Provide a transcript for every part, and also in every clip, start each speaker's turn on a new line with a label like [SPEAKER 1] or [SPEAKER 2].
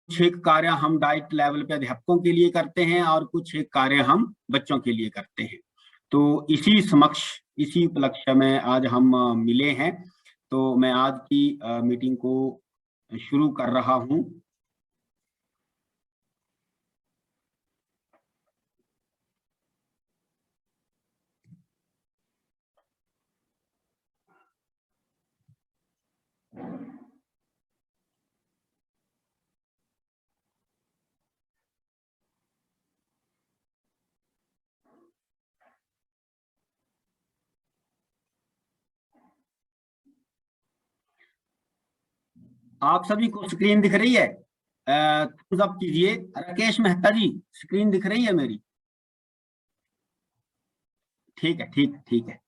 [SPEAKER 1] कुछ एक कार्य हम डाइट लेवल पे अध्यापकों के लिए करते हैं और कुछ एक कार्य हम बच्चों के लिए करते हैं। तो इसी उपलक्ष्य में आज हम मिले हैं। तो मैं आज की मीटिंग को शुरू कर रहा हूं। आप सभी को स्क्रीन दिख रही है? thumbs up कीजिए। राकेश मेहता जी, स्क्रीन दिख रही है मेरी? ठीक है, ठीक है।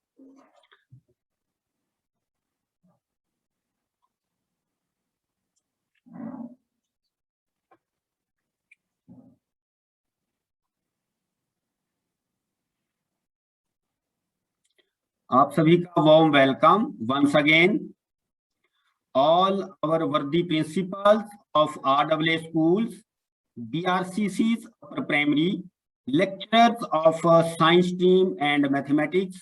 [SPEAKER 1] आप सभी का warm welcome once again. All our worthy principals of RAA schools, BRCCs upper primary, lecturers of science stream and mathematics,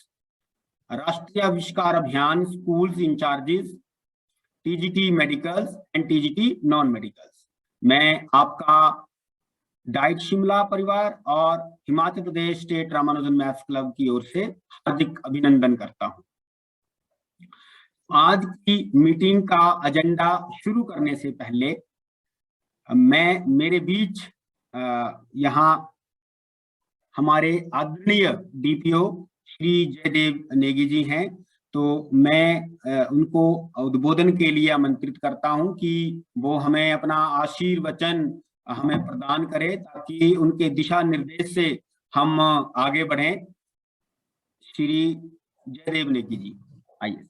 [SPEAKER 1] Rashtriya Avishkar Abhiyan schools in charges, TGT medicals and TGT non-medicals। मैं आपका diet Shimla परिवार और Himachal Pradesh state Ramanujan maths club की ओर से हार्दिक अभिनंदन करता हूं। आज की मीटिंग का एजेंडा शुरू करने से पहले मेरे बीच यहाँ हमारे आदरणीय डीपीओ श्री जयदेव नेगी जी हैं। तो मैं उनको उद्बोधन के लिए आमंत्रित करता हूं कि वो हमें अपना आशीर्वचन हमें प्रदान करें ताकि उनके दिशा निर्देश से हम आगे बढ़ें। श्री जयदेव नेगी जी, आइए।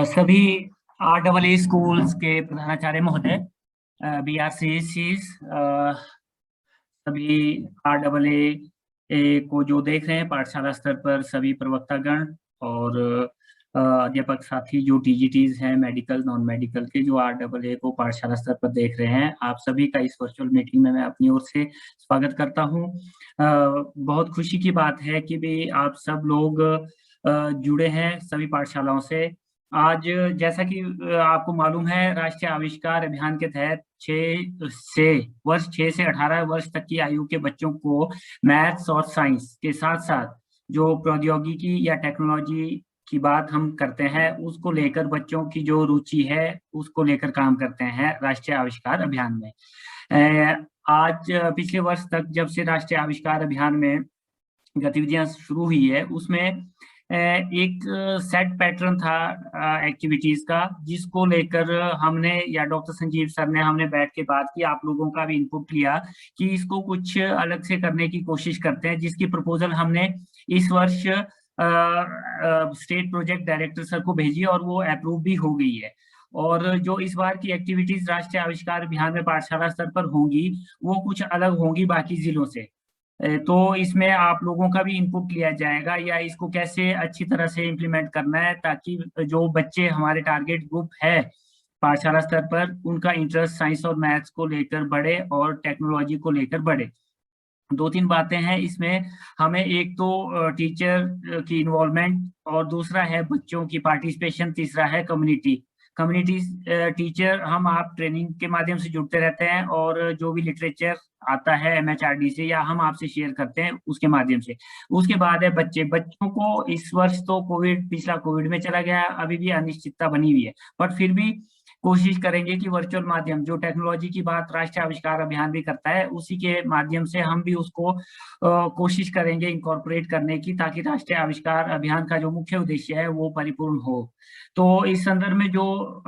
[SPEAKER 2] सभी RAA स्कूल्स के प्रधानाचार्य महोदय, BRCC, सभी RAA को जो देख रहे हैं पाठशाला स्तर पर, सभी प्रवक्तागण और अध्यापक साथी जो TGTs हैं, मेडिकल नॉन मेडिकल के, जो RAA को पाठशाला स्तर पर देख रहे हैं, आप सभी का इस वर्चुअल मीटिंग में मैं अपनी ओर से स्वागत करता हूं। बहुत खुशी की बात है कि भी आप सब लोग जुड़े हैं सभी पाठशालाओं से। आज जैसा कि आपको मालूम है, राष्ट्रीय आविष्कार अभियान के तहत 6 से 18 वर्ष तक की आयु के बच्चों को मैथ्स और साइंस के साथ साथ जो प्रौद्योगिकी या टेक्नोलॉजी की बात हम करते हैं, उसको लेकर बच्चों की जो रुचि है उसको लेकर काम करते हैं राष्ट्रीय आविष्कार अभियान में। आज पिछले वर्ष तक जब से राष्ट्रीय आविष्कार अभियान में गतिविधियां शुरू हुई है, उसमें एक सेट पैटर्न था एक्टिविटीज का, जिसको लेकर हमने या डॉक्टर संजीव सर ने हमने बैठ के बात की, आप लोगों का भी इनपुट लिया कि इसको कुछ अलग से करने की कोशिश करते हैं, जिसकी प्रपोजल हमने इस वर्ष स्टेट प्रोजेक्ट डायरेक्टर सर को भेजी और वो अप्रूव भी हो गई है। और जो इस बार की एक्टिविटीज राष्ट्रीय आविष्कार अभियान में पाठशाला स्तर पर होंगी, वो कुछ अलग होंगी बाकी जिलों से। तो इसमें आप लोगों का भी इनपुट लिया जाएगा या इसको कैसे अच्छी तरह से इम्प्लीमेंट करना है, ताकि जो बच्चे हमारे टारगेट ग्रुप है पाठशाला स्तर पर, उनका इंटरेस्ट साइंस और मैथ्स को लेकर बढ़े और टेक्नोलॉजी को लेकर बढ़े। 2-3 बातें हैं इसमें। हमें एक तो टीचर की इन्वॉल्वमेंट, और दूसरा है बच्चों की पार्टिसिपेशन, तीसरा है कम्युनिटी टीचर। हम आप ट्रेनिंग के माध्यम से जुड़ते रहते हैं और जो भी लिटरेचर आता है MHRD से या हम आपसे शेयर करते हैं उसके माध्यम से। उसके बाद है बच्चों को इस वर्ष तो पिछला कोविड में चला गया, अभी भी अनिश्चितता बनी हुई है, बट फिर भी कोशिश करेंगे कि वर्चुअल माध्यम, जो टेक्नोलॉजी की बात राष्ट्रीय आविष्कार अभियान भी करता है, उसी के माध्यम से हम भी उसको कोशिश करेंगे इंकॉर्पोरेट करने की, ताकि राष्ट्रीय आविष्कार अभियान का जो मुख्य उद्देश्य है वो परिपूर्ण हो। तो इस संदर्भ में जो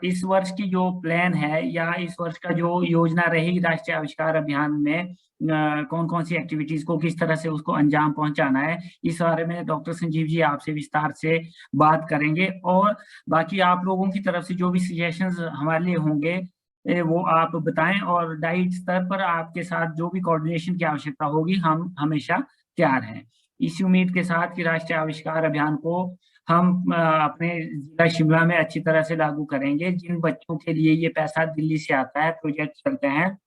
[SPEAKER 2] इस वर्ष की जो प्लान है या इस वर्ष का जो योजना रहेगी राष्ट्रीय आविष्कार अभियान में, कौन कौन सी एक्टिविटीज को किस तरह से उसको अंजाम पहुंचाना है, इस बारे में डॉक्टर संजीव जी आपसे विस्तार से बात करेंगे। और बाकी आप लोगों की तरफ से जो भी सजेशंस हमारे लिए होंगे वो आप बताएं, और डाइट स्तर पर आपके साथ जो भी कोऑर्डिनेशन की आवश्यकता होगी हम हमेशा तैयार हैं। इसी उम्मीद के साथ कि राष्ट्रीय आविष्कार अभियान को हम अपने जिला शिमला में अच्छी तरह से लागू करेंगे। जिन बच्चों के लिए ये पैसा दिल्ली से आता है, प्रोजेक्ट चलते हैं,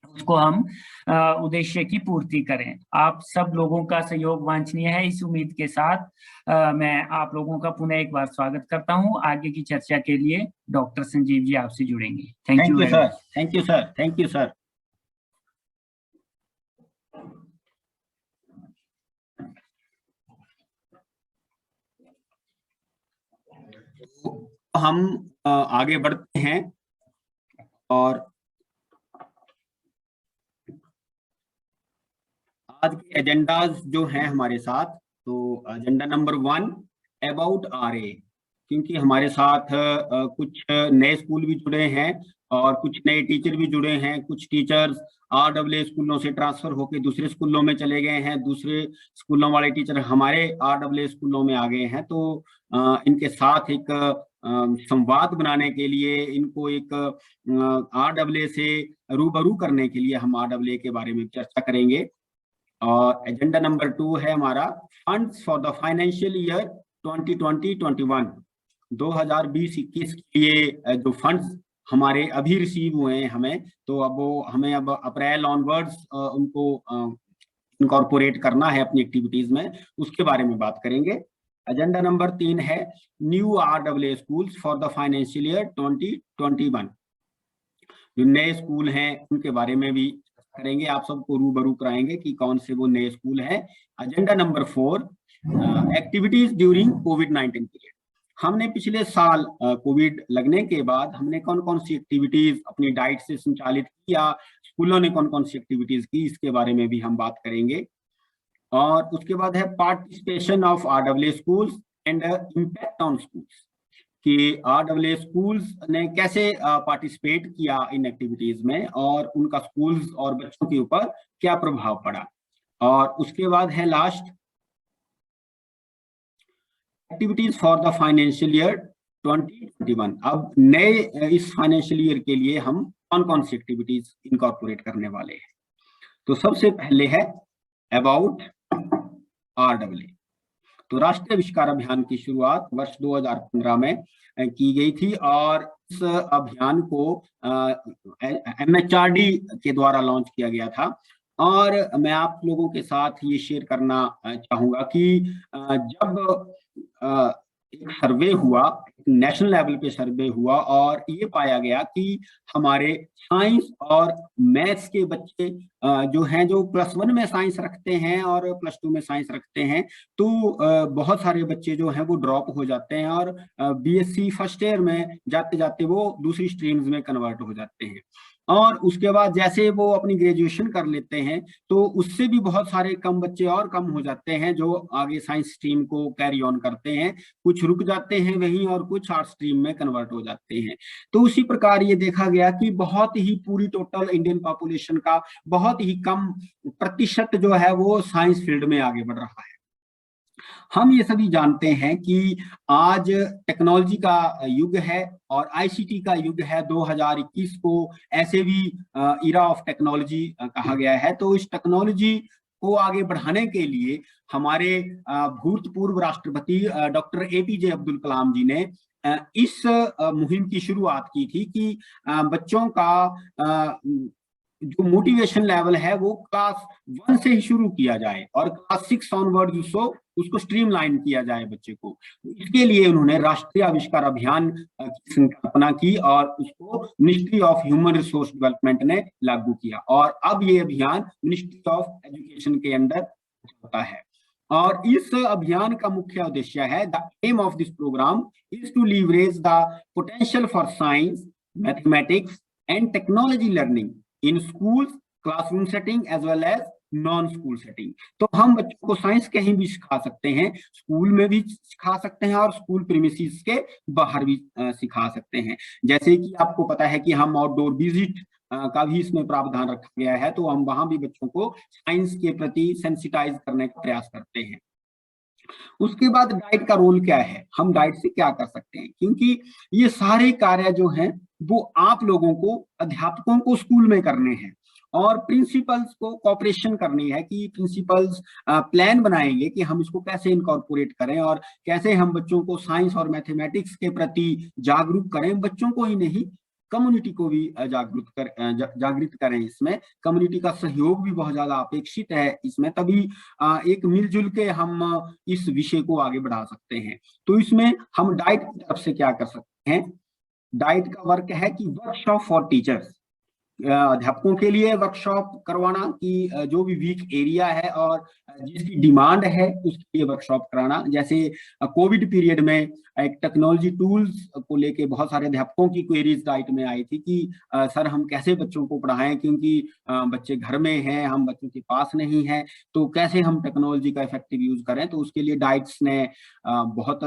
[SPEAKER 2] उसको हम उद्देश्य की पूर्ति करें। आप सब लोगों का सहयोग वांछनीय है। इस उम्मीद के साथ मैं आप लोगों का पुनः एक बार स्वागत करता हूं। आगे की चर्चा के लिए डॉक्टर संजीव जी आपसे जुड़ेंगे। Thank you very
[SPEAKER 1] sir,
[SPEAKER 2] much.
[SPEAKER 1] Thank you sir, thank you sir. हम आगे बढ़ते हैं और आज के एजेंडाज जो हैं हमारे साथ, तो एजेंडा नंबर 1 अबाउट आरए, क्योंकि हमारे साथ कुछ नए स्कूल भी जुड़े हैं और कुछ नए टीचर भी जुड़े हैं। कुछ टीचर्स आरडब्ल्यू स्कूलों से ट्रांसफर होकर दूसरे स्कूलों में चले गए हैं, दूसरे स्कूलों वाले टीचर हमारे आरडब्ल्यू स्कूलों में आ गए हैं। तो इनके साथ एक संवाद बनाने के लिए, इनको एक आरडब्ल्यू से रूबरू करने के लिए हम आरडब्ल्यू के बारे में चर्चा करेंगे। और एजेंडा नंबर 2 है हमारा funds for the financial year 2020-21, 2020-21 के लिए जो फंड्स हमारे अभी रिसीव हुए हैं हमें, तो अब वो हमें अब अप्रैल ऑनवर्ड्स उनको इनकॉर्पोरेट करना है अपनी एक्टिविटीज में, उसके बारे में बात करेंगे। एजेंडा नंबर 3 है new RW schools for the financial year 2021, जो नए स्कूल हैं उनके बारे में भी करेंगे, आप सबको रूबरू कराएंगे कि कौन से वो नए स्कूल हैं। एजेंडा नंबर 4 एक्टिविटीज ड्यूरिंग कोविड-19 पीरियड। हमने पिछले साल कोविड लगने के बाद हमने कौन कौन सी एक्टिविटीज अपनी डाइट से संचालित की या स्कूलों ने कौन कौन सी एक्टिविटीज की, इसके बारे में भी हम बात करेंगे। और उसके बाद है participation of RW schools and impact on schools, कि आरडब्ल्यू स्कूल्स ने कैसे पार्टिसिपेट किया इन एक्टिविटीज में और उनका स्कूल्स और बच्चों के ऊपर क्या प्रभाव पड़ा। और उसके बाद है last activities for the financial year 2021। अब नए इस फाइनेंशियल ईयर के लिए हम कौन कौन सी एक्टिविटीज इनकॉर्पोरेट करने वाले हैं। तो सबसे पहले है अबाउट आरडब्ल्यू। तो राष्ट्रीय आविष्कार अभियान की शुरुआत वर्ष 2015 में की गई थी और इस अभियान को MHRD के द्वारा लॉन्च किया गया था। और मैं आप लोगों के साथ ये शेयर करना चाहूंगा कि जब एक सर्वे हुआ, नेशनल लेवल पे सर्वे हुआ और ये पाया गया कि हमारे साइंस और मैथ्स के बच्चे जो हैं, जो +1 में साइंस रखते हैं और +2 में साइंस रखते हैं, तो बहुत सारे बच्चे जो हैं वो ड्रॉप हो जाते हैं और BSc फर्स्ट ईयर में जाते जाते वो दूसरी स्ट्रीम्स में कन्वर्ट हो जाते हैं। और उसके बाद जैसे वो अपनी ग्रेजुएशन कर लेते हैं तो उससे भी बहुत सारे कम बच्चे और कम हो जाते हैं जो आगे साइंस स्ट्रीम को कैरी ऑन करते हैं। कुछ रुक जाते हैं वहीं और कुछ आर्ट स्ट्रीम में कन्वर्ट हो जाते हैं। तो उसी प्रकार ये देखा गया कि बहुत ही पूरी टोटल इंडियन पॉपुलेशन का बहुत ही कम प्रतिशत जो है वो साइंस फील्ड में आगे बढ़ रहा है। हम ये सभी जानते हैं कि आज टेक्नोलॉजी का युग है और ICT का युग है। 2021 को ऐसे भी इरा ऑफ टेक्नोलॉजी कहा गया है। तो इस टेक्नोलॉजी को आगे बढ़ाने के लिए हमारे भूतपूर्व राष्ट्रपति डॉक्टर APJ अब्दुल कलाम जी ने इस मुहिम की शुरुआत की थी कि बच्चों का जो मोटिवेशन लेवल है वो क्लास 1 से ही शुरू किया जाए और क्लास 6 ऑनवर्ड उसको स्ट्रीमलाइन किया जाए बच्चे को। इसके लिए उन्होंने राष्ट्रीय आविष्कार अभियान की संकल्पना की और उसको ministry of human resource development ने लागू किया और अब ये अभियान मिनिस्ट्री ऑफ एजुकेशन के अंडर होता है। और इस अभियान का मुख्य उद्देश्य है, the aim of this program is to leverage the potential for science, mathematics and technology learning in schools, classroom setting as well as non school setting. तो हम बच्चों को साइंस कहीं भी सिखा सकते हैं, स्कूल में भी सिखा सकते हैं और स्कूल प्रीमिसेस के बाहर भी सिखा सकते हैं। जैसे कि आपको पता है कि हम आउटडोर विजिट का भी इसमें प्रावधान रखा गया है, तो हम वहां भी बच्चों को साइंस के प्रति सेंसिटाइज करने का प्रयास करते हैं। उसके बाद डाइट का रोल क्या है, हम डाइट से क्या कर सकते हैं, क्योंकि ये सारे कार्य जो हैं वो आप लोगों को, अध्यापकों को स्कूल में करने हैं और प्रिंसिपल्स को कॉपरेशन करनी है कि प्रिंसिपल्स प्लान बनाएंगे कि हम इसको कैसे इनकॉर्पोरेट करें और कैसे हम बच्चों को साइंस और मैथमेटिक्स के प्रति जागरूक करें, बच्चों को ही नहीं कम्युनिटी को भी जागृत करें। इसमें कम्युनिटी का सहयोग भी बहुत ज्यादा अपेक्षित है इसमें, तभी एक मिलजुल के हम इस विषय को आगे बढ़ा सकते हैं। तो इसमें हम डाइट की तरफ से क्या कर सकते हैं? डाइट का वर्क है कि वर्कशॉप फॉर टीचर्स, अध्यापकों के लिए वर्कशॉप करवाना कि जो भी वीक एरिया है और जिसकी डिमांड है उसके लिए वर्कशॉप कराना। जैसे कोविड पीरियड में एक टेक्नोलॉजी टूल्स को लेके बहुत सारे अध्यापकों की क्वेरीज डाइट में आई थी कि सर हम कैसे बच्चों को पढ़ाएं, क्योंकि बच्चे घर में हैं, हम बच्चों के पास नहीं है, तो कैसे हम टेक्नोलॉजी का इफेक्टिव यूज करें। तो उसके लिए डाइट्स ने बहुत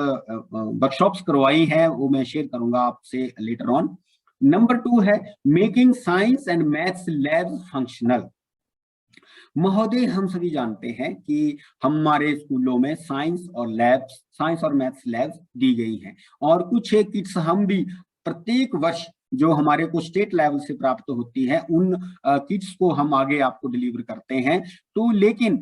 [SPEAKER 1] वर्कशॉप्स करवाई है, वो मैं शेयर करूंगा आपसे लेटर ऑन। नंबर 2 है making science and maths labs functional. महोदय, हम सभी जानते हैं कि हमारे स्कूलों में साइंस और मैथ्स लैब्स दी गई हैं और कुछ एक किट्स हम भी प्रत्येक वर्ष जो हमारे को स्टेट लेवल से प्राप्त होती है उन किट्स को हम आगे आपको डिलीवर करते हैं। तो लेकिन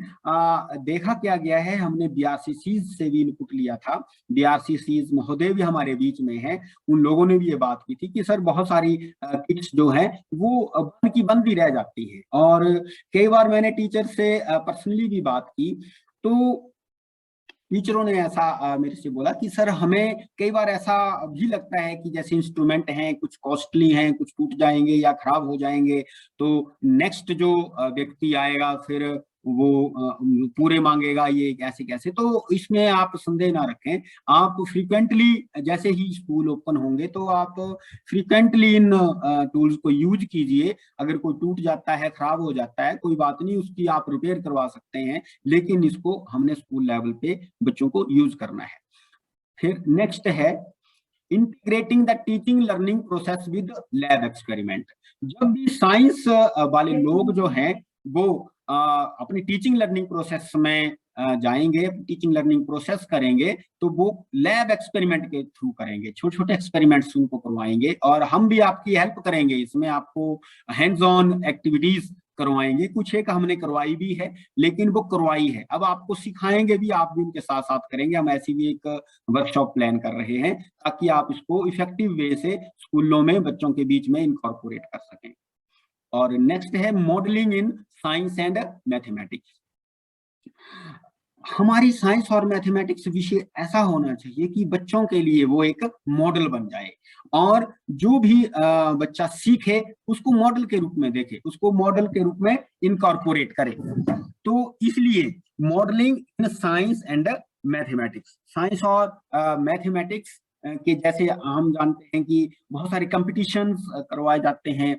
[SPEAKER 1] देखा क्या गया है, हमने बीआरसीसीज से भी इनपुट लिया था, बीआरसीसीज महोदय भी हमारे बीच में हैं, उन लोगों ने भी ये बात की थी कि सर बहुत सारी किट्स जो है वो बंद की बंद ही रह जाती है। और कई बार मैंने टीचर से पर्सनली भी बात की तो टीचरों ने ऐसा मेरे से बोला कि सर हमें कई बार ऐसा भी लगता है कि जैसे इंस्ट्रूमेंट हैं कुछ कॉस्टली हैं, कुछ टूट जाएंगे या खराब हो जाएंगे, तो नेक्स्ट जो व्यक्ति आएगा फिर वो पूरे मांगेगा, ये कैसे कैसे। तो इसमें आप संदेह ना रखें, आप फ्रीक्वेंटली जैसे ही स्कूल ओपन होंगे तो आप फ्रीक्वेंटली इन टूल्स को यूज कीजिए। अगर कोई टूट जाता है, खराब हो जाता है, कोई बात नहीं, उसकी आप रिपेयर करवा सकते हैं, लेकिन इसको हमने स्कूल लेवल पे बच्चों को यूज करना है। फिर नेक्स्ट है integrating the teaching learning process with lab experiment. जब भी साइंस वाले लोग जो हैं वो अपनी टीचिंग लर्निंग प्रोसेस में जाएंगे, टीचिंग लर्निंग प्रोसेस करेंगे, तो वो लैब एक्सपेरिमेंट के थ्रू करेंगे, छोटे छोटे एक्सपेरिमेंट्स उनको करवाएंगे और हम भी आपकी हेल्प करेंगे इसमें, आपको हैंड्स ऑन एक्टिविटीज करवाएंगे। कुछ एक हमने करवाई भी है, लेकिन वो करवाई है, अब आपको सिखाएंगे भी, आप भी उनके साथ साथ करेंगे। हम ऐसी भी एक वर्कशॉप प्लान कर रहे हैं ताकि आप इसको इफेक्टिव वे से स्कूलों में बच्चों के बीच में इनकॉर्पोरेट कर सकें। और नेक्स्ट है modelling in science and mathematics. हमारी साइंस और मैथमेटिक्स विषय ऐसा होना चाहिए कि बच्चों के लिए वो एक मॉडल बन जाए और जो भी बच्चा सीखे उसको मॉडल के रूप में देखे, उसको मॉडल के रूप में इनकॉर्पोरेट करे। तो इसलिए modelling in science and mathematics, science और मैथमेटिक्स के जैसे हम जानते हैं कि बहुत सारे कंपटीशंस करवाए जाते हैं,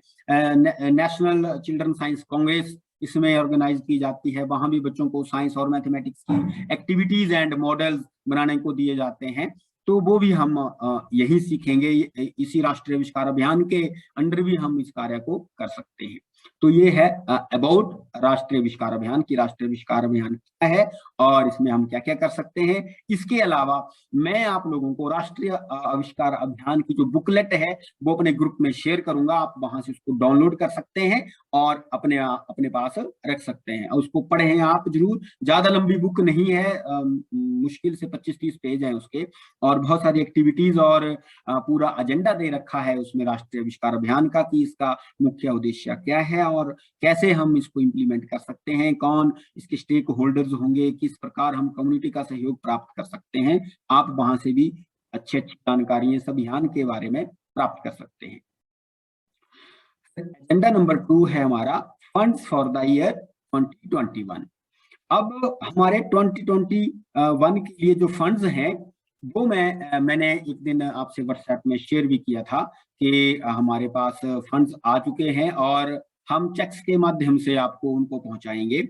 [SPEAKER 1] नेशनल चिल्ड्रन साइंस कांग्रेस इसमें ऑर्गेनाइज की जाती है, वहां भी बच्चों को साइंस और मैथमेटिक्स की एक्टिविटीज एंड मॉडल्स बनाने को दिए जाते हैं। तो वो भी हम यही सीखेंगे, इसी राष्ट्रीय आविष्कार अभियान के अंडर भी हम इस कार्य को कर सकते हैं। तो ये है अबाउट राष्ट्रीय आविष्कार अभियान की, राष्ट्रीय आविष्कार अभियान क्या है और इसमें हम क्या क्या कर सकते हैं। इसके अलावा मैं आप लोगों को राष्ट्रीय आविष्कार अभियान की जो बुकलेट है वो अपने ग्रुप में शेयर करूंगा, आप वहां से उसको डाउनलोड कर सकते हैं और अपने पास रख सकते हैं। उसको पढ़ें आप जरूर, ज्यादा लंबी बुक नहीं है, मुश्किल से 25-30 पेज हैं उसके, और बहुत सारी एक्टिविटीज और पूरा एजेंडा दे रखा है उसमें राष्ट्रीय आविष्कार अभियान का कि इसका मुख्य उद्देश्य क्या है और कैसे हम इसको इम्प्लीमेंट कर सकते हैं, कौन इसके स्टेक होल्डर्स होंगे, किस प्रकार हम कम्युनिटी का सहयोग प्राप्त कर सकते हैं। आप वहां से भी अच्छी अच्छी जानकारी इस अभियान के बारे में प्राप्त कर सकते हैं। एजेंडा नंबर 2 है हमारा फंड्स फॉर द ईयर 2021। अब हमारे 2021 के लिए जो फंड्स हैं वो मैंने एक दिन आपसे व्हाट्सएप में शेयर भी किया था कि हमारे पास फंड्स आ चुके हैं और हम चेक्स के माध्यम से आपको उनको पहुंचाएंगे।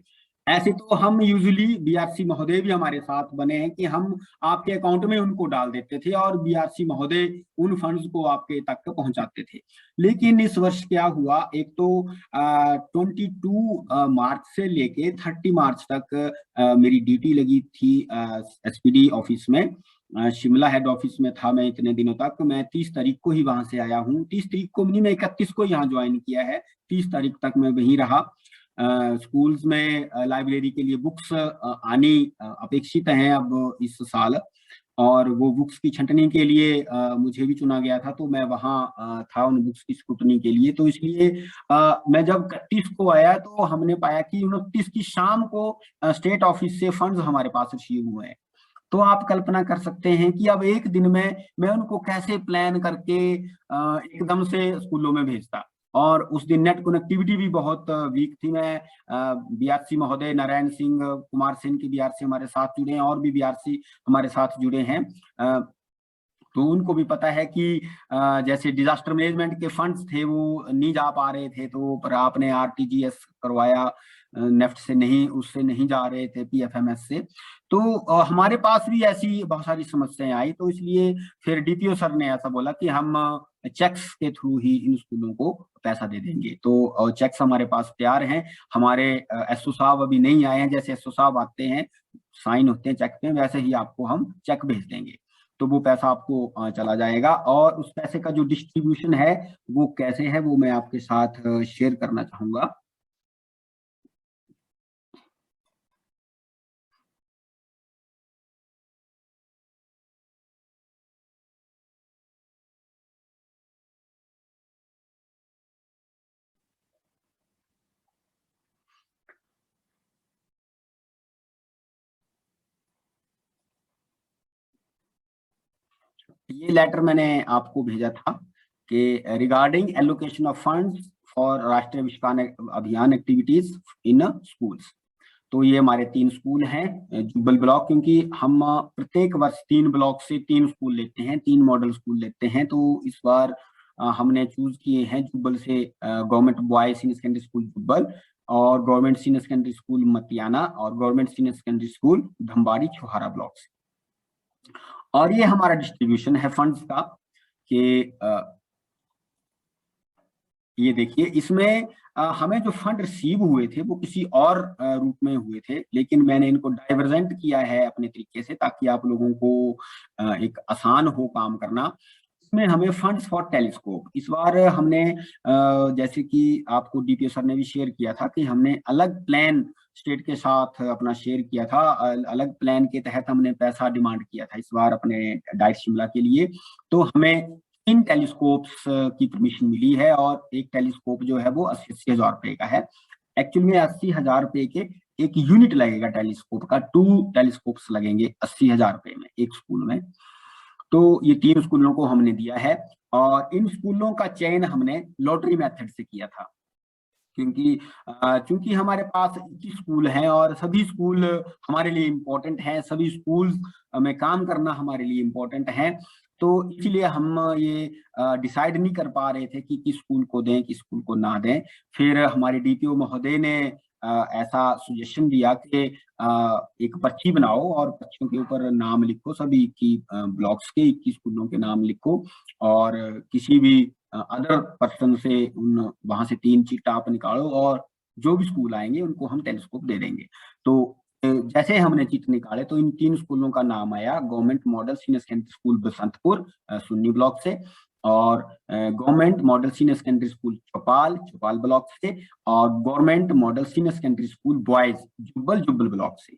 [SPEAKER 1] ऐसे तो हम यूजुअली बीआरसी महोदय भी हमारे साथ बने हैं कि हम आपके अकाउंट में उनको डाल देते थे और बीआरसी महोदय उन फंड्स को आपके तक पहुंचाते थे। लेकिन इस वर्ष क्या हुआ, एक तो 22 मार्च से लेके 30 मार्च तक मेरी ड्यूटी लगी थी एसपीडी ऑफिस में, शिमला हेड ऑफिस में था मैं इतने दिनों तक। मैं 30 तारीख को ही वहां से आया हूँ, 30 तारीख को नहीं, मैं 31 को यहाँ ज्वाइन किया है, 30 तारीख तक मैं वहीं रहा। स्कूल्स में लाइब्रेरी के लिए बुक्स आनी अपेक्षित हैं अब इस साल, और वो बुक्स की छंटनी के लिए मुझे भी चुना गया था, तो मैं वहाँ था उन बुक्स की स्क्रूटनी के लिए। तो इसलिए मैं जब 31 को आया तो हमने पाया कि 29 की शाम को स्टेट ऑफिस से फंड्स हमारे पास रिसीव हुए हैं। तो आप कल्पना कर सकते हैं कि अब एक दिन में मैं उनको कैसे प्लान करके एकदम से स्कूलों में भेजता। और उस दिन नेट कनेक्टिविटी भी बहुत वीक थी। मैं बीआरसी महोदय नारायण सिंह कुमार सेन के बीआरसी हमारे साथ जुड़े हैं, और भी बीआरसी हमारे साथ जुड़े हैं, तो उनको भी पता है कि जैसे डिजास्टर मैनेजमेंट के फंड्स थे वो नहीं जा पा रहे थे, तो पर आपने आरटीजीएस करवाया, नेफ्ट से नहीं, उससे नहीं जा रहे थे, पीएफएमएस से। तो हमारे पास भी ऐसी बहुत सारी समस्याएं आई, तो इसलिए फिर डीपीओ सर ने ऐसा बोला कि हम चेक्स के थ्रू ही इन स्कूलों को पैसा दे देंगे। तो चेक्स हमारे पास तैयार हैं। हमारे एसओ साहब अभी नहीं आए हैं, जैसे एसओ साहब आते हैं साइन होते हैं चेक पे, वैसे ही आपको हम चेक भेज देंगे। तो वो पैसा आपको चला जाएगा, और उस पैसे का जो डिस्ट्रीब्यूशन है वो कैसे है वो मैं आपके साथ शेयर करना चाहूंगा। ये लेटर मैंने आपको भेजा था कि regarding allocation of funds for राष्ट्रीय विकास अभियान एक्टिविटीज इन स्कूल्स। तो ये हमारे 3 स्कूल हैं जुब्बल ब्लॉक, क्योंकि हम प्रत्येक वर्ष 3 ब्लॉक से 3 स्कूल लेते हैं, 3 मॉडल स्कूल लेते हैं। तो इस बार हमने चूज किए हैं जुब्बल से government boys senior secondary school Jubbal, और government senior secondary school Matiyana, और government senior secondary school Dhanbari Chhohara block से। और ये हमारा डिस्ट्रीब्यूशन है फंड्स का कि ये देखिए, इसमें हमें जो फंड रिसीव हुए थे वो किसी और रूप में हुए थे, लेकिन मैंने इनको डाइवर्जेंट किया है अपने तरीके से, ताकि आप लोगों को एक आसान हो काम करना। इसमें हमें फंड्स फॉर टेलीस्कोप इस बार हमने जैसे कि आपको डीपीओ सर ने भी शेयर किया था कि हमने अलग प्लान स्टेट के साथ अपना शेयर किया था, अलग प्लान के तहत हमने पैसा डिमांड किया था इस बार अपने डाइट शिमला के लिए। तो हमें 3 टेलीस्कोप्स की परमिशन मिली है, और एक टेलीस्कोप जो है वो 80 हजार रुपए का है। एक्चुअल में 80 हजार रुपए के एक यूनिट लगेगा टेलीस्कोप का, 2 टेलीस्कोप्स लगेंगे 80 हजार रुपए में एक स्कूल में। तो ये 3 स्कूलों को हमने दिया है, और इन स्कूलों का चयन हमने लॉटरी मेथड से किया था, क्योंकि चूंकि हमारे पास 21 स्कूल हैं और सभी स्कूल हमारे लिए इम्पोर्टेंट हैं, सभी स्कूल में काम करना हमारे लिए इम्पोर्टेंट है। तो इसलिए हम ये डिसाइड नहीं कर पा रहे थे कि किस स्कूल को दें किस स्कूल को ना दें। फिर हमारे डीपीओ महोदय ने ऐसा सुजेशन दिया कि एक पर्ची बनाओ और पर्चियों के ऊपर नाम लिखो, सभी की ब्लॉक्स के 21 स्कूलों के नाम लिखो, और किसी भी अदर पर्सन से उन वहां से 3 चीट आप निकालो, और जो भी स्कूल आएंगे उनको हम टेलीस्कोप दे देंगे। तो जैसे हमने चिट निकाले तो इन 3 स्कूलों का नाम आया government model senior secondary school Basantpur Sunni block से, और government model senior secondary school Chaupal Chaupal block से, और government model senior secondary school boys Jubbal Jubbal block से।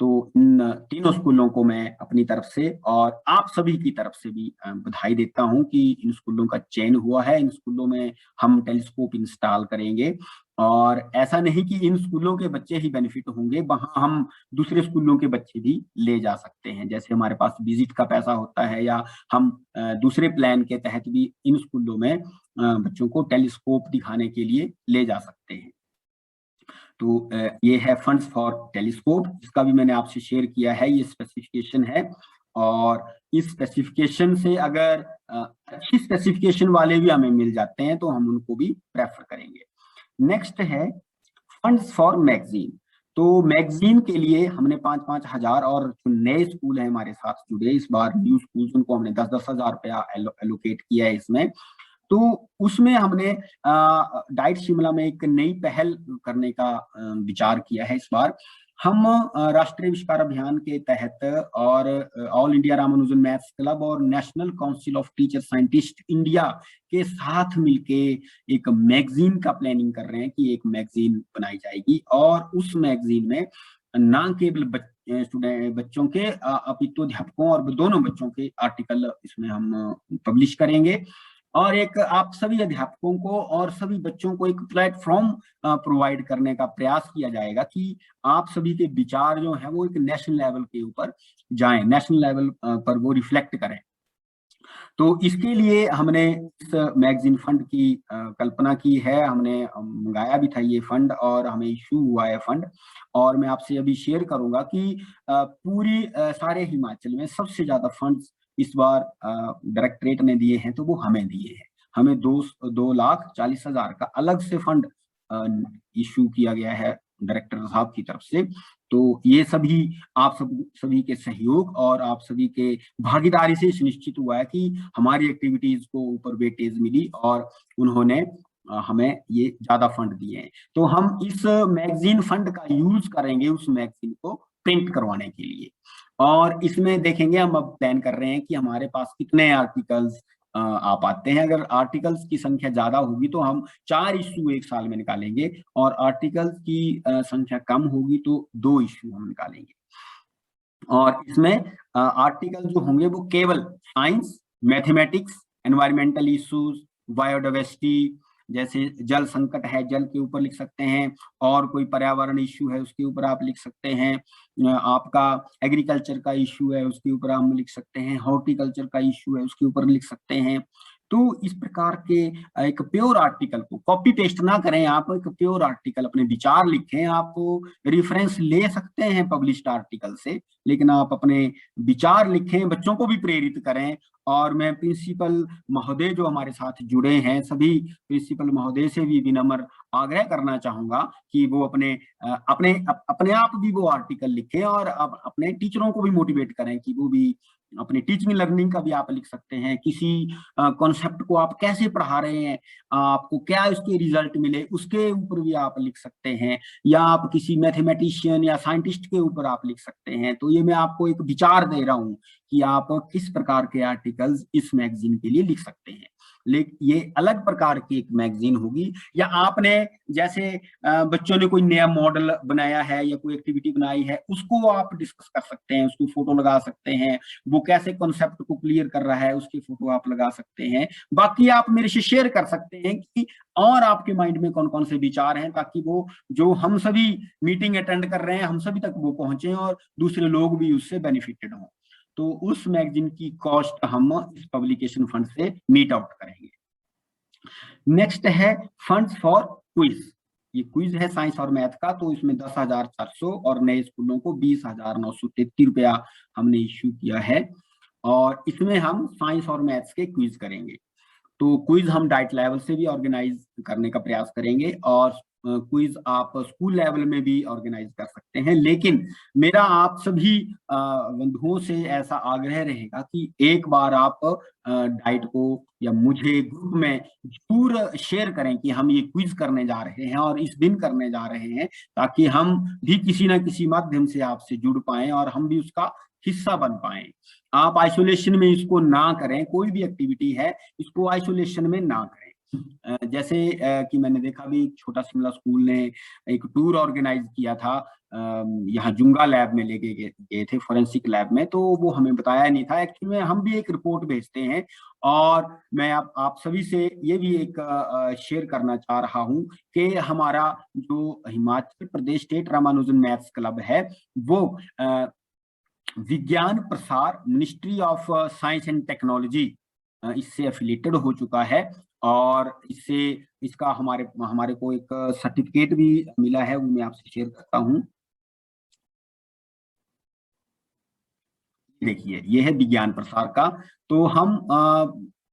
[SPEAKER 1] तो इन तीनों स्कूलों को मैं अपनी तरफ से और आप सभी की तरफ से भी बधाई देता हूं कि इन स्कूलों का चयन हुआ है। इन स्कूलों में हम टेलीस्कोप इंस्टॉल करेंगे, और ऐसा नहीं कि इन स्कूलों के बच्चे ही बेनिफिट होंगे, वहां हम दूसरे स्कूलों के बच्चे भी ले जा सकते हैं। जैसे हमारे पास विजिट का पैसा होता है, या हम दूसरे प्लान के तहत भी इन स्कूलों में बच्चों को टेलीस्कोप दिखाने के लिए ले जा सकते हैं। तो ये है फंड्स फॉर टेलीस्कोप, इसका भी मैंने आपसे शेयर किया है, ये स्पेसिफिकेशन है। और इस स्पेसिफिकेशन से अगर अच्छी स्पेसिफिकेशन वाले भी हमें मिल जाते हैं तो हम उनको भी प्रेफर करेंगे। नेक्स्ट है फंड्स फॉर मैगजीन। तो मैगजीन के लिए हमने 5-5 हजार, और जो नए स्कूल हैं हमारे साथ जुड़े इस बार न्यू स्कूल, उनको हमने 10-10 हजार रुपया एलोकेट किया है इसमें। तो उसमें हमने डाइट शिमला में एक नई पहल करने का विचार किया है इस बार। हम राष्ट्रीय आविष्कार अभियान के तहत और all India Ramanujan maths club और national council of teacher scientist India के साथ मिलके एक मैगजीन का प्लानिंग कर रहे हैं कि एक मैगजीन बनाई जाएगी और उस मैगजीन में ना केवल बच्चों के अपितु अध्यापकों और दोनों बच्चों के आर्टिकल इसमें हम पब्लिश करेंगे और एक आप सभी अध्यापकों को और सभी बच्चों को एक प्लेटफॉर्म प्रोवाइड करने का प्रयास किया जाएगा कि आप सभी के विचार जो है वो एक नेशनल लेवल के ऊपर जाएं, नेशनल लेवल पर वो रिफ्लेक्ट करें। तो इसके लिए हमने इस मैगजीन फंड की कल्पना की है, हमने मंगाया भी था ये फंड और हमें इशू हुआ है फंड। और मैं आपसे अभी शेयर करूंगा कि पूरी सारे हिमाचल में सबसे ज्यादा फंड्स इस बार डायरेक्टरेट ने दिए हैं, तो वो हमें दिए हैं। हमें 2,40,000 का अलग से फंड इशू किया गया है डायरेक्टर साहब की तरफ से। तो ये सभी आप सभी के सहयोग और आप सभी के भागीदारी से सुनिश्चित हुआ है कि हमारी एक्टिविटीज को ऊपर वेटेज मिली और उन्होंने हमें ये ज्यादा फंड दिए हैं। तो हम इस मैगजीन फंड का यूज करेंगे उस मैगजीन को प्रिंट करवाने के लिए। और इसमें देखेंगे, हम अब प्लान कर रहे हैं कि हमारे पास कितने आर्टिकल्स आप आते हैं। अगर आर्टिकल्स की संख्या ज्यादा होगी तो हम 4 इश्यू एक साल में निकालेंगे और आर्टिकल्स की संख्या कम होगी तो 2 इश्यू हम निकालेंगे। और इसमें आर्टिकल जो होंगे वो केवल science, mathematics, environmental issues, biodiversity, जैसे जल संकट है जल के ऊपर लिख सकते हैं, और कोई पर्यावरण इश्यू है उसके ऊपर आप लिख सकते हैं, आपका एग्रीकल्चर का इश्यू है उसके ऊपर हम लिख सकते हैं, हॉर्टिकल्चर का इश्यू है उसके ऊपर लिख सकते हैं। तो इस प्रकार के एक प्योर आर्टिकल को कॉपी पेस्ट ना करें, आप एक प्योर आर्टिकल अपने विचार लिखें। आप रिफरेंस ले सकते हैं पब्लिश्ड आर्टिकल से, लेकिन आप अपने विचार लिखें, बच्चों को भी प्रेरित करें। और मैं प्रिंसिपल महोदय जो हमारे साथ जुड़े हैं, सभी प्रिंसिपल महोदय से भी विनम्र आग्रह करना चाहूंगा कि वो अपने आप भी वो आर्टिकल लिखें और अपने टीचरों को भी मोटिवेट करें कि वो भी अपने टीचिंग लर्निंग का भी आप लिख सकते हैं। किसी कॉन्सेप्ट को आप कैसे पढ़ा रहे हैं, आपको क्या उसके रिजल्ट मिले, उसके ऊपर भी आप लिख सकते हैं। या आप किसी मैथमेटिशियन या साइंटिस्ट के ऊपर आप लिख सकते हैं। तो ये मैं आपको एक विचार दे रहा हूं कि आप किस प्रकार के आर्टिकल्स इस मैगजीन के लिए लिख सकते हैं। लेकिन ये अलग प्रकार की एक मैगजीन होगी। या आपने जैसे बच्चों ने कोई नया मॉडल बनाया है या कोई एक्टिविटी बनाई है, उसको आप डिस्कस कर सकते हैं, उसको फोटो लगा सकते हैं, वो कैसे कॉन्सेप्ट को क्लियर कर रहा है उसकी फोटो आप लगा सकते हैं। बाकी आप मेरे से शेयर कर सकते हैं कि और आपके माइंड में कौन कौन से विचार हैं, ताकि वो जो हम सभी मीटिंग अटेंड कर रहे हैं हम सभी तक वो पहुंचे और दूसरे लोग भी उससे बेनिफिटेड हों। तो उस मैगजीन की कॉस्ट हम इस पब्लिकेशन फंड से मीट आउट करेंगे। नेक्स्ट है फंड्स फॉर क्विज। ये क्विज है साइंस और मैथ का, तो इसमें 10,400 और नए स्कूलों को 20,933 रुपया हमने इश्यू किया है। और इसमें हम साइंस और मैथ्स के क्विज करेंगे। तो क्विज हम डाइट लेवल से भी ऑर्गेनाइज करने का प्रयास करेंगे और क्विज आप स्कूल लेवल में भी ऑर्गेनाइज कर सकते हैं। लेकिन मेरा आप सभी बंधुओं से ऐसा आग्रह रहेगा कि एक बार आप डाइट को या मुझे ग्रुप में जरूर शेयर करें कि हम ये क्विज करने जा रहे हैं और इस दिन करने जा रहे हैं, ताकि हम भी किसी ना किसी माध्यम से आपसे जुड़ पाएं और हम भी उसका हिस्सा बन पाए। आप आइसोलेशन में इसको ना करें, कोई भी एक्टिविटी है इसको आइसोलेशन में ना करें। जैसे कि मैंने देखा भी छोटा शिमला स्कूल ने एक टूर ऑर्गेनाइज किया था, यहाँ जुंगा लैब में लेके गए थे, फोरेंसिक लैब में, तो वो हमें बताया नहीं था। एक्चुअली में हम भी एक रिपोर्ट भेजते हैं और मैं आप सभी से ये भी एक शेयर करना चाह रहा हूँ कि हमारा जो Himachal Pradesh state Ramanujan maths club है वो विज्ञान प्रसार ministry of science and technology इससे एफिलिएटेड हो चुका है। और इसका हमारे को एक सर्टिफिकेट भी मिला है, वो मैं आपसे शेयर करता हूँ। देखिए, ये है विज्ञान प्रसार का। तो हम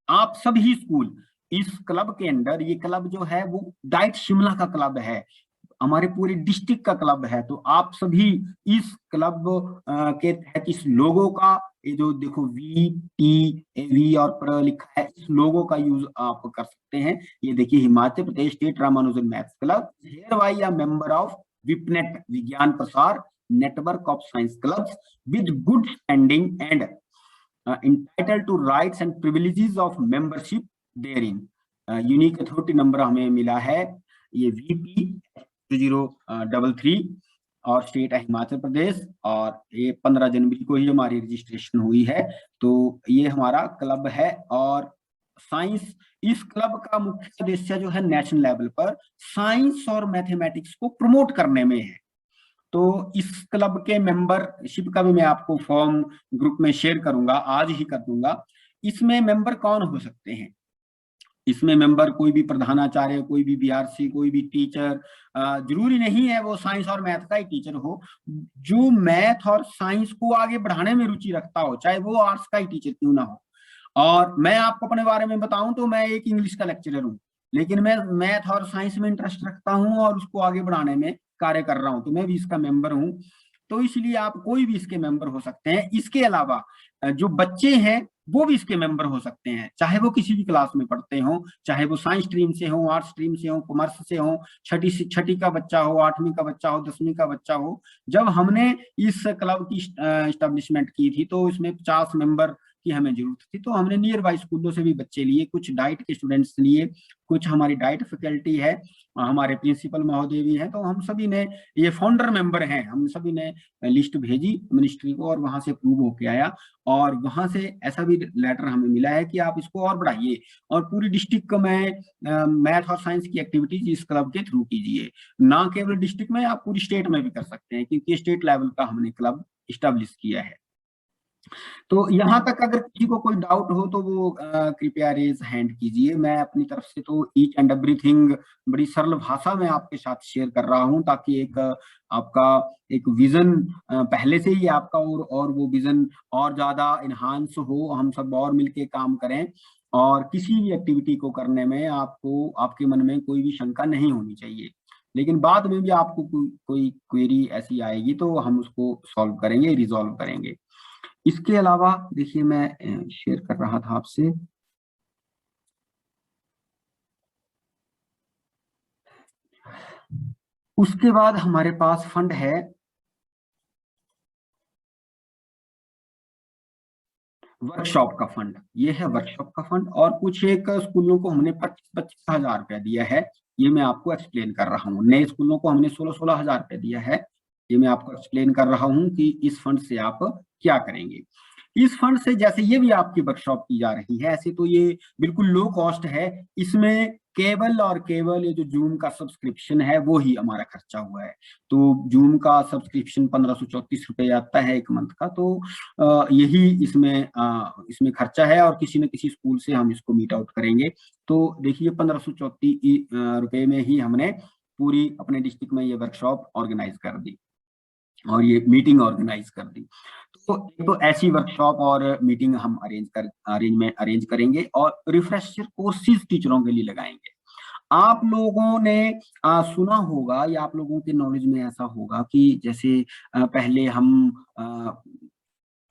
[SPEAKER 1] आप सभी स्कूल इस क्लब के अंदर, ये क्लब जो है वो डाइट शिमला का क्लब है, हमारे पूरे डिस्ट्रिक्ट का क्लब है। तो आप सभी इस क्लब के तहत इस लोगो का, ये जो देखो VTAV और प्र लिखा है, इस लोगो का यूज आप कर सकते हैं। ये देखिए, Himachal Pradesh state Ramanujan maths club here by a member of Vipnet Vigyan Prasar network of science clubs with good standing and entitled to rights and privileges of membership therein. Unique authority number हमें मिला है ये VP 2033 और स्टेट है हिमाचल प्रदेश, और ये 15 जनवरी को ही हमारी रजिस्ट्रेशन हुई है। तो ये हमारा क्लब है, और साइंस, इस क्लब का मुख्य उद्देश्य जो है नेशनल लेवल पर साइंस और मैथमेटिक्स को प्रमोट करने में है। तो इस क्लब के मेंबरशिप का भी मैं आपको फॉर्म ग्रुप में शेयर करूंगा, आज ही कर दूंगा। इसमें मेंबर कौन हो सकते हैं? इसमें मेंबर कोई भी प्रधानाचार्य, कोई भी BRC, कोई भी टीचर, जरूरी नहीं है वो साइंस और मैथ का ही टीचर हो, जो मैथ और साइंस को आगे बढ़ाने में रुचि रखता हो, चाहे वो आर्ट्स का ही टीचर क्यों ना हो। और मैं आपको अपने बारे में बताऊं तो मैं एक इंग्लिश का लेक्चरर हूँ, लेकिन मैं मैथ और साइंस में इंटरेस्ट रखता हूँ और उसको आगे बढ़ाने में कार्य कर रहा हूँ, तो मैं भी इसका मेंबर हूँ। तो इसलिए आप कोई भी इसके मेंबर हो सकते हैं। इसके अलावा जो बच्चे हैं वो भी इसके मेंबर हो सकते हैं, चाहे वो किसी भी क्लास में पढ़ते हो, चाहे वो साइंस स्ट्रीम से हो, आर्ट्स स्ट्रीम से हो, कॉमर्स से हो, छठी का बच्चा हो, 8वीं का बच्चा हो, 10वीं का बच्चा हो। जब हमने इस क्लब की एस्टेब्लिशमेंट की थी तो इसमें 50 मेंबर की हमें जरूरत थी, तो हमने नियर बाई स्कूलों से भी बच्चे लिए, कुछ डाइट के स्टूडेंट्स लिए, कुछ हमारी डाइट फैकल्टी है, हमारे प्रिंसिपल महोदय भी हैं। तो हम सभी ने, ये फाउंडर मेंबर हैं, हम सभी ने लिस्ट भेजी मिनिस्ट्री को और वहां से अप्रूव होके आया, और वहां से ऐसा भी लेटर हमें मिला है कि आप इसको और बढ़ाइए और पूरी डिस्ट्रिक्ट में मैथ और साइंस की एक्टिविटीज इस क्लब के थ्रू कीजिए। ना केवल डिस्ट्रिक्ट में, आप पूरी स्टेट में भी कर सकते हैं, क्योंकि स्टेट लेवल का हमने क्लब इस्टेब्लिश किया है। तो यहाँ तक अगर किसी को कोई डाउट हो तो वो कृपया रेज हैंड कीजिए। मैं अपनी तरफ से तो ईच एंड एवरीथिंग बड़ी सरल भाषा में आपके साथ शेयर कर रहा हूँ, ताकि एक आपका एक विजन पहले से ही आपका और वो विजन और ज्यादा इनहांस हो, हम सब और मिलके काम करें, और किसी भी एक्टिविटी को करने में आपको, आपके मन में कोई भी शंका नहीं होनी चाहिए। लेकिन बाद में भी आपको कोई क्वेरी ऐसी आएगी तो हम उसको सॉल्व करेंगे, रिजॉल्व करेंगे। इसके अलावा देखिए, मैं शेयर कर रहा था आपसे, उसके बाद हमारे पास फंड है वर्कशॉप का फंड। ये है वर्कशॉप का फंड, और कुछ एक स्कूलों को हमने 25-25 हजार रुपया दिया है। ये मैं आपको एक्सप्लेन कर रहा हूँ। नए स्कूलों को हमने 16-16 हजार रुपया दिया है। ये मैं आपको एक्सप्लेन कर रहा हूँ कि इस फंड से आप क्या करेंगे। इस फंड से, जैसे ये भी आपकी वर्कशॉप की जा रही है, ऐसे तो ये बिल्कुल लो कॉस्ट है। इसमें केवल और केवल ये जो जूम का सब्सक्रिप्शन है वो ही हमारा खर्चा हुआ है। तो जूम का सब्सक्रिप्शन 1534 रुपये आता है एक मंथ का, तो यही इसमें खर्चा है, और किसी न किसी स्कूल से हम इसको मीट आउट करेंगे। तो देखिए 1534 रुपये में ही हमने पूरी अपने डिस्ट्रिक्ट में ये वर्कशॉप ऑर्गेनाइज कर दी और ये मीटिंग ऑर्गेनाइज कर दी। तो ऐसी वर्कशॉप और मीटिंग हम अरेंज करेंगे, और रिफ्रेशर कोर्सेज टीचरों के लिए लगाएंगे। आप लोगों ने सुना होगा, या आप लोगों के नॉलेज में ऐसा होगा कि जैसे पहले हम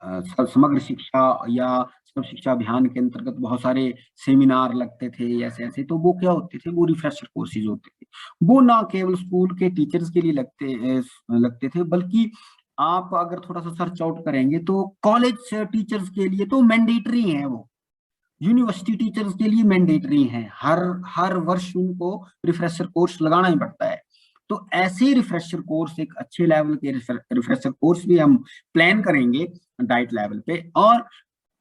[SPEAKER 1] समग्र शिक्षा या सर्व शिक्षा अभियान के अंतर्गत बहुत सारे सेमिनार लगते थे ऐसे ऐसे, तो वो क्या होते थे, वो रिफ्रेशर कोर्सेज होते थे। वो ना केवल स्कूल के टीचर्स के लिए लगते थे, बल्कि आप अगर थोड़ा सा सर्च आउट करेंगे तो कॉलेज टीचर्स के लिए तो मैंडेटरी है, वो यूनिवर्सिटी टीचर्स के लिए मैंडेटरी है। हर वर्ष उनको रिफ्रेशर कोर्स लगाना ही पड़ता है। तो ऐसे रिफ्रेशर कोर्स, एक अच्छे लेवल के रिफ्रेशर कोर्स भी हम प्लान करेंगे डाइट लेवल पे, और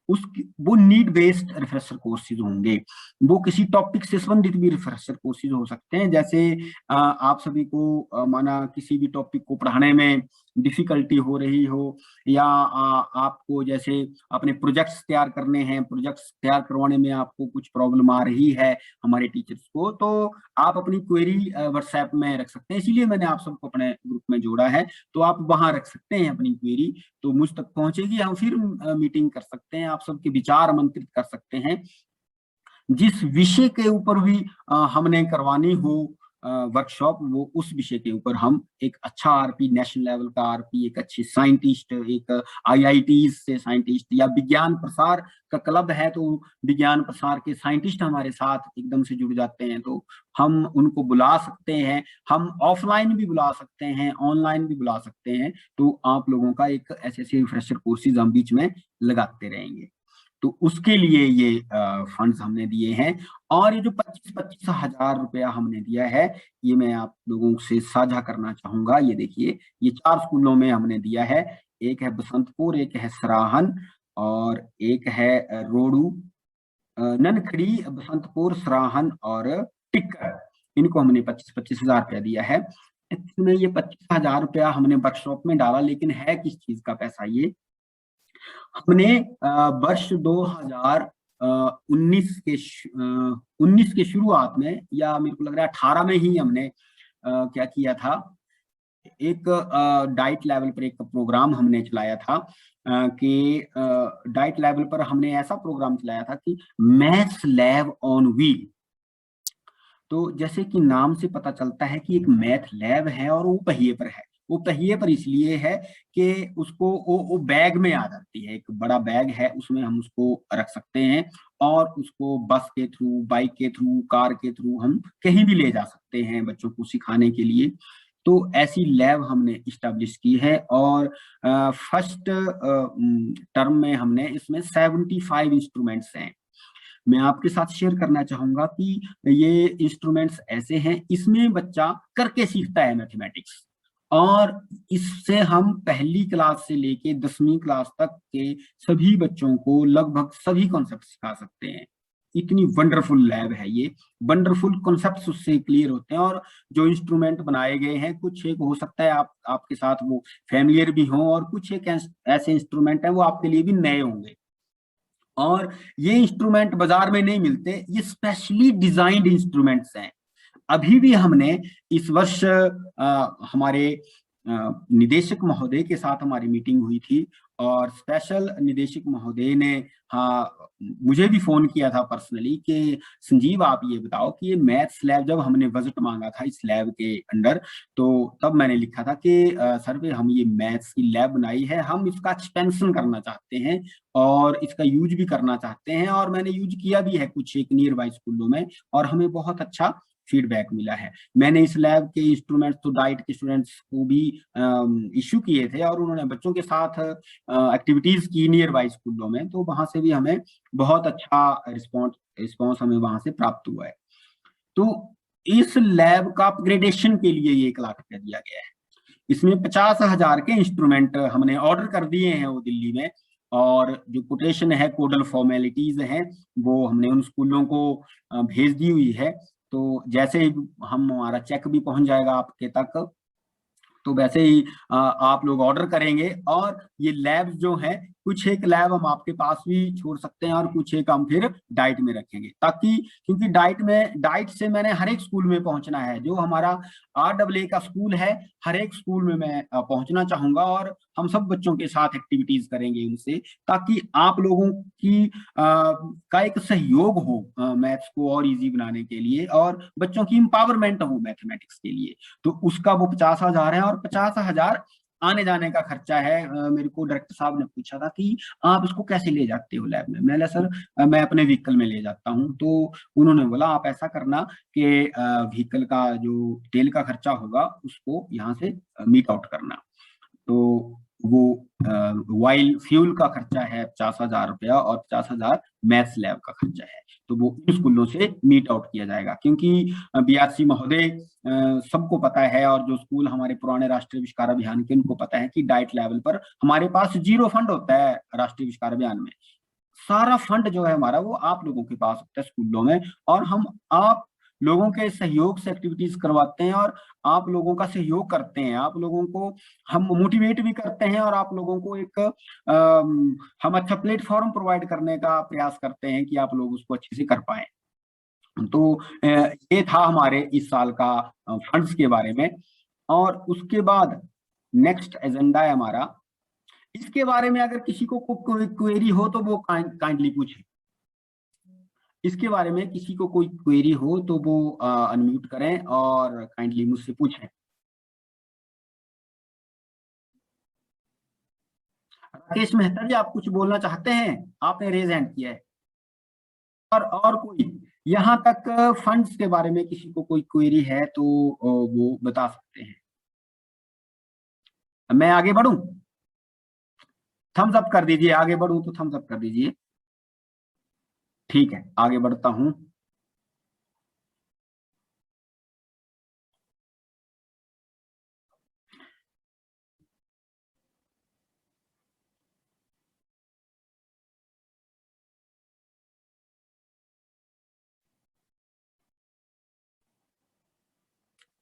[SPEAKER 1] वो नीड बेस्ड रिफ्रेशर कोर्सेज होंगे। वो किसी टॉपिक से संबंधित भी रिफ्रेशर कोर्सेज हो सकते हैं। जैसे आप सभी को माना किसी भी टॉपिक को पढ़ाने में डिफिकल्टी हो रही हो, या आपको जैसे अपने प्रोजेक्ट्स तैयार करने हैं, प्रोजेक्ट्स तैयार करवाने में आपको कुछ प्रॉब्लम आ रही है हमारे टीचर्स को, तो आप अपनी क्वेरी व्हाट्सएप में रख सकते हैं। इसीलिए मैंने आप सबको अपने ग्रुप में जोड़ा है, तो आप वहां रख सकते हैं अपनी क्वेरी, तो मुझ तक पहुंचेगी, हम फिर मीटिंग कर सकते हैं, आप सबके विचार आमंत्रित कर सकते हैं। जिस विषय के ऊपर भी हमने करवानी हो, वर्कशॉप, वो उस विषय के ऊपर हम एक अच्छा आरपी, नेशनल लेवल का आरपी, एक अच्छे साइंटिस्ट, एक आईआईटी से साइंटिस्ट, या विज्ञान प्रसार का क्लब है तो विज्ञान प्रसार के साइंटिस्ट हमारे साथ एकदम से जुड़ जाते हैं, तो हम उनको बुला सकते हैं। हम ऑफलाइन भी बुला सकते हैं, ऑनलाइन भी बुला सकते हैं। तो आप लोगों का एक ऐसे रिफ्रेशर कोर्सेज हम बीच में लगाते रहेंगे। तो उसके लिए ये फंड्स हमने दिए हैं। और ये जो 25-25 हजार रुपया हमने दिया है, ये मैं आप लोगों से साझा करना चाहूंगा। ये देखिए, ये 4 स्कूलों में हमने दिया है। एक है बसंतपुर, एक है सराहन, और एक है रोडू, ननखड़ी, बसंतपुर, सराहन और टिक्कर। इनको हमने 25-25 हजार रुपया दिया है। इसमें ये 25 हजार रुपया हमने वर्कशॉप में डाला, लेकिन है किस चीज का पैसा ये? हमने वर्ष 2019 के 19 के शुरुआत में, या मेरे को लग रहा है 18 में ही हमने क्या किया था, एक डाइट लेवल पर एक प्रोग्राम हमने चलाया था कि डाइट लेवल पर हमने ऐसा प्रोग्राम चलाया था कि मैथ्स लैब ऑन व्हील। तो जैसे कि नाम से पता चलता है कि एक मैथ लैब है और वो पहिए पर है। वो पहिए पर इसलिए है कि उसको वो बैग में आ जाती है, एक बड़ा बैग है, उसमें हम उसको रख सकते हैं और उसको बस के थ्रू, बाइक के थ्रू, कार के थ्रू हम कहीं भी ले जा सकते हैं बच्चों को सिखाने के लिए। तो ऐसी लैब हमने इस्टेब्लिश की है, और फर्स्ट टर्म में हमने इसमें 75 इंस्ट्रूमेंट्स हैं। मैं आपके साथ शेयर करना चाहूंगा कि ये इंस्ट्रूमेंट्स ऐसे हैं, इसमें बच्चा करके सीखता है मैथमेटिक्स, और इससे हम पहली क्लास से लेके 10वीं क्लास तक के सभी बच्चों को लगभग सभी कॉन्सेप्ट सिखा सकते हैं। इतनी वंडरफुल लैब है ये, वंडरफुल कॉन्सेप्ट्स उससे क्लियर होते हैं। और जो इंस्ट्रूमेंट बनाए गए हैं, कुछ एक हो सकता है आपके साथ वो फैमिलियर भी हों, और कुछ एक ऐसे इंस्ट्रूमेंट हैं वो आपके लिए भी नए होंगे। और ये इंस्ट्रूमेंट बाजार में नहीं मिलते, ये स्पेशली डिजाइंड इंस्ट्रूमेंट्स हैं। अभी भी हमने इस वर्ष हमारे निदेशक महोदय के साथ हमारी मीटिंग हुई थी, और स्पेशल निदेशक महोदय ने मुझे भी फोन किया था पर्सनली कि संजीव आप ये बताओ कि ये मैथ्स लैब, जब हमने बजट मांगा था इस लैब के अंडर, तो तब मैंने लिखा था कि सर भाई हम ये मैथ्स की लैब बनाई है, हम इसका एक्सपेंशन करना चाहते हैं और इसका यूज भी करना चाहते हैं, और मैंने यूज किया भी है कुछ एक नियर बाय स्कूलों में, और हमें बहुत अच्छा फीडबैक मिला है। मैंने इस लैब के इंस्ट्रूमेंट्स तो डाइट के स्टूडेंट्स को भी इश्यू किए थे, और उन्होंने बच्चों के साथ एक्टिविटीज की नियर बाय स्कूलों में, तो वहां से भी हमें बहुत अच्छा रिस्पॉन्स हमें वहां से प्राप्त हुआ है। तो इस लैब का अपग्रेडेशन के लिए ये 1 लाख रुपया दिया गया है। इसमें 50 हजार के इंस्ट्रूमेंट हमने ऑर्डर कर दिए हैं वो दिल्ली में, और जो कोटेशन है, कोडल फॉर्मेलिटीज हैं, वो हमने उन स्कूलों को भेज दी हुई है। तो जैसे ही हमारा चेक भी पहुंच जाएगा आपके तक, तो वैसे ही आप लोग ऑर्डर करेंगे, और ये लैब्स जो हैं, कुछ एक लैब हम आपके पास भी छोड़ सकते हैं और कुछ एक हम फिर डाइट में रखेंगे, ताकि, क्योंकि डाइट से मैंने हर एक स्कूल में पहुंचना है। जो हमारा RAA का स्कूल है, हर एक स्कूल में मैं पहुंचना चाहूंगा, और हम सब बच्चों के साथ एक्टिविटीज करेंगे उनसे, ताकि आप लोगों की का एक सहयोग हो मैथ्स को और इजी बनाने के लिए, और बच्चों की एम्पावरमेंट हो मैथमेटिक्स के लिए। तो उसका वो 50 हजार है, और 50 हजार आने जाने का खर्चा है। मेरे को डायरेक्टर साहब ने पूछा था कि आप इसको कैसे ले जाते हो लैब में। मैंने सर मैं अपने व्हीकल में ले जाता हूँ। तो उन्होंने बोला आप ऐसा करना कि व्हीकल का जो तेल का खर्चा होगा उसको यहाँ से मीट आउट करना। तो वो वाइल फ्यूल का खर्चा है 50 हजार रुपया, और 50 हजार मैथ्स लैब का खर्चा है। तो वो इन स्कूलों से मीट आउट किया जाएगा, क्योंकि BRC महोदय सबको पता है, और जो स्कूल हमारे पुराने राष्ट्रीय आविष्कार अभियान के, उनको पता है कि डाइट लेवल पर हमारे पास 0 फंड होता है राष्ट्रीय आविष्कार अभियान में। सारा फंड जो है हमारा, वो आप लोगों के पास होता है स्कूलों में, और हम आप लोगों के सहयोग से एक्टिविटीज करवाते हैं, और आप लोगों का सहयोग करते हैं, आप लोगों को हम मोटिवेट भी करते हैं, और आप लोगों को एक हम अच्छा प्लेटफॉर्म प्रोवाइड करने का प्रयास करते हैं कि आप लोग उसको अच्छे से कर पाए। तो ये था हमारे इस साल का फंड्स के बारे में। और उसके बाद नेक्स्ट एजेंडा है हमारा, इसके बारे में अगर किसी को कोई क्वेरी हो तो वो काइंडली पूछे। इसके बारे में किसी को कोई क्वेरी हो तो वो अनम्यूट करें और काइंडली मुझसे पूछें। राकेश मेहता जी, आप कुछ बोलना चाहते हैं? आपने रेज हैंड किया है। और कोई यहाँ तक फंड्स के बारे में किसी को कोई क्वेरी है तो वो बता सकते हैं। मैं आगे बढ़ूं? थम्स अप कर दीजिए, आगे बढ़ूं तो थम्स अप कर दीजिए। ठीक है, आगे बढ़ता हूं।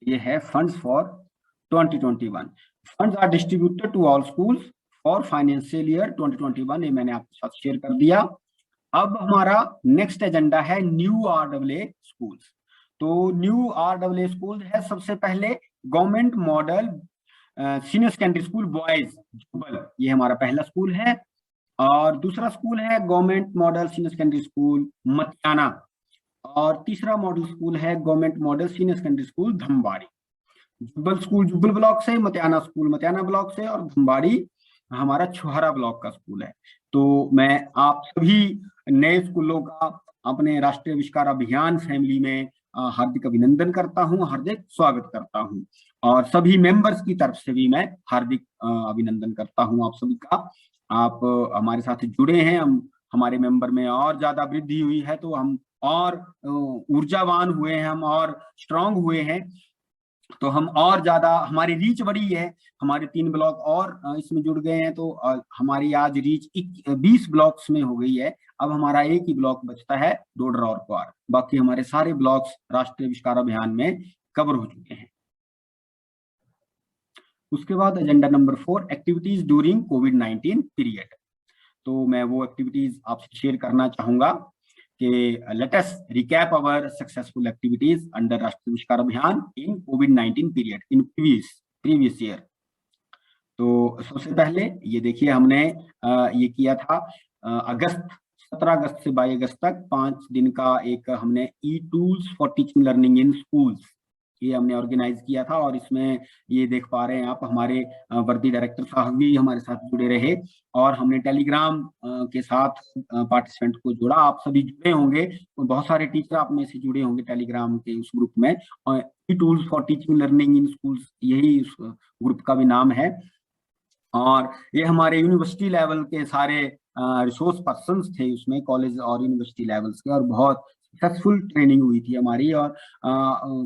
[SPEAKER 1] ये है funds for 2021। Funds are distributed to all schools for financial year 2021। ये मैंने आपके साथ शेयर कर दिया। अब हमारा नेक्स्ट एजेंडा है न्यू आरडब्ल्यूए स्कूल्स। तो न्यू आरडब्ल्यूए स्कूल है सबसे पहले government model senior secondary school boys Jubbal, ये हमारा पहला स्कूल है। और दूसरा स्कूल है government model senior secondary school Matiyana. और तीसरा मॉडल स्कूल है government model senior secondary school Dhambari. Jubbal school Jubbal block से, मतियाना स्कूल मतियाना ब्लॉक से, और धमबाड़ी हमारा छुहारा ब्लॉक का स्कूल है। तो मैं आप सभी नए स्कूलों का अपने राष्ट्रीय आविष्कार अभियान फैमिली में हार्दिक अभिनंदन करता हूं, हार्दिक स्वागत करता हूं। और सभी मेंबर्स की तरफ से भी मैं हार्दिक अभिनंदन करता हूं आप सभी का। आप हमारे साथ जुड़े हैं, हम हमारे मेंबर में और ज्यादा वृद्धि हुई है, तो हम और ऊर्जावान हुए हैं, हम और स्ट्रांग हुए हैं, तो हम और ज्यादा हमारी रीच बढ़ी है। हमारे 3 ब्लॉक और इसमें जुड़ गए हैं, तो हमारी आज रीच 20 ब्लॉक्स में हो गई है। अब हमारा एक ही ब्लॉक बचता है डोडरा और क्वार, बाकी हमारे सारे ब्लॉक्स राष्ट्रीय आविष्कार अभियान में कवर हो चुके हैं। उसके बाद एजेंडा नंबर 4, एक्टिविटीज ड्यूरिंग कोविड-19 पीरियड। तो मैं वो एक्टिविटीज आपसे शेयर करना चाहूंगा कि let us recap our successful activities under Rashtriya Aavishkar Abhiyan in कोविड-19 पीरियड इन प्रीवियस ईयर। तो सबसे पहले ये देखिए, हमने ये किया था अगस्त 17 अगस्त से 22 अगस्त तक 5 दिन का एक हमने e tools for teaching learning in schools, ये हमने ऑर्गेनाइज किया था। और इसमें ये देख पा रहे हैं आप, हमारे वर्दी डायरेक्टर साहब भी हमारे साथ जुड़े रहे, और हमने टेलीग्राम के साथ पार्टिसिपेंट को जोड़ा। आप सभी जुड़े होंगे, बहुत सारे टीचर आप में से जुड़े होंगे टेलीग्राम के उस ग्रुप में। E tools for teaching learning in schools, यही उस ग्रुप का भी नाम है। और ये हमारे यूनिवर्सिटी लेवल के सारे रिसोर्स पर्सन्स थे उसमें, कॉलेज और यूनिवर्सिटी लेवल्स के, और बहुत सक्सेसफुल ट्रेनिंग हुई थी हमारी। और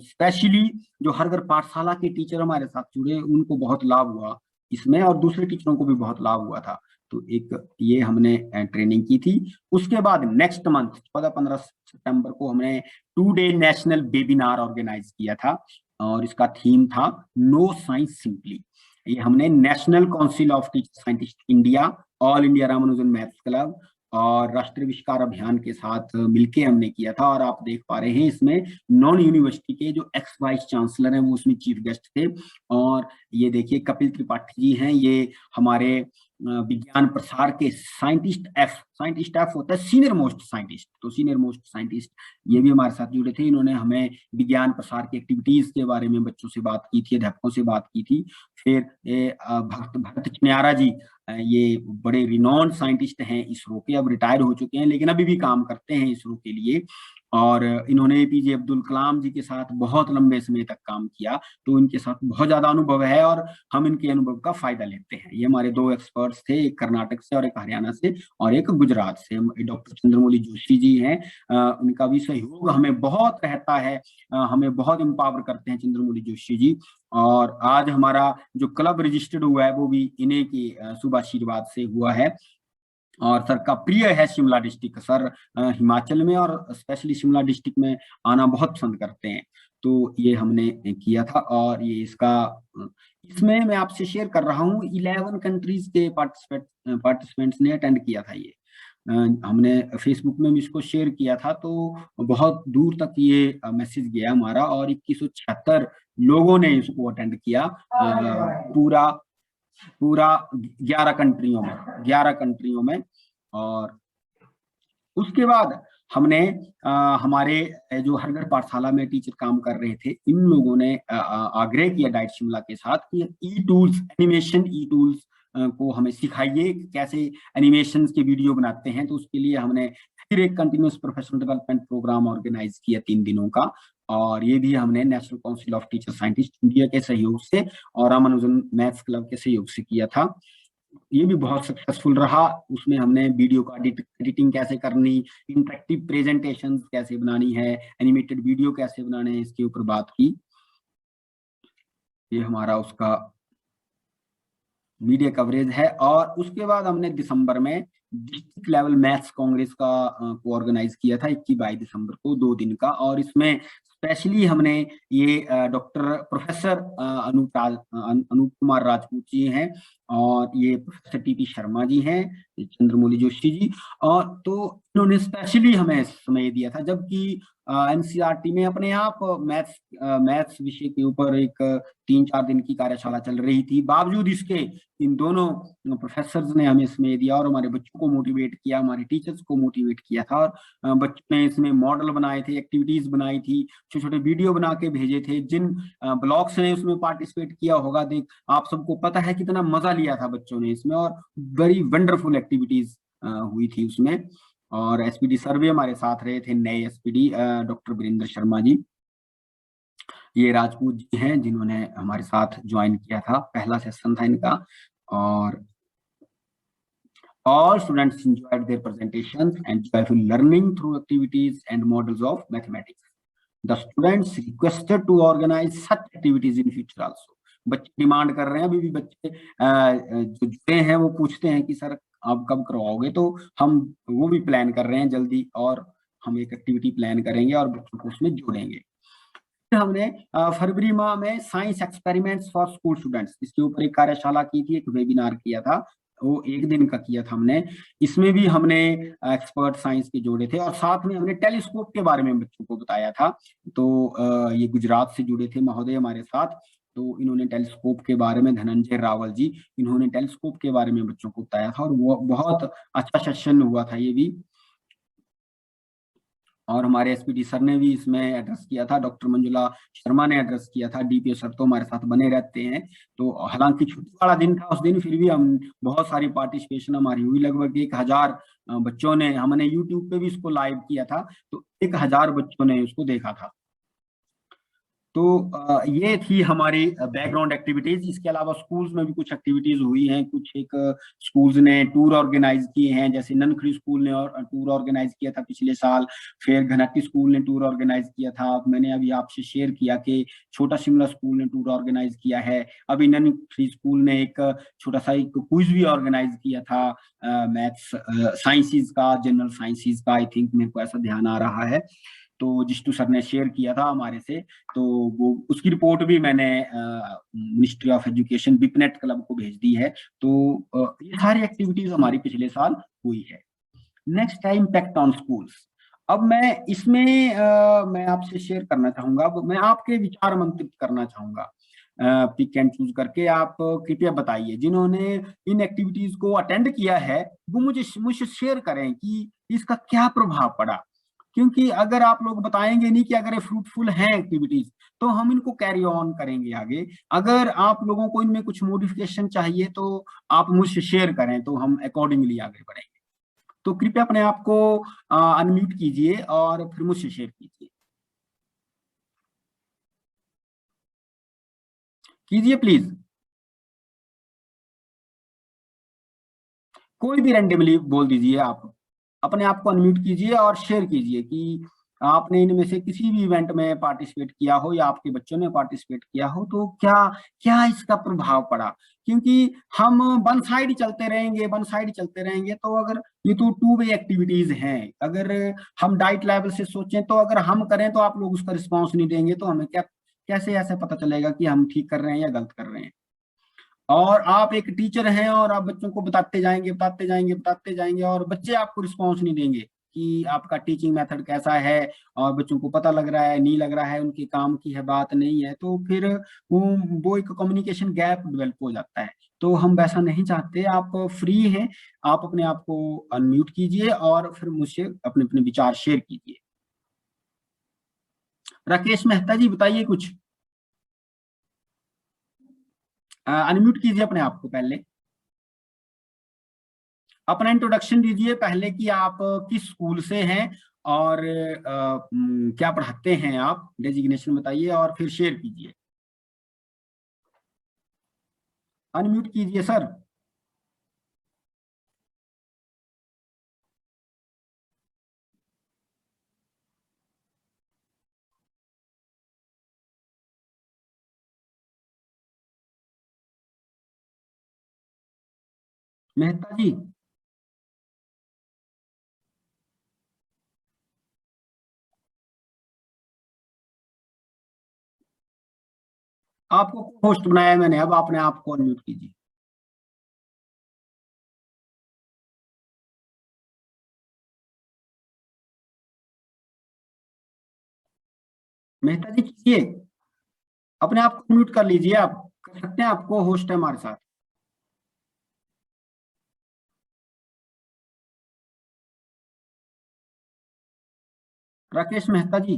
[SPEAKER 1] स्पेशली जो हर घर पाठशाला के टीचर हमारे साथ जुड़े, उनको बहुत लाभ हुआ इसमें, और दूसरे टीचरों को भी बहुत लाभ हुआ था। तो एक ये हमने ट्रेनिंग की थी। उसके बाद नेक्स्ट मंथ 14-15 सितंबर को हमने 2 डे नेशनल वेबिनार ऑर्गेनाइज किया था, और इसका थीम था नो साइंस सिंपली। ये हमने national council of teacher scientist India, all India Ramanujan maths club और राष्ट्रीय आविष्कार अभियान के साथ मिलके हमने किया था। और आप देख पा रहे हैं इसमें नॉन यूनिवर्सिटी के जो एक्स वाइस चांसलर हैं वो उसमें चीफ गेस्ट थे। और ये देखिए कपिल त्रिपाठी जी हैं, ये हमारे विज्ञान प्रसार के साइंटिस्ट एफ होता है सीनियर मोस्ट साइंटिस्ट, तो सीनियर मोस्ट साइंटिस्ट ये भी हमारे साथ जुड़े थे। इन्होंने हमें विज्ञान प्रसार की एक्टिविटीज के बारे में बच्चों से बात की थी, अध्यापकों से बात की थी। फिर भरत चिन्यारा जी, ये बड़े रिनॉन्ड साइंटिस्ट हैं इसरो के, अब रिटायर हो चुके हैं लेकिन अभी भी काम करते हैं इसरो के लिए। और इन्होंने एपीजे अब्दुल कलाम जी के साथ बहुत लंबे समय तक काम किया, तो इनके साथ बहुत ज्यादा अनुभव है और हम इनके अनुभव का फायदा लेते हैं। ये हमारे 2 एक्सपर्ट्स थे, एक कर्नाटक से और एक हरियाणा से और एक गुजरात से। डॉक्टर चंद्रमौली जोशी जी हैं, उनका भी सहयोग हमें बहुत रहता है, हमें बहुत एम्पावर करते हैं चंद्रमौली जोशी जी। और आज हमारा जो क्लब रजिस्टर्ड हुआ है वो भी इन्हीं की शुभ आशीर्वाद से हुआ है। और सर का प्रिय है शिमला डिस्ट्रिक्ट, सर हिमाचल में और स्पेशली शिमला डिस्ट्रिक्ट में आना बहुत पसंद करते हैं। तो ये हमने किया था, और ये इसमें मैं आपसे शेयर कर रहा हूँ 11 कंट्रीज के पार्टिसिपेंट्स ने अटेंड किया था। ये हमने फेसबुक में भी इसको शेयर किया था, तो बहुत दूर तक ये मैसेज गया हमारा, और 2176 लोगों ने इसको अटेंड किया पूरा 11 कंट्रियों में। और उसके बाद हमने हमारे जो हर घर पाठशाला में टीचर काम कर रहे थे, इन लोगों ने आग्रह किया डाइट शिमला के साथ कि ई टूल्स, एनिमेशन ई टूल्स को हमें सिखाइए कैसे एनिमेशन के वीडियो बनाते हैं। तो उसके लिए हमने फिर एक continuous professional development program organise किया 3 दिनों का, और ये भी हमने national council of teacher scientist India के सहयोग से और रामानुजन मैथ्स क्लब के सहयोग से किया था। ये भी बहुत सक्सेसफुल रहा। उसमें हमने वीडियो का एडिटिंग कैसे करनी, इंटरेक्टिव प्रेजेंटेशन कैसे बनानी है, एनिमेटेड वीडियो कैसे बनाने हैं, इसके ऊपर बात की। ये हमारा उसका मीडिया कवरेज है। और उसके बाद हमने दिसंबर में डिस्ट्रिक्ट लेवल मैथ्स कांग्रेस का को ऑर्गेनाइज किया था 21-22 दिसंबर को, 2 दिन का। और इसमें स्पेशली हमने ये डॉक्टर प्रोफेसर अनूप कुमार राजपूत जी हैं, और ये प्रोफेसर टीपी शर्मा जी हैं, चंद्रमौली जोशी जी, और तो इन्होंने स्पेशली हमें समय दिया था, जबकि एनसीईआरटी में अपने आप मैथ्स विषय के ऊपर एक 3-4 दिन की कार्यशाला चल रही थी। बावजूद इसके इन दोनों प्रोफेसर्स ने हमें इसमें दिया और हमारे बच्चों को मोटिवेट किया, हमारे टीचर्स को मोटिवेट किया था। और बच्चों ने इसमें मॉडल बनाए थे, एक्टिविटीज बनाई थी, छोटे छोटे वीडियो बना के भेजे थे। जिन ब्लॉग्स ने उसमें पार्टिसिपेट किया होगा, देख आप सबको पता है कितना मजा लिया था बच्चों ने इसमें, और वेरी वंडरफुल एक्टिविटीज हुई थी उसमें। और एसपीडी सर्वे हमारे साथ रहे थे नए एसपीडी डॉक्टर वीरेंद्र शर्मा जी, ये राजपूत जी हैं जिन्होंने हमारे साथ ज्वाइन किया था, पहला सेशन था इनका। और all students enjoyed their presentations and joyful learning through activities and models of mathematics. The students requested to organize such activities in future also. बच्चे डिमांड कर रहे हैं, अभी भी बच्चे जो जुड़े हैं वो पूछते हैं कि सर आप कब करवाओगे, तो हम वो भी प्लान कर रहे हैं जल्दी, और हम एक एक्टिविटी प्लान करेंगे और बच्चों को उसमें जोड़ेंगे। हमने फरवरी माह में science experiments for school students, इसके ऊपर एक कार्यशाला की थी, एक वेबिनार किया था, वो 1 दिन का किया था हमने। इसमें भी हमने एक्सपर्ट साइंस के जोड़े थे, और साथ में हमने टेलीस्कोप के बारे में बच्चों को बताया था। तो ये गुजरात से जुड़े थे महोदय हमारे साथ, तो इन्होंने टेलीस्कोप के बारे में, धनंजय रावल जी, इन्होंने टेलीस्कोप के बारे में बच्चों को बताया था, और वो बहुत अच्छा सेशन हुआ था ये भी। और हमारे एसपीडी सर ने भी इसमें एड्रेस किया था, डॉक्टर मंजुला शर्मा ने एड्रेस किया था, डीपीओ सर तो हमारे साथ बने रहते हैं। तो हालांकि छुट्टी वाला दिन था उस दिन, फिर भी हम बहुत सारी पार्टिसिपेशन हमारी हुई, लगभग 1000 बच्चों ने, हमने यूट्यूब पे भी इसको लाइव किया था, तो 1000 बच्चों ने उसको देखा था। तो ये थी हमारी बैकग्राउंड एक्टिविटीज। इसके अलावा स्कूल्स में भी कुछ एक्टिविटीज हुई हैं, कुछ एक स्कूल्स ने टूर ऑर्गेनाइज किए हैं, जैसे ननखड़ी स्कूल ने टूर ऑर्गेनाइज किया था पिछले साल, फिर घनाटी स्कूल ने टूर ऑर्गेनाइज किया था, मैंने अभी आपसे शेयर किया कि छोटा शिमला स्कूल ने टूर ऑर्गेनाइज किया है, अभी ननखड़ी स्कूल ने एक छोटा सा एक क्विज भी ऑर्गेनाइज किया था मैथ्स साइंसेज का, जनरल साइंसेज का, आई थिंक मेरे को ऐसा ध्यान आ रहा है। तो जिष्टू सर ने शेयर किया था हमारे से, तो वो उसकी रिपोर्ट भी मैंने मिनिस्ट्री ऑफ एजुकेशन बिपनेट क्लब को भेज दी है। तो ये सारी एक्टिविटीज हमारी पिछले साल हुई है। Next time impact on schools. अब मैं इसमें मैं आपसे शेयर करना चाहूंगा, मैं आपके विचार आमंत्रित करना चाहूंगा, पिक एंड चूज करके आप कृपया बताइए, जिन्होंने इन एक्टिविटीज को अटेंड किया है वो मुझे शेयर करें कि इसका क्या प्रभाव पड़ा। क्योंकि अगर आप लोग बताएंगे नहीं कि अगर ये फ्रूटफुल हैं एक्टिविटीज, तो हम इनको कैरी ऑन करेंगे आगे। अगर आप लोगों को इनमें कुछ मॉडिफिकेशन चाहिए तो आप मुझसे शेयर करें, तो हम अकॉर्डिंगली आगे बढ़ेंगे। तो कृपया अपने आप को अनम्यूट कीजिए और फिर मुझसे शेयर कीजिए प्लीज। कोई भी रैंडमली बोल दीजिए, आप अपने आप को अनम्यूट कीजिए और शेयर कीजिए कि आपने इनमें से किसी भी इवेंट में पार्टिसिपेट किया हो या आपके बच्चों ने पार्टिसिपेट किया हो, तो क्या क्या इसका प्रभाव पड़ा। क्योंकि हम वन साइड चलते रहेंगे तो अगर ये तो 2 वे एक्टिविटीज हैं, अगर हम डाइट लेवल से सोचें तो अगर हम करें तो आप लोग उसका रिस्पॉन्स नहीं देंगे, तो हमें क्या कैसे ऐसे पता चलेगा कि हम ठीक कर रहे हैं या गलत कर रहे हैं। और आप एक टीचर हैं और आप बच्चों को बताते जाएंगे और बच्चे आपको रिस्पॉन्स नहीं देंगे कि आपका टीचिंग मेथड कैसा है और बच्चों को पता लग रहा है नहीं लग रहा है, उनके काम की है बात नहीं है, तो फिर वो एक कम्युनिकेशन गैप डेवलप हो जाता है। तो हम वैसा नहीं चाहते। आप फ्री हैं, आप अपने आप को अनम्यूट कीजिए और फिर मुझसे अपने अपने विचार शेयर कीजिए। राकेश मेहता जी बताइए कुछ। अनम्यूट कीजिए अपने आप को, पहले अपना इंट्रोडक्शन दीजिए पहले कि आप किस स्कूल से हैं और क्या पढ़ाते हैं, आप डेजिग्नेशन बताइए और फिर शेयर कीजिए। अनम्यूट कीजिए सर। मेहता जी। आपको होस्ट बनाया है मैंने, अब आपने आपको अनम्यूट कीजिए। मेहता जी कीजिए, अपने आप को म्यूट कर लीजिए, आप कर सकते हैं, आपको होस्ट है हमारे साथ। राकेश मेहता जी।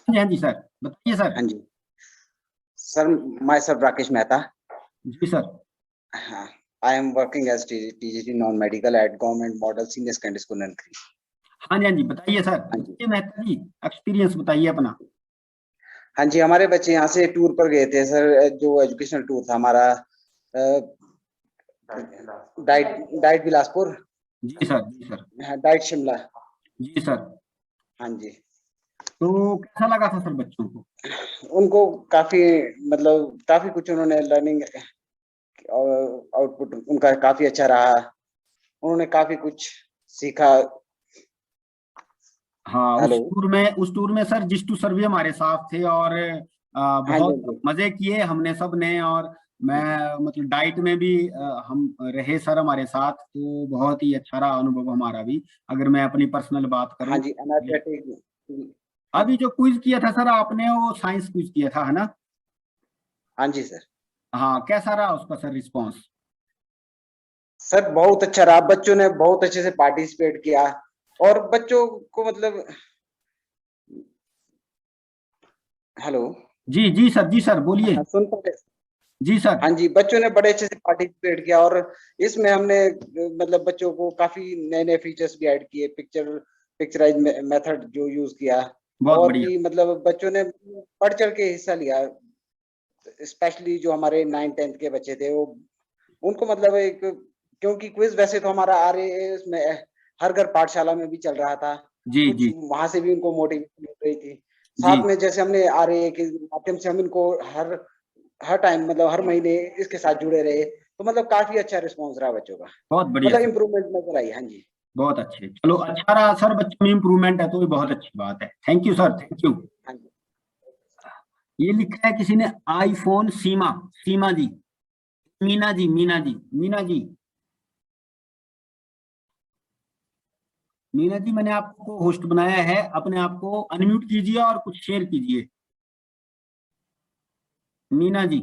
[SPEAKER 1] हाँ जी सर, बताइए सर।
[SPEAKER 3] हाँ जी sir, my sir Rakesh Mehta.
[SPEAKER 1] जी सर।
[SPEAKER 3] हाँ, I am working as TGT non medical at government model senior secondary school Nankari.
[SPEAKER 1] हाँ जी, हाँ जी बताइए सर,
[SPEAKER 3] हाँ जी,
[SPEAKER 1] बताइए मेहता जी, एक्सपीरियंस बताइए अपना।
[SPEAKER 3] हाँ जी, हमारे बच्चे यहाँ से टूर पर गए थे सर, जो एजुकेशनल टूर था हमारा, डाइट बिलासपुर,
[SPEAKER 1] जी सर, जी सर।
[SPEAKER 3] डाइट शिमला।
[SPEAKER 1] जी सर।
[SPEAKER 3] हाँ जी,
[SPEAKER 1] तो कैसा लगा था सर बच्चों को?
[SPEAKER 3] उनको काफी मतलब काफी कुछ उन्होंने लर्निंग आउटपुट उनका काफी अच्छा रहा, उन्होंने काफी कुछ सीखा।
[SPEAKER 1] हाँ,
[SPEAKER 3] हेलो।
[SPEAKER 1] उस टूर में सर जिस्टू सर भी हमारे साथ थे और
[SPEAKER 3] हाँ जी,
[SPEAKER 1] बहुत मजे किए हमने सब ने। और मैं मतलब डाइट में भी हम रहे सर हमारे साथ, तो बहुत ही अच्छा रहा अनुभव हमारा भी, अगर मैं अपनी पर्सनल बात
[SPEAKER 3] हाँ
[SPEAKER 1] करूं।
[SPEAKER 3] जी, एनर्जेटिक।
[SPEAKER 1] अभी जो क्विज किया था सर आपने, वो साइंस क्विज किया था, है ना?
[SPEAKER 3] हाँ जी सर।
[SPEAKER 1] हाँ, कैसा रहा उसका सर रिस्पॉन्स?
[SPEAKER 3] सर बहुत अच्छा रहा, बच्चों ने बहुत अच्छे से पार्टिसिपेट किया और बच्चों को मतलब, हेलो।
[SPEAKER 1] जी जी सर, जी सर बोलिए।
[SPEAKER 3] हाँ, सुन पा रहे?
[SPEAKER 1] जी सर।
[SPEAKER 3] हाँ जी, बच्चों ने बड़े अच्छे से पार्टिसिपेट किया और इसमें हमने मतलब बच्चों को काफी नए नए फीचर्स भी ऐड किए, पिक्चराइज मेथड जो यूज किया,
[SPEAKER 1] बहुत
[SPEAKER 3] और
[SPEAKER 1] बढ़िया।
[SPEAKER 3] भी मतलब बच्चों ने बढ़ चढ़ के हिस्सा लिया। स्पेशली जो हमारे 9th-10th के बच्चे थे, वो उनको मतलब एक, क्योंकि क्विज वैसे तो हमारा आ रहे उसमें हर घर पाठशाला में भी चल रहा था,
[SPEAKER 1] जी
[SPEAKER 3] कुछ
[SPEAKER 1] जी।
[SPEAKER 3] वहां से भी उनको मोटिवेशन मिल रही थी।
[SPEAKER 1] जी,
[SPEAKER 3] साथ में जैसे हमने आ रहे के माध्यम से हम इनको हर हर टाइम मतलब हर महीने इसके साथ जुड़े रहे, तो मतलब काफी अच्छा रिस्पॉन्स रहा बच्चों का,
[SPEAKER 1] बहुत बढ़िया
[SPEAKER 3] मतलब
[SPEAKER 1] सर।
[SPEAKER 3] इम्प्रूवमेंट नजर आई। हाँ जी।
[SPEAKER 1] बहुत अच्छे, चलो अच्छा रहा सर, बच्चों में इम्प्रूवमेंट है तो ये बहुत अच्छी बात है। Thank you sir, thank you.
[SPEAKER 3] हाँ जी।
[SPEAKER 1] ये लिखा है किसी ने, आईफोन सीमा। सीमा जी, मीना जी, मीना जी, मीना जी। मीना जी, मैंने आपको होस्ट बनाया है, अपने आप को अनम्यूट कीजिए और कुछ शेयर कीजिए। मीना जी।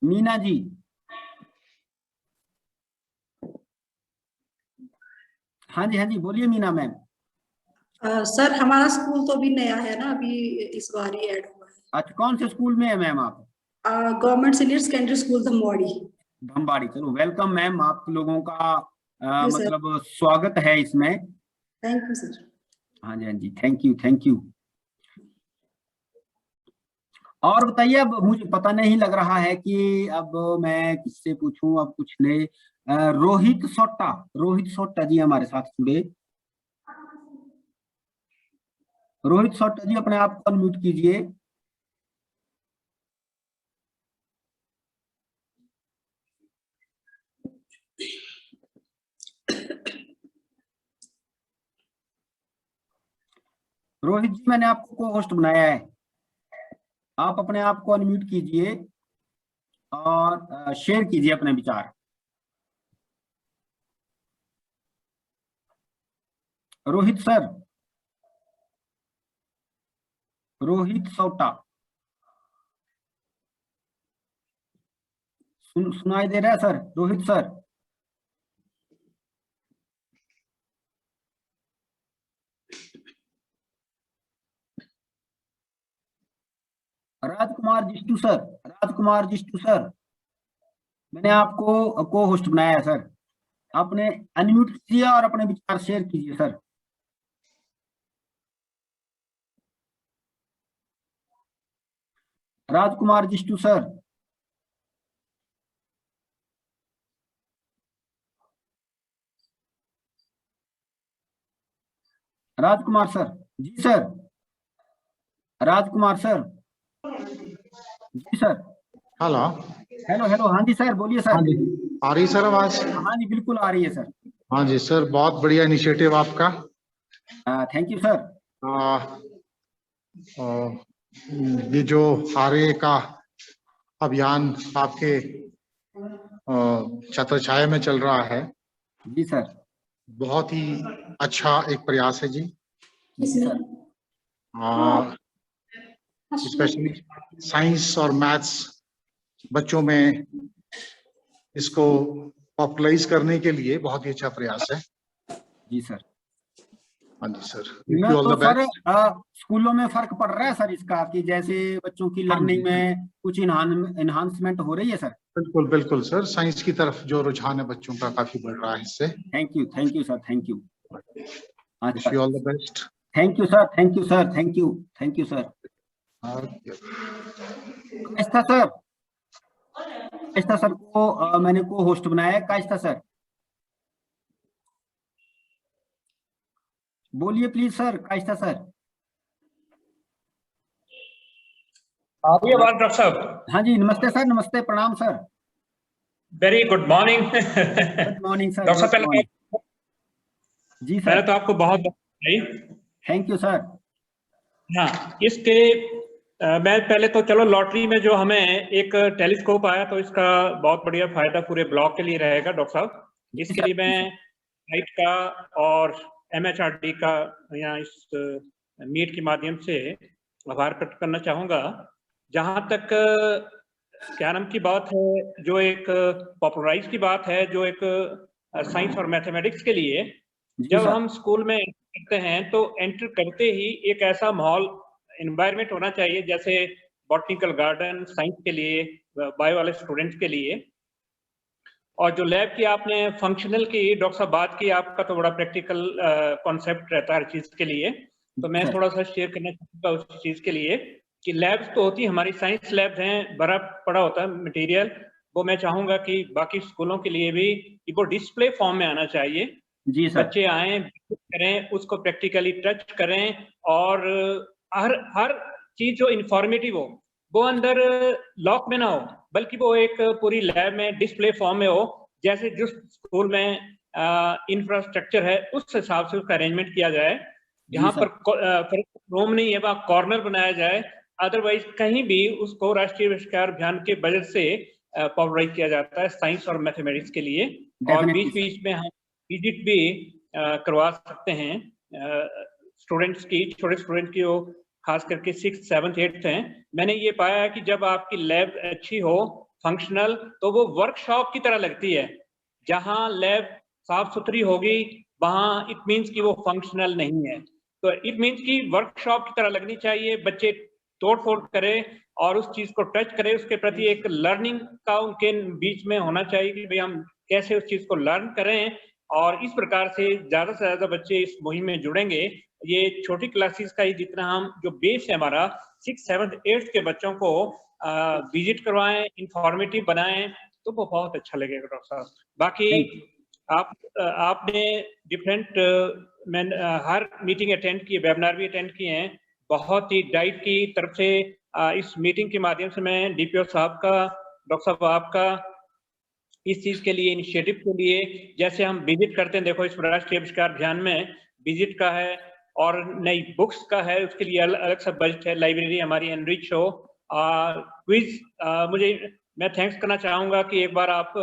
[SPEAKER 1] मीना जी। हाँ जी, हाँ जी बोलिए मीना मैम।
[SPEAKER 4] सर हमारा स्कूल तो अभी नया है ना, अभी इस बार ही ऐड हुआ
[SPEAKER 1] अच्छा, कौन से स्कूल में है मैम आप?
[SPEAKER 4] है। Government senior secondary school Dhamwari.
[SPEAKER 1] Dhanbari. चलो वेलकम मैम, आप लोगों का
[SPEAKER 4] जी सर,
[SPEAKER 1] मतलब स्वागत है इसमें।
[SPEAKER 4] Thank you sir.
[SPEAKER 1] हाँ जी, हाँ जी, थैंक यू, थैंक यू। और बताइए, अब मुझे पता नहीं लग रहा है कि अब मैं किससे पूछूं, अब कुछ नए। रोहित सोट्टा, रोहित सोट्टा जी हमारे साथ जुड़े। रोहित सोट्टा जी, अपने आप को अनम्यूट कीजिए। रोहित जी, मैंने आपको होस्ट बनाया है। आप अपने आप को अनम्यूट कीजिए और शेयर कीजिए अपने विचार। रोहित सर, रोहित सोटा, सुनाई दे रहा है सर? रोहित सर, राजकुमार जिष्टू सर, राजकुमार जिष्टू सर, मैंने आपको को होस्ट बनाया है सर, आपने अनम्यूट कीजिए और अपने विचार शेयर कीजिए सर। राजकुमार जिष्टू सर, राजकुमार सर, जी सर, राजकुमार सर, जी सर,
[SPEAKER 5] हेलो।
[SPEAKER 1] हेलो हेलो, हाँ जी सर, बोलिए
[SPEAKER 5] हाँ
[SPEAKER 1] सर।
[SPEAKER 5] जी, आ रही सर आवाज?
[SPEAKER 1] हाँ जी, बिल्कुल आ रही है सर।
[SPEAKER 5] हाँ जी सर, बहुत बढ़िया इनिशिएटिव आपका।
[SPEAKER 1] Thank you sir.
[SPEAKER 5] ये जो RA का अभियान आपके छत्र छाया में चल रहा है,
[SPEAKER 1] जी सर,
[SPEAKER 5] बहुत ही अच्छा एक प्रयास है जी।
[SPEAKER 1] जी सर,
[SPEAKER 5] स्पेशली साइंस और मैथ्स बच्चों में इसको पॉपुलराइज करने के लिए बहुत ही अच्छा प्रयास है।
[SPEAKER 1] जी सर।
[SPEAKER 5] हाँ जी सर,
[SPEAKER 1] मैं
[SPEAKER 5] यू ऑल
[SPEAKER 1] तो
[SPEAKER 5] द
[SPEAKER 1] सर
[SPEAKER 5] बेस्ट।
[SPEAKER 1] स्कूलों में फर्क पड़ रहा है सर इसका, कि जैसे बच्चों की
[SPEAKER 5] हाँ जी,
[SPEAKER 1] लर्निंग में कुछ इन्हांसमेंट हो रही है सर।
[SPEAKER 5] बिल्कुल बिल्कुल सर, साइंस की तरफ जो रुझान है बच्चों का काफी बढ़ रहा है इससे।
[SPEAKER 1] Thank you sir, thank you.
[SPEAKER 5] Wish you all the best.
[SPEAKER 1] Thank you sir, thank you sir, thank you sir. Kayastha sir, Kayastha sir को मैंने को होस्ट बनाया है। कायस्था सर, बोलिए प्लीज सर, कायस्था सर।
[SPEAKER 6] आ रही है बात डॉक्टर साहब?
[SPEAKER 1] हाँ जी, नमस्ते सर, नमस्ते, प्रणाम sir.
[SPEAKER 6] Very good morning.
[SPEAKER 1] Good morning sir,
[SPEAKER 6] doctor साहब,
[SPEAKER 1] गुड
[SPEAKER 6] पहले
[SPEAKER 1] मॉर्निंग। जी
[SPEAKER 6] मैंने
[SPEAKER 1] सर,
[SPEAKER 6] तो आपको बहुत बधाई।
[SPEAKER 1] Thank you sir.
[SPEAKER 6] हाँ, इसके मैं पहले तो चलो लॉटरी में जो हमें एक टेलीस्कोप आया तो इसका बहुत बढ़िया फायदा पूरे ब्लॉक के लिए रहेगा डॉक्टर साहब।
[SPEAKER 1] जी
[SPEAKER 6] इसके
[SPEAKER 1] सर,
[SPEAKER 6] लिए मैं नाइट का और MHRD का यहाँ इस मीट के माध्यम से आभार प्रकट करना चाहूंगा। जहाँ तक क्या नाम की बात है, जो एक पॉपुलराइज की बात है, जो एक साइंस और मैथमेटिक्स के लिए
[SPEAKER 1] जी
[SPEAKER 6] जब
[SPEAKER 1] सर,
[SPEAKER 6] हम स्कूल में करते हैं तो एंटर करते ही एक ऐसा माहौल एनवायरनमेंट होना चाहिए, जैसे बॉटनिकल गार्डन साइंस के लिए, बायो वाले स्टूडेंट्स के लिए। और जो लैब की आपने फंक्शनल की डॉक्टर साहब बात की, आपका तो बड़ा प्रैक्टिकल कॉन्सेप्ट रहता है हर चीज के लिए, तो मैं
[SPEAKER 1] सर।
[SPEAKER 6] थोड़ा सा शेयर करना चाहूंगा उस चीज के लिए कि लैब्स तो होती हमारी साइंस लैब्स हैं, भरा पड़ा होता है मटेरियल, वो मैं चाहूंगा कि बाकी स्कूलों के लिए भी कि वो डिस्प्ले फॉर्म में आना चाहिए।
[SPEAKER 1] जी सर,
[SPEAKER 6] बच्चे आए, करें, उसको प्रैक्टिकली टच करें, और हर चीज जो इंफॉर्मेटिव हो वो अंदर लॉक में ना हो, बल्कि वो एक पूरी लैब में डिस्प्ले फॉर्म में हो, जैसे जिस स्कूल में इंफ्रास्ट्रक्चर है उस हिसाब से उसका अरेंजमेंट किया जाए।
[SPEAKER 1] जी
[SPEAKER 6] जहाँ
[SPEAKER 1] सर,
[SPEAKER 6] पर रूम नहीं है वहाँ कॉर्नर बनाया जाए, अदरवाइज कहीं भी उसको राष्ट्रीय आविष्कार अभियान के बजट से पॉपुलराइज किया जाता है साइंस और मैथमेटिक्स के लिए। और
[SPEAKER 1] डेफिनेटली
[SPEAKER 6] बीच
[SPEAKER 1] सर।
[SPEAKER 6] बीच में हम विजिट भी करवा सकते हैं स्टूडेंट्स की, छोटे स्टूडेंट की, वो खास करके 6th 7th 8th हैं। मैंने ये पाया है कि जब आपकी लैब अच्छी हो, फंक्शनल, तो वो वर्कशॉप की तरह लगती है। जहां लैब साफ सुथरी होगी वहां इट मीन्स कि वो फंक्शनल नहीं है, तो इट मीन्स कि वर्कशॉप की तरह लगनी चाहिए। बच्चे तोड़ फोड़ करें और उस चीज को टच करें, उसके प्रति एक लर्निंग का उनके बीच में होना चाहिए कि भाई हम कैसे उस चीज को लर्न करें, और इस प्रकार से ज्यादा से ज्यादा बच्चे इस मुहिम में जुड़ेंगे। ये छोटी क्लासेस का ही जितना हम जो बेस है हमारा 6th 7th 8th के बच्चों को विजिट करवाएं, इंफॉर्मेटिव बनाएं, तो वो बहुत अच्छा लगेगा डॉक्टर साहब। बाकी आपने डिफरेंट हर मीटिंग अटेंड की, वेबिनार भी अटेंड किए हैं, बहुत ही डाइट की तरफ से इस मीटिंग के माध्यम से मैं DPO साहब का, डॉक्टर साहब आपका इस चीज के लिए, इनिशिएटिव के लिए, जैसे हम विजिट करते हैं, देखो इस राष्ट्रीय आविष्कार अभियान में विजिट का है और नई बुक्स का है, उसके लिए अलग सा बजट है, लाइब्रेरी हमारी एनरिच हो, क्विज मैं थैंक्स करना चाहूंगा कि एक बार आप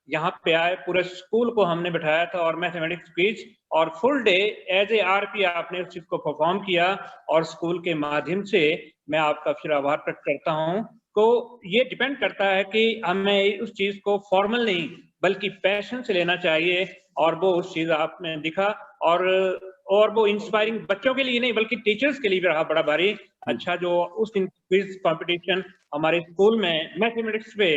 [SPEAKER 6] यहाँ पे आए, पूरे स्कूल को हमने बिठाया था और मैथमेटिक्स क्विज और full day as a RP आपने उस चीज को परफॉर्म किया और स्कूल के माध्यम से मैं आपका फिर आभार प्रकट करता हूँ। तो ये डिपेंड करता है कि हमें उस चीज को फॉर्मल नहीं बल्कि पैशन से लेना चाहिए और वो उस चीज आपने दिखा और वो इंस्पायरिंग बच्चों के लिए नहीं बल्कि टीचर्स के लिए भी रहा बड़ा भारी अच्छा, जो उस दिन क्विज कंपटीशन हमारे स्कूल में मैथमेटिक्स पे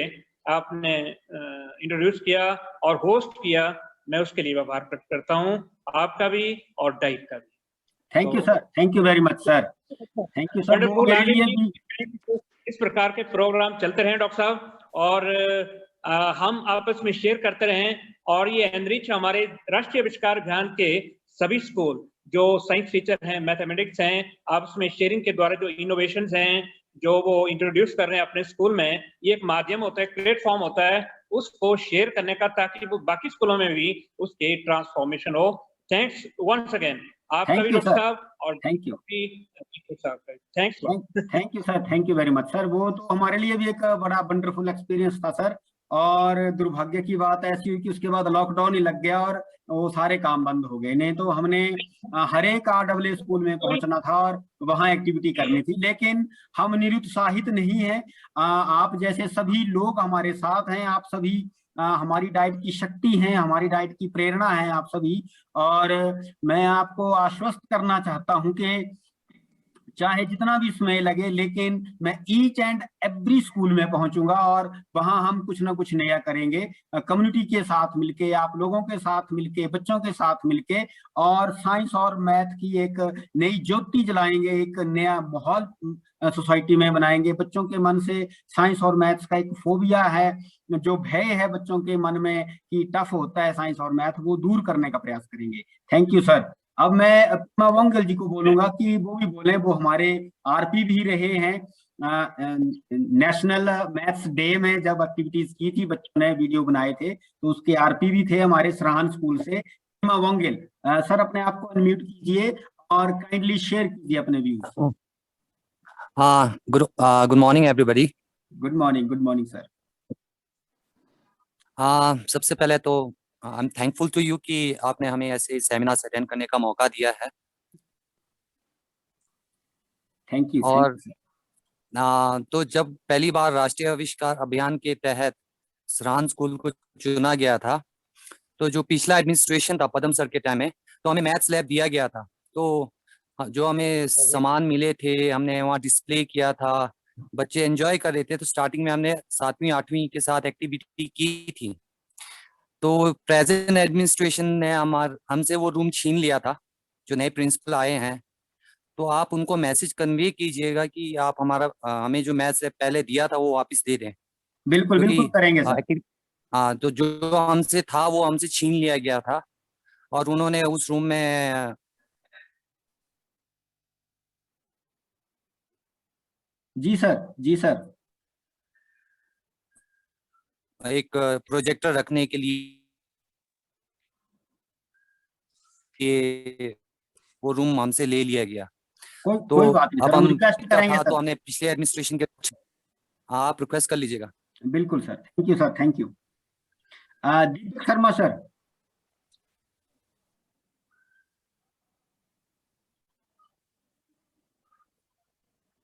[SPEAKER 6] आपने इंट्रोड्यूस किया और होस्ट किया, मैं उसके लिए आभार प्रकट करता हूँ, आपका भी और डाइट का भी।
[SPEAKER 1] Thank you sir, thank you very much sir, thank you sir.
[SPEAKER 6] Wonderful. आगे भी इस प्रकार के प्रोग्राम चलते रहें डॉक्टर साहब और हम आपस में शेयर करते रहें और ये एनरिच हमारे राष्ट्रीय आविष्कार अभियान के सभी स्कूल जो साइंस टीचर हैं, मैथमेटिक्स हैं, आपस में शेयरिंग के द्वारा जो इनोवेशंस हैं जो वो इंट्रोड्यूस कर रहे हैं अपने स्कूल में, ये एक माध्यम होता है, प्लेटफॉर्म होता है उसको शेयर करने का ताकि वो बाकी स्कूलों में भी उसके ट्रांसफॉर्मेशन हो। थैंक्स वंस अगेन आपका भी डॉक्टर साहब और
[SPEAKER 1] thank you,
[SPEAKER 6] thanks
[SPEAKER 1] thank you sir, thank you very much sir. वो तो हमारे लिए भी एक बड़ा वंडरफुल एक्सपीरियंस था सर और दुर्भाग्य की बात ऐसी हुई कि उसके बाद लॉकडाउन ही लग गया और वो सारे काम बंद हो गए। नहीं तो हमने हर एक RAA स्कूल में पहुंचना था और वहां एक्टिविटी करनी थी, लेकिन हम निरुत्साहित नहीं है। आप जैसे सभी लोग हमारे साथ हैं, आप सभी हमारी डाइट की शक्ति हैं, हमारी डाइट की प्रेरणा है आप सभी। और मैं आपको आश्वस्त करना चाहता हूं कि चाहे जितना भी समय लगे लेकिन मैं ईच एंड एवरी स्कूल में पहुंचूंगा और वहां हम कुछ ना कुछ नया करेंगे, कम्युनिटी के साथ मिलके, आप लोगों के साथ मिलके, बच्चों के साथ मिलके, और साइंस और मैथ की एक नई ज्योति जलाएंगे, एक नया माहौल सोसाइटी में बनाएंगे। बच्चों के मन से साइंस और मैथ्स का एक फोबिया है, जो भय है बच्चों के मन में कि टफ होता है साइंस और मैथ, वो दूर करने का प्रयास करेंगे। Thank you sir. अब मैं प्रतिमा वांगल जी को बोलूंगा कि वो भी बोले, वो हमारे RP भी रहे हैं। नेशनल मैथ्स डे में जब एक्टिविटीज की थी, बच्चों ने वीडियो बनाए थे, तो उसके RP भी थे हमारे सराहन स्कूल से। प्रतिमा वांगल सर, अपने आप को अनम्यूट कीजिए और काइंडली शेयर कीजिए अपने व्यूज।
[SPEAKER 7] हाँ, good morning everybody.
[SPEAKER 1] Good morning sir.
[SPEAKER 7] सबसे पहले तो I am thankful to you कि आपने हमें ऐसे सेमिनार अटेंड करने का मौका दिया है।
[SPEAKER 1] Thank you.
[SPEAKER 7] और तो जब पहली बार राष्ट्रीय आविष्कार अभियान के तहत सराहन स्कूल को चुना गया था, तो जो पिछला एडमिनिस्ट्रेशन था पद्म सर के टाइम में, तो हमें मैथ्स लैब दिया गया था। तो जो हमें सामान मिले थे, हमने वहाँ डिस्प्ले किया था, बच्चे एंजॉय कर रहे थे। तो स्टार्टिंग में हमने 7वीं 8वीं के साथ एक्टिविटी की थी, तो प्रेजेंट एडमिनिस्ट्रेशन ने हमसे वो रूम छीन लिया था। जो नए प्रिंसिपल आए हैं, तो आप उनको मैसेज कन्वे कीजिएगा कि आप हमें जो मैथ्स पहले दिया था वो वापस दे दें।
[SPEAKER 1] बिल्कुल बिल्कुल करेंगे सर।
[SPEAKER 7] हाँ, तो जो हमसे था वो हमसे छीन लिया गया था और उन्होंने उस रूम में
[SPEAKER 1] जी सर
[SPEAKER 7] एक प्रोजेक्टर रखने के लिए वो रूम हमसे ले लिया गया।
[SPEAKER 1] कोई बात नहीं सर, हम रिक्वेस्ट करेंगे सर।
[SPEAKER 7] तो हमने पिछले एडमिनिस्ट्रेशन के आप रिक्वेस्ट कर लीजिएगा।
[SPEAKER 1] बिल्कुल sir, thank you sir, thank you. Deepak Sharma sir.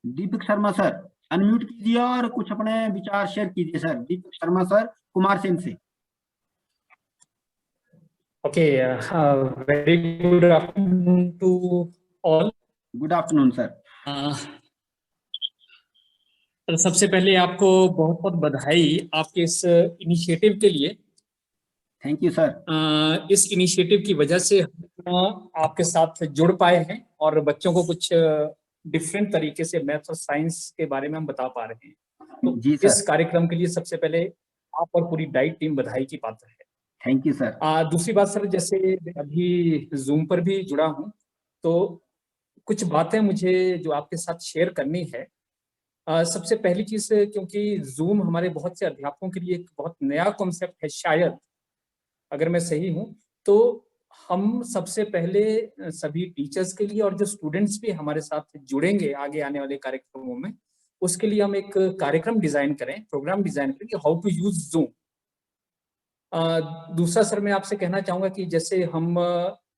[SPEAKER 1] Deepak Sharma sir, unmute कीजिए और कुछ अपने विचार शेयर कीजिए सर। दीपक शर्मा सर, कुमार सेन से।
[SPEAKER 8] Okay, very good afternoon to all.
[SPEAKER 1] Good afternoon sir.
[SPEAKER 8] सबसे पहले आपको बहुत बहुत बधाई आपके इस इनिशिएटिव के लिए।
[SPEAKER 1] Thank you sir.
[SPEAKER 8] इस इनिशिएटिव की वजह से हम आपके साथ जुड़ पाए हैं और बच्चों को कुछ डिफरेंट तरीके से मैथ्स और साइंस के बारे में हम बता पा रहे हैं। तो
[SPEAKER 1] जी सर।
[SPEAKER 8] इस कार्यक्रम के लिए सबसे पहले आप और पूरी डाइट टीम बधाई की पात्र है।
[SPEAKER 1] Thank you sir.
[SPEAKER 8] दूसरी बात सर, जैसे अभी जूम पर भी जुड़ा हूं, तो कुछ बातें मुझे जो आपके साथ शेयर करनी है। सबसे पहली चीज, क्योंकि जूम हमारे बहुत से अध्यापकों के लिए एक बहुत नया कॉन्सेप्ट है, शायद अगर मैं सही हूं, तो हम सबसे पहले सभी टीचर्स के लिए और जो स्टूडेंट्स भी हमारे साथ जुड़ेंगे आगे आने वाले कार्यक्रमों में, उसके लिए हम एक कार्यक्रम डिजाइन करें, प्रोग्राम डिजाइन करें कि हाउ टू यूज जूम। दूसरा सर मैं आपसे कहना चाहूंगा कि जैसे हम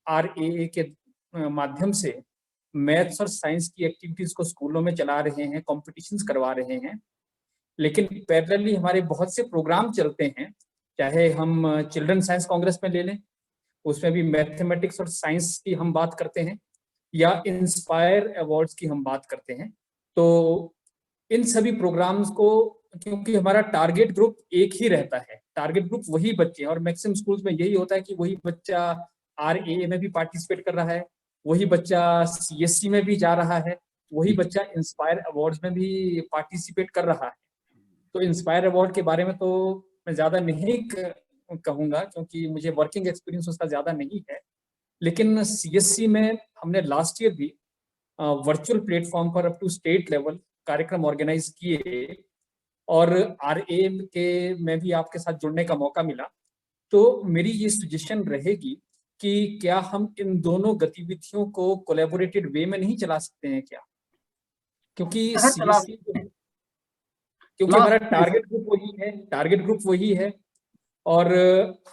[SPEAKER 8] RAA के माध्यम से मैथ्स और साइंस की एक्टिविटीज को स्कूलों में चला रहे हैं, कॉम्पिटिशन्स करवा रहे हैं, लेकिन पैरेलली हमारे बहुत से प्रोग्राम चलते हैं, चाहे हम चिल्ड्रन साइंस कांग्रेस में ले लें, उसमें भी मैथमेटिक्स और साइंस की हम बात करते हैं, या इंस्पायर अवार्ड्स की हम बात करते हैं। तो इन सभी प्रोग्राम्स को, क्योंकि हमारा टारगेट ग्रुप एक ही रहता है, टारगेट ग्रुप वही बच्चे हैं, और मैक्सिमम स्कूल्स में यही होता है कि वही बच्चा RAA में भी पार्टिसिपेट कर रहा है, वही बच्चा CSC में भी जा रहा है, वही बच्चा इंस्पायर अवार्ड्स में भी पार्टिसिपेट कर रहा है। तो इंस्पायर अवार्ड के बारे में तो मैं ज्यादा नहीं कहूंगा, क्योंकि मुझे वर्किंग एक्सपीरियंस उसका ज्यादा नहीं है, लेकिन CSC में हमने लास्ट ईयर भी वर्चुअल प्लेटफॉर्म पर अप टू स्टेट लेवल कार्यक्रम ऑर्गेनाइज किए, और RAA के में भी आपके साथ जुड़ने का मौका मिला। तो मेरी ये सजेशन रहेगी कि क्या हम इन दोनों गतिविधियों को कोलैबोरेटेड वे में नहीं चला सकते हैं क्या, क्योंकि CSC, क्योंकि हमारा टारगेट ग्रुप वही है, और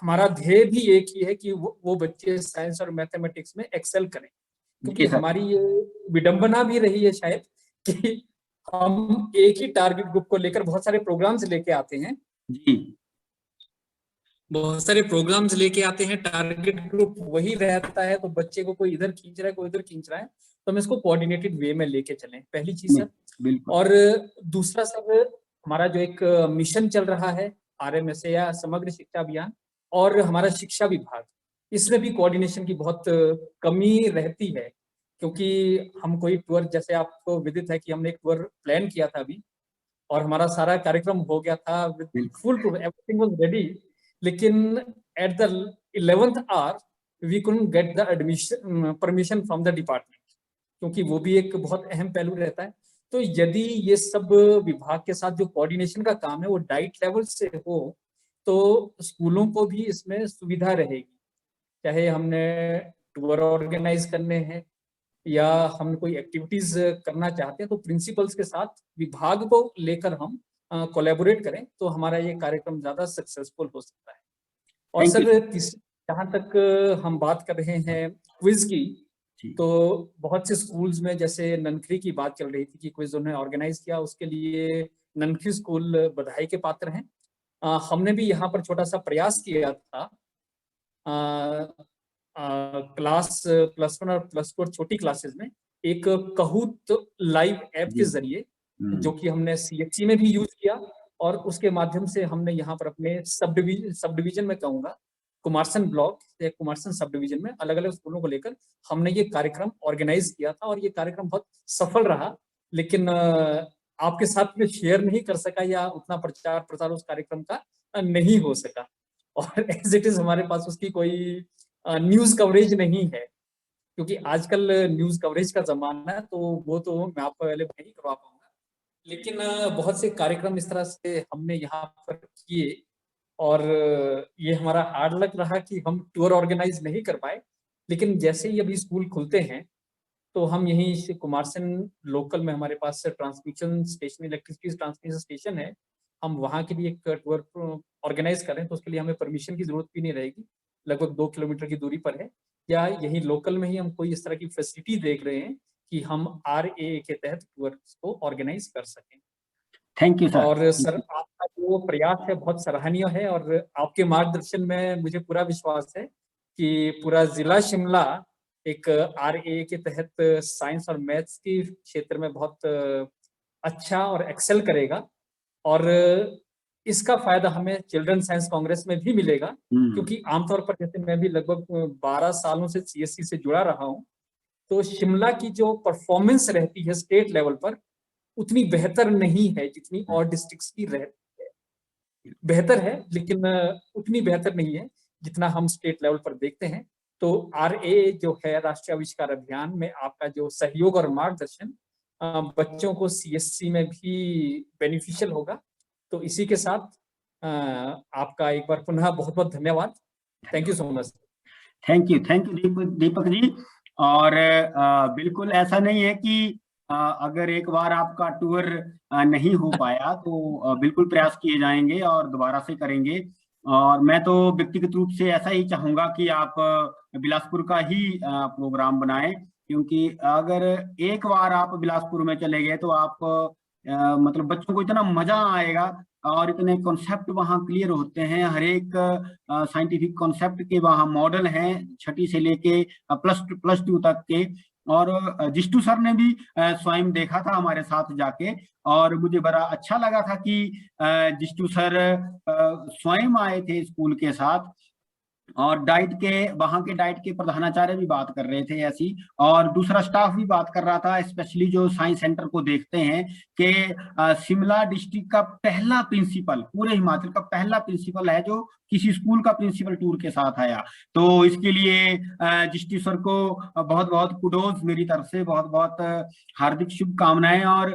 [SPEAKER 8] हमारा ध्येय भी एक ही है कि वो बच्चे साइंस और मैथमेटिक्स में एक्सेल करें। क्योंकि हमारी ये विडंबना भी रही है शायद कि हम एक ही टारगेट ग्रुप को लेकर बहुत सारे प्रोग्राम्स लेके आते हैं
[SPEAKER 1] जी,
[SPEAKER 8] बहुत सारे प्रोग्राम्स लेके आते हैं, टारगेट ग्रुप वही रहता है, तो बच्चे को कोई इधर खींच रहा है, कोई इधर खींच रहा है, तो हम इसको कोऑर्डिनेटेड वे में लेके चलें, पहली चीज सर।
[SPEAKER 1] बिल्कुल।
[SPEAKER 8] और दूसरा सर, हमारा जो एक मिशन चल रहा है RMSA या समग्र शिक्षा अभियान, और हमारा शिक्षा विभाग, इसमें भी कोऑर्डिनेशन की बहुत कमी रहती है, क्योंकि हम कोई टूर, जैसे आपको विदित है कि हमने एक टूर प्लान किया था अभी, और हमारा सारा कार्यक्रम हो गया था, फुल एवरीथिंग वाज रेडी, लेकिन at the 11th hour we couldn't get the admission permission from the department, क्योंकि वो भी एक बहुत अहम पहलू रहता है। तो यदि ये सब विभाग के साथ जो कोऑर्डिनेशन का काम है वो डाइट लेवल से हो, तो स्कूलों को भी इसमें सुविधा रहेगी, चाहे हमने टूर ऑर्गेनाइज करने हैं या हम कोई एक्टिविटीज करना चाहते हैं, तो प्रिंसिपल्स के साथ विभाग को लेकर हम कोलैबोरेट करें, तो हमारा ये कार्यक्रम ज्यादा सक्सेसफुल हो सकता है। और सर, जहाँ तक हम बात कर रहे हैं क्विज की, तो बहुत से स्कूल्स में, जैसे ननखरी की बात चल रही थी कि क्विज उन्होंने ऑर्गेनाइज किया, उसके लिए ननखरी स्कूल बधाई के पात्र हैं। हमने भी यहाँ पर छोटा सा प्रयास किया था, क्लास +1 और +2 और छोटी क्लासेस में एक कहूत लाइव ऐप के जरिए, जो कि हमने CSC में भी यूज किया, और उसके माध्यम से हमने यहाँ पर अपने सब डिवीजन में कहूंगा, कुमारसैन ब्लॉक या कुमारसैन सब डिवीजन में अलग अलग स्कूलों को लेकर हमने ये कार्यक्रम ऑर्गेनाइज किया था, और ये कार्यक्रम बहुत सफल रहा। लेकिन आपके साथ में शेयर नहीं कर सका, या उतना प्रचार प्रसार उस कार्यक्रम का नहीं हो सका, और एज इट इज हमारे पास उसकी कोई न्यूज कवरेज नहीं है, क्योंकि आजकल न्यूज कवरेज का जमाना है, तो वो तो मैं आपको अवेलेबल नहीं करवा पाऊंगा। लेकिन बहुत से कार्यक्रम इस तरह से हमने यहाँ पर किए, और ये हमारा हार्ड लक रहा कि हम टूर ऑर्गेनाइज नहीं कर पाए, लेकिन जैसे ही अभी स्कूल खुलते हैं, तो हम यहीं से कुमारसैन लोकल में हमारे पास transmission station, electricity transmission station है, हम वहाँ के लिए एक टूर ऑर्गेनाइज करें, तो उसके लिए हमें परमिशन की जरूरत भी नहीं रहेगी, लगभग 2 किलोमीटर की दूरी पर है, या यही लोकल में ही हम कोई इस तरह की फैसिलिटी देख रहे हैं कि हम RAA के तहत टूर्स को ऑर्गेनाइज कर सकें।
[SPEAKER 1] Thank you sir. और
[SPEAKER 8] सर, आपका जो प्रयास है बहुत सराहनीय है, और आपके मार्गदर्शन में मुझे पूरा विश्वास है कि पूरा जिला शिमला एक RAA के तहत साइंस और मैथ्स के क्षेत्र में बहुत अच्छा और एक्सेल करेगा, और इसका फायदा हमें चिल्ड्रन साइंस कांग्रेस में भी मिलेगा, क्योंकि आमतौर पर, जैसे मैं भी लगभग 12 सालों से CSC से जुड़ा रहा हूँ, तो शिमला की जो परफॉर्मेंस रहती है स्टेट लेवल पर उतनी बेहतर नहीं है जितनी और डिस्ट्रिक्ट्स की रहती है। बेहतर है, लेकिन उतनी बेहतर नहीं है जितना हम स्टेट लेवल पर देखते हैं। तो RAA जो है, राष्ट्रीय आविष्कार अभियान में आपका जो सहयोग और मार्गदर्शन बच्चों को CSC में भी बेनिफिशियल होगा। तो इसी के साथ आपका एक बार पुनः बहुत बहुत धन्यवाद। Thank you so much.
[SPEAKER 1] Thank you Deepak ji. और बिल्कुल ऐसा नहीं है कि अगर एक बार आपका टूर नहीं हो पाया तो बिल्कुल प्रयास किए जाएंगे और दोबारा से करेंगे। और मैं तो व्यक्तिगत रूप से ऐसा ही चाहूंगा कि आप बिलासपुर का ही प्रोग्राम बनाएं, क्योंकि अगर एक बार आप बिलासपुर में चले गए तो आप मतलब बच्चों को इतना मजा आएगा और इतने कॉन्सेप्ट वहाँ क्लियर होते हैं। हर एक साइंटिफिक कॉन्सेप्ट के वहाँ मॉडल हैं, छठी से लेके प्लस टू तक के। और जिष्टू सर ने भी स्वयं देखा था हमारे साथ जाके, और मुझे बड़ा अच्छा लगा था कि जिष्टू सर स्वयं आए थे स्कूल के साथ, और वहां के डाइट के प्रधानाचार्य भी बात कर रहे थे ऐसी, और दूसरा स्टाफ भी बात कर रहा था, स्पेशली जो साइंस सेंटर को देखते हैं कि शिमला डिस्ट्रिक्ट का पहला प्रिंसिपल, पूरे हिमाचल का पहला प्रिंसिपल है जो किसी स्कूल का प्रिंसिपल टूर के साथ आया। तो इसके लिए जिष्टू सर को बहुत बहुत कुडोज मेरी तरफ से, बहुत बहुत हार्दिक शुभकामनाएं, और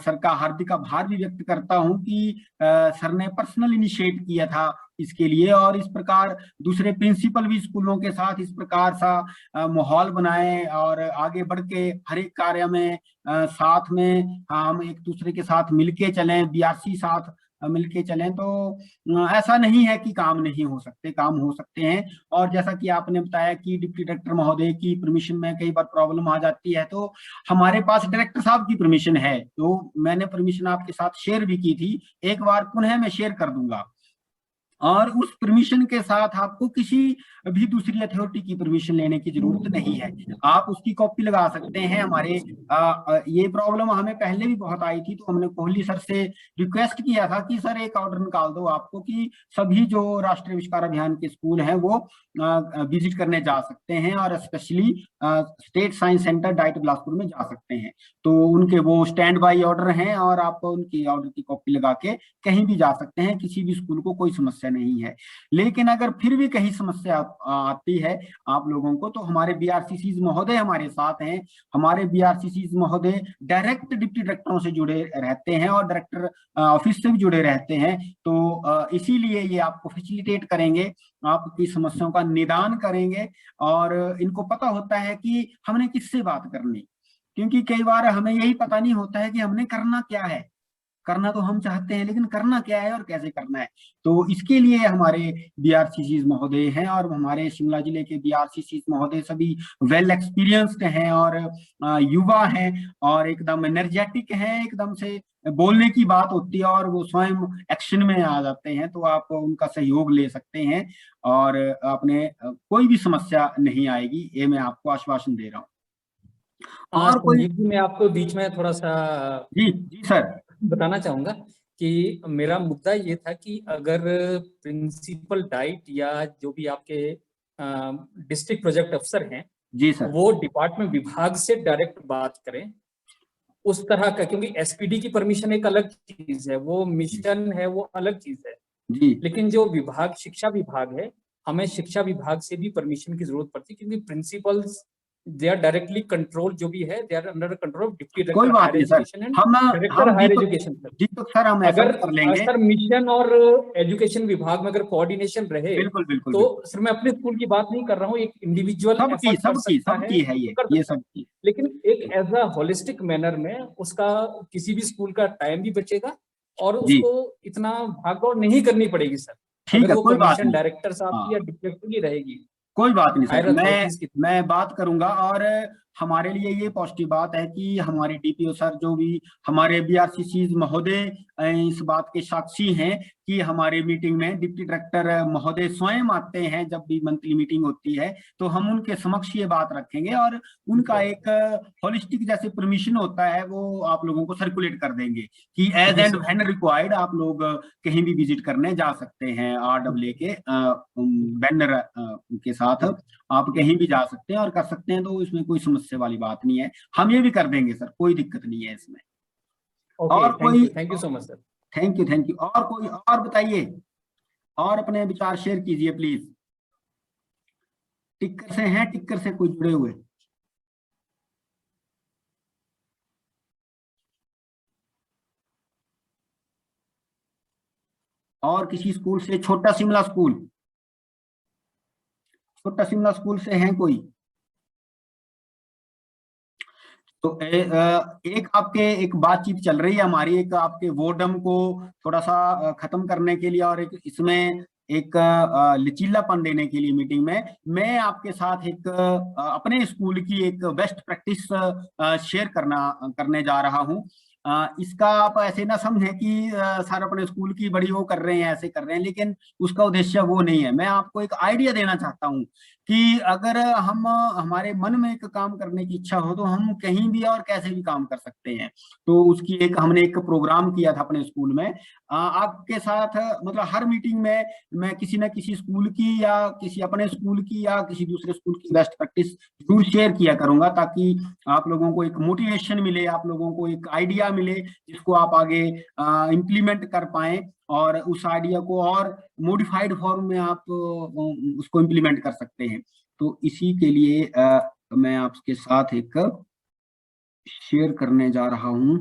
[SPEAKER 1] सर का हार्दिक आभार भी व्यक्त करता हूं कि सर ने पर्सनल इनिशिएट किया था इसके लिए, और इस प्रकार दूसरे प्रिंसिपल भी स्कूलों के साथ इस प्रकार सा माहौल बनाए और आगे बढ़ के हर एक कार्य में साथ में हम एक दूसरे के साथ मिलके चलें, बीआरसी साथ मिलके चलें। तो ऐसा नहीं है कि काम नहीं हो सकते, काम हो सकते हैं। और जैसा कि आपने बताया कि डिप्टी डायरेक्टर महोदय की परमिशन में कई बार प्रॉब्लम आ जाती है, तो हमारे पास डायरेक्टर साहब की परमिशन है, तो मैंने परमिशन आपके साथ शेयर भी की थी, एक बार पुनः मैं शेयर कर दूंगा। और उस परमिशन के साथ आपको किसी भी दूसरी अथॉरिटी की परमिशन लेने की जरूरत नहीं है, आप उसकी कॉपी लगा सकते हैं। हमारे ये प्रॉब्लम हमें पहले भी बहुत आई थी, तो हमने कोहली सर से रिक्वेस्ट किया था कि सर एक ऑर्डर निकाल दो आपको कि सभी जो राष्ट्रीय आविष्कार अभियान के स्कूल हैं वो विजिट करने जा सकते हैं, और specially state science centre diet Bilaspur में जा सकते हैं। तो उनके वो स्टैंड बाई ऑर्डर हैं, और आप उनकी ऑर्डर की कॉपी लगा के कहीं भी जा सकते हैं, किसी भी स्कूल को कोई समस्या नहीं है। लेकिन अगर फिर भी कहीं समस्या आती है आप लोगों को, तो हमारे बीआरसीसी महोदय हमारे साथ हैं। हमारे बीआरसीसी महोदय डायरेक्ट डिप्टी डायरेक्टरों से जुड़े रहते हैं और डायरेक्टर ऑफिस से भी जुड़े रहते हैं, तो इसीलिए ये आपको फैसिलिटेट करेंगे, आपकी समस्याओं का निदान करेंगे, और इनको पता होता है कि हमने किससे बात करनी, क्योंकि कई बार हमें यही पता नहीं होता है कि हमने करना क्या है। करना तो हम चाहते हैं, लेकिन करना क्या है और कैसे करना है। तो इसके लिए हमारे बीआरसीसी महोदय हैं, और हमारे शिमला जिले के बीआरसीसी महोदय सभी वेल एक्सपीरियंस्ड हैं और युवा हैं और एकदम एनर्जेटिक हैं, एकदम से बोलने की बात होती है और वो स्वयं एक्शन में आ जाते हैं। तो आप उनका सहयोग ले सकते हैं और आपने कोई भी समस्या नहीं आएगी, ये मैं आपको आश्वासन दे रहा हूँ। और कोई
[SPEAKER 8] मैं आपको बीच में थोड़ा सा
[SPEAKER 1] जी सर
[SPEAKER 8] बताना चाहूंगा कि मेरा मुद्दा ये था कि अगर प्रिंसिपल डाइट या जो भी आपके डिस्ट्रिक्ट प्रोजेक्ट अफसर हैं
[SPEAKER 1] जी सर,
[SPEAKER 8] वो डिपार्टमेंट विभाग से डायरेक्ट बात करें उस तरह का, क्योंकि एसपीडी की परमिशन एक अलग चीज है, वो मिशन है, वो अलग चीज है
[SPEAKER 1] जी।
[SPEAKER 8] लेकिन जो विभाग शिक्षा विभाग है, हमें शिक्षा विभाग से भी परमिशन की जरूरत पड़ती है, क्योंकि principals they are directly control, जो भी है they are under control deputy
[SPEAKER 1] कोई बात नहीं सर, हम
[SPEAKER 8] हायर एजुकेशन
[SPEAKER 1] दीपक सर हम ऐसा कर लेंगे।
[SPEAKER 8] सर मिशन और एजुकेशन विभाग में अगर कोऑर्डिनेशन रहे
[SPEAKER 1] बिल्कुल बिल्कुल
[SPEAKER 8] तो बिल्कुल। सर मैं अपने स्कूल की बात नहीं कर रहा हूँ, एक इंडिविजुअल
[SPEAKER 1] सबकी है ये सबकी,
[SPEAKER 8] लेकिन एक एज अ होलिस्टिक मैनर में उसका किसी भी स्कूल का टाइम भी बचेगा और उसको इतना भागदौड़ नहीं करनी पड़ेगी सर।
[SPEAKER 1] ठीक है, कोई बात नहीं,
[SPEAKER 8] डायरेक्टर साहब की या डायरेक्टर की रहेगी,
[SPEAKER 1] कोई बात नहीं सर, मैं बात करूंगा। और हमारे लिए ये पॉजिटिव बात है कि हमारे डीपीओ सर जो भी हमारे बीआरसीसी महोदय इस बात के साक्षी हैं कि हमारे मीटिंग में डिप्टी डायरेक्टर महोदय स्वयं आते हैं, जब भी मंथली मीटिंग होती है तो हम उनके समक्ष ये बात रखेंगे और उनका एक होलिस्टिक जैसे परमिशन होता है वो आप लोगों को सर्कुलेट कर देंगे कि एज एंड व्हेन रिक्वायर्ड आप लोग कहीं भी विजिट करने जा सकते हैं। RAA के बैनर के साथ आप कहीं भी जा सकते हैं और कर सकते हैं, तो इसमें कोई समस्या वाली बात नहीं है, हम ये भी कर देंगे सर, कोई दिक्कत नहीं है इसमें। और कोई,
[SPEAKER 8] thank you so much sir.
[SPEAKER 1] Thank you. और कोई और बताइए, और अपने विचार शेयर कीजिए प्लीज। टिक्कर से हैं, टिक्कर से कोई जुड़े हुए? और किसी स्कूल से, छोटा शिमला स्कूल से हैं कोई? तो एक आपके एक बातचीत चल रही है हमारी, एक आपके बोर्डम को थोड़ा सा खत्म करने के लिए और एक इसमें एक लचीलापन देने के लिए मीटिंग में मैं आपके साथ एक अपने स्कूल की एक बेस्ट प्रैक्टिस शेयर करने जा रहा हूं। इसका आप ऐसे ना समझें कि सर अपने स्कूल की बड़ी वो कर रहे हैं, ऐसे कर रहे हैं, लेकिन उसका उद्देश्य वो नहीं है। मैं आपको एक आइडिया देना चाहता हूं कि अगर हम हमारे मन में एक काम करने की इच्छा हो तो हम कहीं भी और कैसे भी काम कर सकते हैं। तो उसकी हमने एक प्रोग्राम किया था अपने स्कूल में। आपके साथ मतलब हर मीटिंग में मैं किसी न किसी स्कूल की या किसी अपने स्कूल की या किसी दूसरे स्कूल की बेस्ट प्रैक्टिस जरूर शेयर किया करूंगा, ताकि आप लोगों को एक मोटिवेशन मिले, आप लोगों को एक आइडिया मिले जिसको आप आगे इम्प्लीमेंट कर पाए और उस आइडिया को और मॉडिफाइड फॉर्म में आप उसको इम्प्लीमेंट कर सकते हैं। तो इसी के लिए मैं आपके साथ एक शेयर करने जा रहा हूं।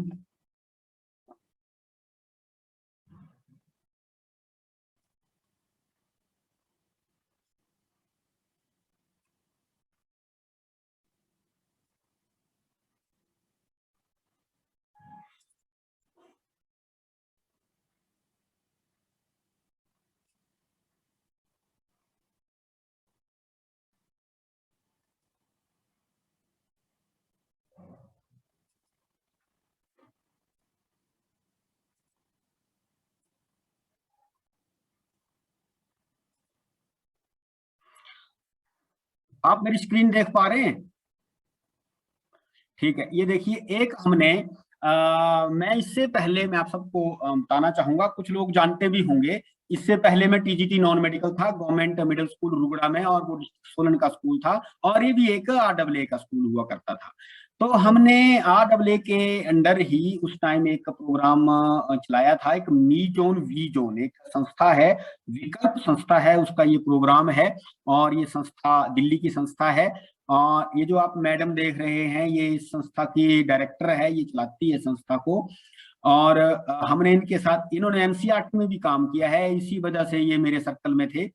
[SPEAKER 1] आप मेरी स्क्रीन देख पा रहे हैं? ठीक है, ये देखिए एक हमने मैं इससे पहले मैं आप सबको बताना चाहूंगा, कुछ लोग जानते भी होंगे, इससे पहले मैं टीजीटी नॉन मेडिकल था गवर्नमेंट मिडिल स्कूल रुगड़ा में, और वो सोलन का स्कूल था और ये भी एक RAA का स्कूल हुआ करता था। तो हमने RAA के अंडर ही उस टाइम एक प्रोग्राम चलाया था, एक मी जोन वी जोन, एक संस्था है, विकल्प संस्था है, उसका ये प्रोग्राम है और ये संस्था दिल्ली की संस्था है। और ये जो आप मैडम देख रहे हैं ये इस संस्था की डायरेक्टर है, ये चलाती है संस्था को। और हमने इनके साथ, इन्होंने NCERT में भी काम किया है, इसी वजह से ये मेरे सर्कल में थे।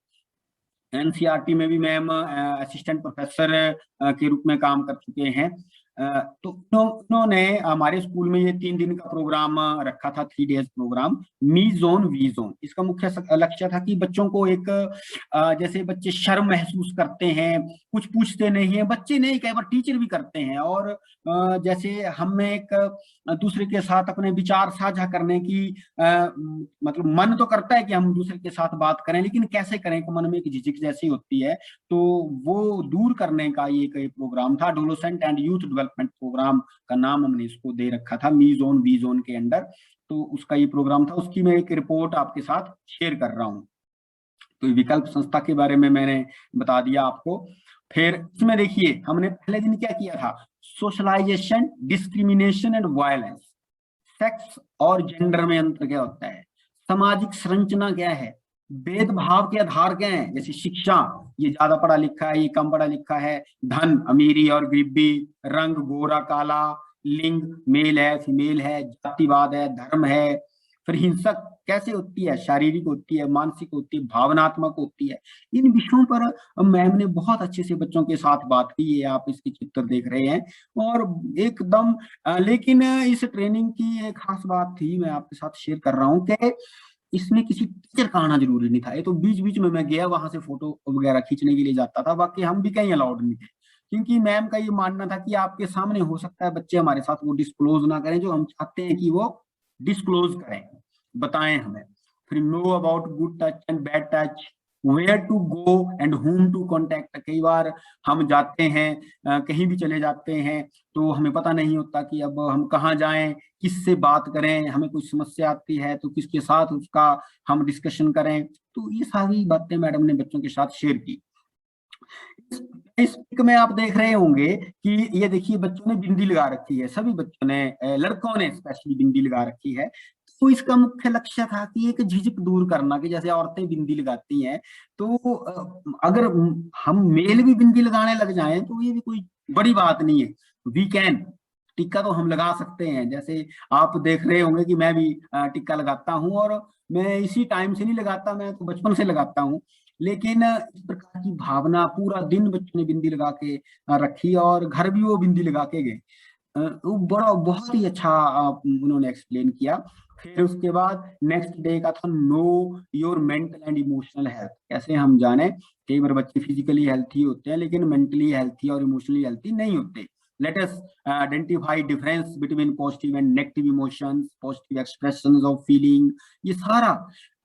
[SPEAKER 1] NCERT में भी मैम असिस्टेंट प्रोफेसर के रूप में काम कर चुके हैं। तो उन्होंने हमारे स्कूल में ये 3 दिन का प्रोग्राम रखा था, 3 days program, me zone we zone. इसका मुख्य लक्ष्य था कि बच्चों को एक जैसे बच्चे शर्म महसूस करते हैं, कुछ पूछते नहीं है, बच्चे नहीं कई बार टीचर भी करते हैं, और जैसे हमें एक दूसरे के साथ अपने विचार साझा करने की मतलब मन तो करता है कि हम दूसरे के साथ बात करें, लेकिन कैसे करें, मन में एक झिझक जैसी होती है, तो वो दूर करने का ये प्रोग्राम था। Adolescent and youth development program का नाम हमने इसको दे रखा था, मी जोन वी जोन के अंडर। तो उसका ये प्रोग्राम था, उसकी मैं एक रिपोर्ट आपके साथ शेयर कर रहा हूँ। तो विकल्प संस्था के बारे में मैंने बता दिया आपको। फिर इसमें देखिए हमने पहले दिन क्या किया था, socialisation, discrimination and violence, sex और जेंडर में अंतर क्या होता है, सामाजिक संरचना क्या है, भेदभाव के आधार क्या है, जैसे शिक्षा, ये ज्यादा पढ़ा लिखा है, ये कम पढ़ा लिखा है, धन अमीरी और गरीबी, रंग गोरा काला, लिंग मेल है फीमेल है, जातिवाद है, धर्म है। फिर हिंसक कैसे होती है, शारीरिक होती है, मानसिक होती है, भावनात्मक होती है। इन विषयों पर मैम ने बहुत अच्छे से बच्चों के साथ बात की है, आप इसकी चित्र देख रहे हैं और एकदम लेकिन इस ट्रेनिंग की एक खास बात थी, मैं आपके साथ शेयर कर रहा हूँ कि इसमें किसी टीचर का आना जरूरी नहीं था। ये तो बीच बीच में मैं गया, वहां से फोटो वगैरह खींचने के लिए जाता था, बाकी हम भी कहीं अलाउड नहीं थे, क्योंकि मैम का ये मानना था कि आपके सामने हो सकता है बच्चे हमारे साथ वो डिस्क्लोज ना करें जो हम चाहते हैं कि वो डिस्क्लोज करें, बताएं हमें। फिर know about good touch and bad touch, where to go and whom to contact. कई बार हम जाते हैं कहीं भी चले जाते हैं तो हमें पता नहीं होता कि अब हम कहाँ जाएं, किससे बात करें, हमें कोई समस्या आती है तो किसके साथ उसका हम डिस्कशन करें। तो ये सारी बातें मैडम ने बच्चों के साथ शेयर की। इस पिक में आप देख रहे होंगे कि ये देखिए बच्चों ने बिंदी लगा रखी है, सभी बच्चों ने, लड़कों ने स्पेशली बिंदी लगा रखी है। तो इसका मुख्य लक्ष्य था कि एक झिझक दूर करना, कि जैसे औरतें बिंदी लगाती हैं तो अगर हम मेल भी बिंदी लगाने लग जाएं तो ये भी कोई बड़ी बात नहीं है, वी कैन, टिक्का तो हम लगा सकते हैं। जैसे आप देख रहे होंगे कि मैं भी टिक्का लगाता हूँ, और मैं इसी टाइम से नहीं लगाता, मैं तो बचपन से लगाता हूँ। लेकिन इस प्रकार की भावना, पूरा दिन बच्चों ने बिंदी लगा के रखी और घर भी वो बिंदी लगा के गए। वो बड़ा बहुत ही अच्छा उन्होंने एक्सप्लेन किया। फिर उसके बाद नेक्स्ट डे का था know your mental and emotional health. कैसे हम जाने, कई बार बच्चे फिजिकली हेल्थी होते हैं लेकिन मेंटली हेल्थी और इमोशनली हेल्थी नहीं होते। Let us identify difference between positive and negative emotions, positive expressions of feeling, ये सारा।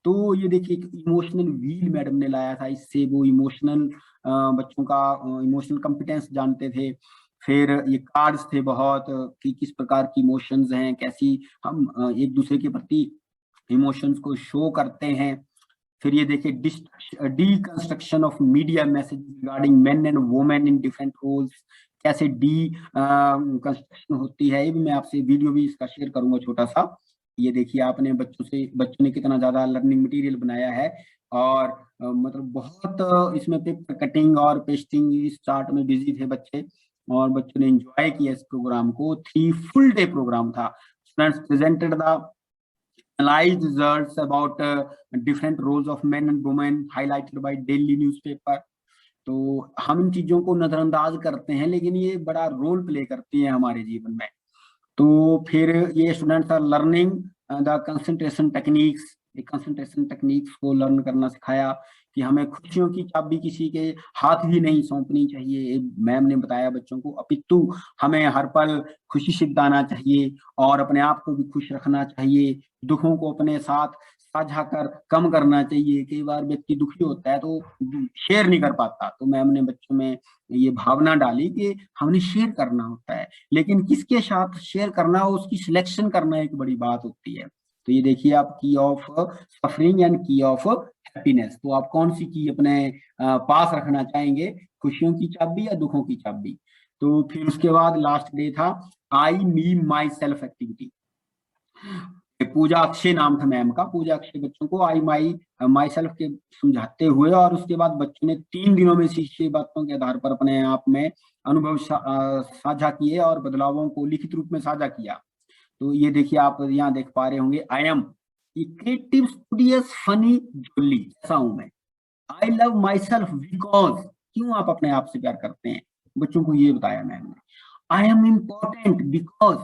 [SPEAKER 1] तो ये देखिए इमोशनल व्हील मैडम ने लाया था, इससे वो इमोशनल बच्चों का इमोशनल कॉम्पिटेंस जानते थे। फिर ये कार्ड्स थे बहुत कि किस प्रकार की इमोशंस हैं, कैसी हम एक दूसरे के प्रति इमोशंस को शो करते हैं। फिर ये देखिए deconstruction of media message regarding men and women in different roles, कैसे डी कंस्ट्रक्शन होती है। ये भी मैं आपसे वीडियो भी इसका शेयर करूंगा छोटा सा। ये देखिए आपने बच्चों ने कितना ज्यादा लर्निंग मटेरियल बनाया है, और मतलब बहुत इसमें पेपर कटिंग और पेस्टिंग इस चार्ट में बिजी थे बच्चे, और बच्चों ने एंजॉय किया इस प्रोग्राम को। 3 फुल डे प्रोग्राम था। Students presented the analyzed results about different roles of men and women highlighted by daily newspaper। तो हम इन चीजों को नजरअंदाज करते हैं लेकिन ये बड़ा रोल प्ले करती है हमारे जीवन में। तो फिर ये students are learning the concentration techniques, concentration techniques को लर्न करना सिखाया कि हमें खुशियों की चाबी किसी के हाथ भी नहीं सौंपनी चाहिए, मैम ने बताया बच्चों को, अपितु हमें हर पल खुशी से बिताना चाहिए और अपने आप को भी खुश रखना चाहिए, दुखों को अपने साथ साझा कर कम करना चाहिए। कई बार व्यक्ति दुखी होता है तो शेयर नहीं कर पाता, तो मैम ने बच्चों में ये भावना डाली कि हमने शेयर करना होता है, लेकिन किसके साथ शेयर करना हो उसकी सिलेक्शन करना एक बड़ी बात होती है। तो ये देखिए आप की ऑफ सफरिंग एंड की ऑफ हैप्पीनेस, तो आप कौन सी की अपने पास रखना चाहेंगे, खुशियों की चाबी या दुखों की चाबी। तो फिर उसके बाद लास्ट डे था आई मी माई सेल्फ एक्टिविटी। पूजा अक्षय नाम था मैम का, पूजा अक्षय बच्चों को आई माई सेल्फ के समझाते हुए, और उसके बाद बच्चों ने 3 दिनों में शीर्षक बातों के आधार पर अपने आप में अनुभव साझा किए और बदलावों को लिखित रूप में साझा किया। तो ये देखिए आप यहाँ देख पा रहे होंगे, I am creative studious funny jolly, ऐसा हूं मैं। I love myself because, क्यों आप अपने आप से प्यार करते हैं, बच्चों को ये बताया मैम ने। आई एम इम्पोर्टेंट बिकॉज,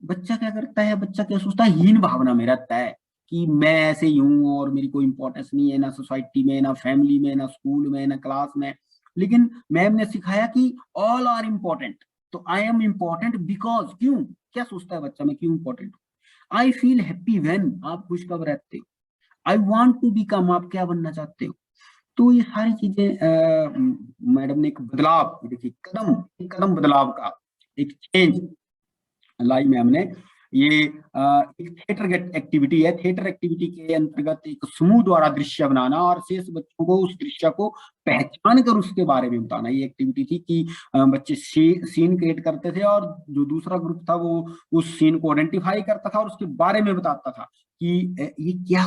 [SPEAKER 1] बच्चा क्या करता है, बच्चा क्या सोचता है, हीन भावना में रहता है कि मैं ऐसे ही हूँ और मेरी कोई इंपॉर्टेंस नहीं है, ना सोसाइटी में, ना फैमिली में, ना स्कूल में, ना क्लास में। लेकिन मैम ने सिखाया कि ऑल आर इम्पोर्टेंट। तो आई एम इम्पोर्टेंट बिकॉज, क्यों, क्या सोचता है बच्चा, मैं क्यों इंपॉर्टेंट हूँ। आई फील हैप्पी व्हेन, आप खुश कब रहते हो। आई वॉन्ट टू बिकम, आप क्या बनना चाहते हो। तो ये सारी चीजें मैडम ने एक बदलाव, देखिए एक कदम बदलाव का, एक चेंज लाई मैम ने। ये एक थिएटर एक्टिविटी है, थिएटर एक्टिविटी के अंतर्गत एक समूह द्वारा दृश्य बनाना और शेष बच्चों को उस दृश्य को पहचान कर उसके बारे में बताना। ये एक्टिविटी थी कि बच्चे सीन क्रिएट करते थे और जो दूसरा ग्रुप था वो उस सीन को आइडेंटिफाई करता था और उसके बारे में बताता था कि ये क्या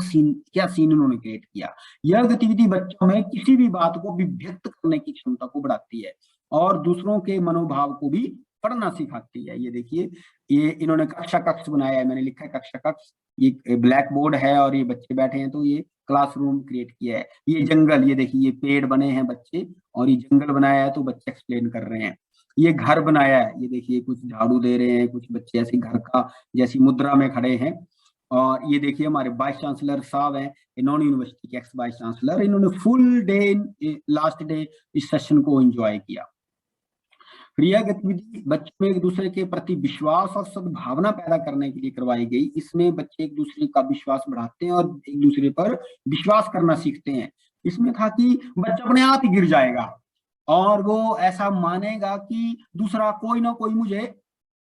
[SPEAKER 1] सीन उन्होंने क्रिएट किया। यह गतिविधि बच्चों में किसी भी बात को व्यक्त करने की क्षमता को बढ़ाती है और दूसरों के मनोभाव को भी पढ़ना सिखाती है। ये देखिए, ये इन्होंने कक्षा कक्ष बनाया है, मैंने लिखा है कक्षा कक्ष। ये ब्लैक बोर्ड है और ये बच्चे बैठे हैं, तो ये क्लासरूम क्रिएट किया है। ये जंगल, ये देखिए ये पेड़ बने हैं बच्चे, और ये जंगल बनाया है तो बच्चे एक्सप्लेन कर रहे हैं। ये घर बनाया है, ये देखिए कुछ झाड़ू दे रहे हैं, कुछ बच्चे ऐसे घर का जैसी मुद्रा में खड़े हैं। और ये देखिए हमारे वाइस चांसलर साहब हैं, नॉन यूनिवर्सिटी के एक्स वाइस चांसलर, इन्होंने फुल डे लास्ट डे इस सेशन को एंजॉय किया। फिर यह गतिविधि बच्चों में एक दूसरे के प्रति विश्वास और सद्भावना पैदा करने के लिए करवाई गई। इसमें बच्चे एक दूसरे का विश्वास बढ़ाते हैं और एक दूसरे पर विश्वास करना सीखते हैं। इसमें था कि बच्चा अपने आप ही गिर जाएगा और वो ऐसा मानेगा कि दूसरा कोई ना कोई मुझे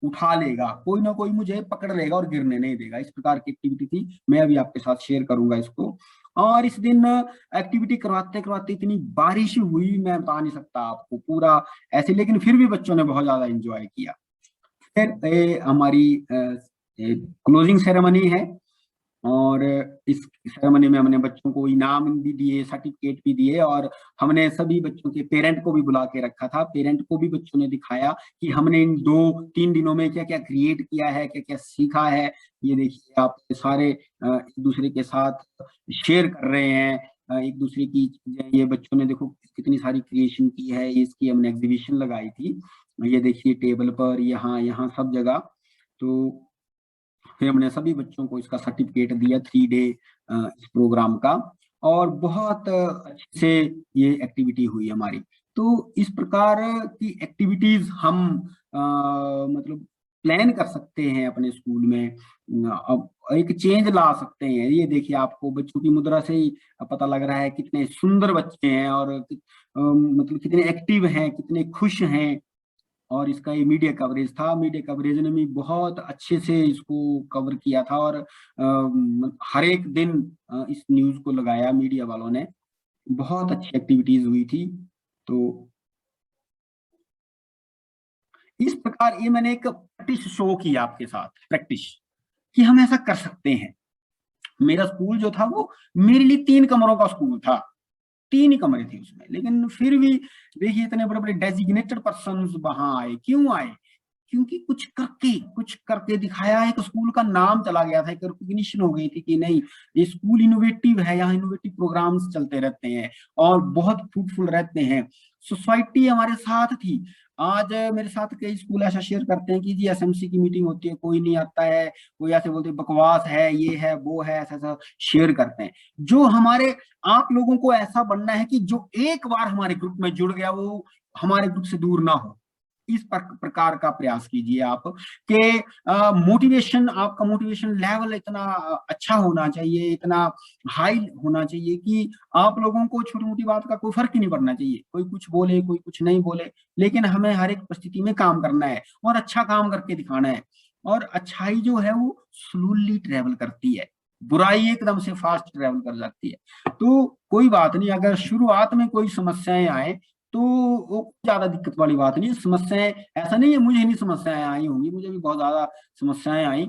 [SPEAKER 1] उठा लेगा, कोई ना कोई मुझे पकड़ लेगा और गिरने नहीं देगा। इस प्रकार की एक्टिविटी थी, मैं अभी आपके साथ शेयर करूंगा इसको। और इस दिन एक्टिविटी करवाते करवाते इतनी बारिश हुई, मैं बता नहीं सकता आपको पूरा ऐसे, लेकिन फिर भी बच्चों ने बहुत ज्यादा एंजॉय किया। फिर हमारी क्लोजिंग सेरेमनी है और इस सेरेमनी में हमने बच्चों को इनाम भी दिए, सर्टिफिकेट भी दिए और हमने सभी बच्चों के पेरेंट को भी बुला के रखा था। पेरेंट को भी बच्चों ने दिखाया कि हमने इन 2-3 दिनों में क्या क्या क्रिएट किया है, क्या क्या सीखा है। ये देखिए आप सारे एक दूसरे के साथ शेयर कर रहे हैं एक दूसरे की चीजें। ये बच्चों ने देखो कितनी सारी क्रिएशन की है, इसकी हमने एग्जीबिशन लगाई थी ये देखिए टेबल पर, यहाँ यहाँ सब जगह। तो फिर हमने सभी बच्चों को इसका सर्टिफिकेट दिया 3 डे इस प्रोग्राम का, और बहुत अच्छे से ये एक्टिविटी हुई हमारी। तो इस प्रकार की एक्टिविटीज हम मतलब प्लान कर सकते हैं अपने स्कूल में, अब एक चेंज ला सकते हैं। ये देखिए आपको बच्चों की मुद्रा से ही पता लग रहा है कितने सुंदर बच्चे हैं, और मतलब कितने एक्टिव हैं, कितने खुश हैं। और इसका ये मीडिया कवरेज था, मीडिया कवरेज ने भी बहुत अच्छे से इसको कवर किया था, और हर एक दिन इस न्यूज को लगाया मीडिया वालों ने। बहुत अच्छी एक्टिविटीज हुई थी। तो इस प्रकार ये मैंने एक प्रैक्टिस शो किया आपके साथ, प्रैक्टिस कि हम ऐसा कर सकते हैं। मेरा स्कूल जो था वो मेरे लिए 3 कमरों का स्कूल था, 3 ही कमरे थे उसमें, लेकिन फिर भी देखिए इतने बड़े बड़े डेजिग्नेटेड पर्सन वहां आए। क्यों आए? क्योंकि कुछ करके दिखाया। एक स्कूल का नाम चला गया था, एक रिकॉग्निशन हो गई थी कि नहीं ये स्कूल इनोवेटिव है, यहाँ इनोवेटिव प्रोग्राम्स चलते रहते हैं और बहुत फ्रूटफुल रहते हैं। सोसाइटी हमारे साथ थी। आज मेरे साथ कई स्कूल ऐसा शेयर करते हैं कि जी एसएमसी की मीटिंग होती है, कोई नहीं आता है, कोई ऐसे बोलते हैं बकवास है, ये है वो है, ऐसा शेयर करते हैं। जो हमारे आप लोगों को ऐसा बनना है कि जो एक बार हमारे ग्रुप में जुड़ गया वो हमारे ग्रुप से दूर ना हो। इस प्रकार का प्रयास कीजिए आप कि मोटिवेशन, आपका मोटिवेशन लेवल इतना अच्छा होना चाहिए, इतना हाई होना चाहिए कि आप लोगों को छोटी मोटी बात का कोई फर्क ही नहीं पड़ना चाहिए। कोई कुछ बोले, कोई कुछ नहीं बोले, लेकिन हमें हर एक परिस्थिति में काम करना है और अच्छा काम करके दिखाना है। और अच्छाई जो है वो स्लोली ट्रेवल करती है, बुराई एकदम से फास्ट ट्रेवल कर जाती है। तो कोई बात नहीं, अगर शुरुआत में कोई समस्याएं आए तो वो ज्यादा दिक्कत वाली बात नहीं है। समस्याएं ऐसा नहीं है मुझे नहीं समस्याएं आई होंगी, मुझे भी बहुत ज्यादा समस्याएं आई,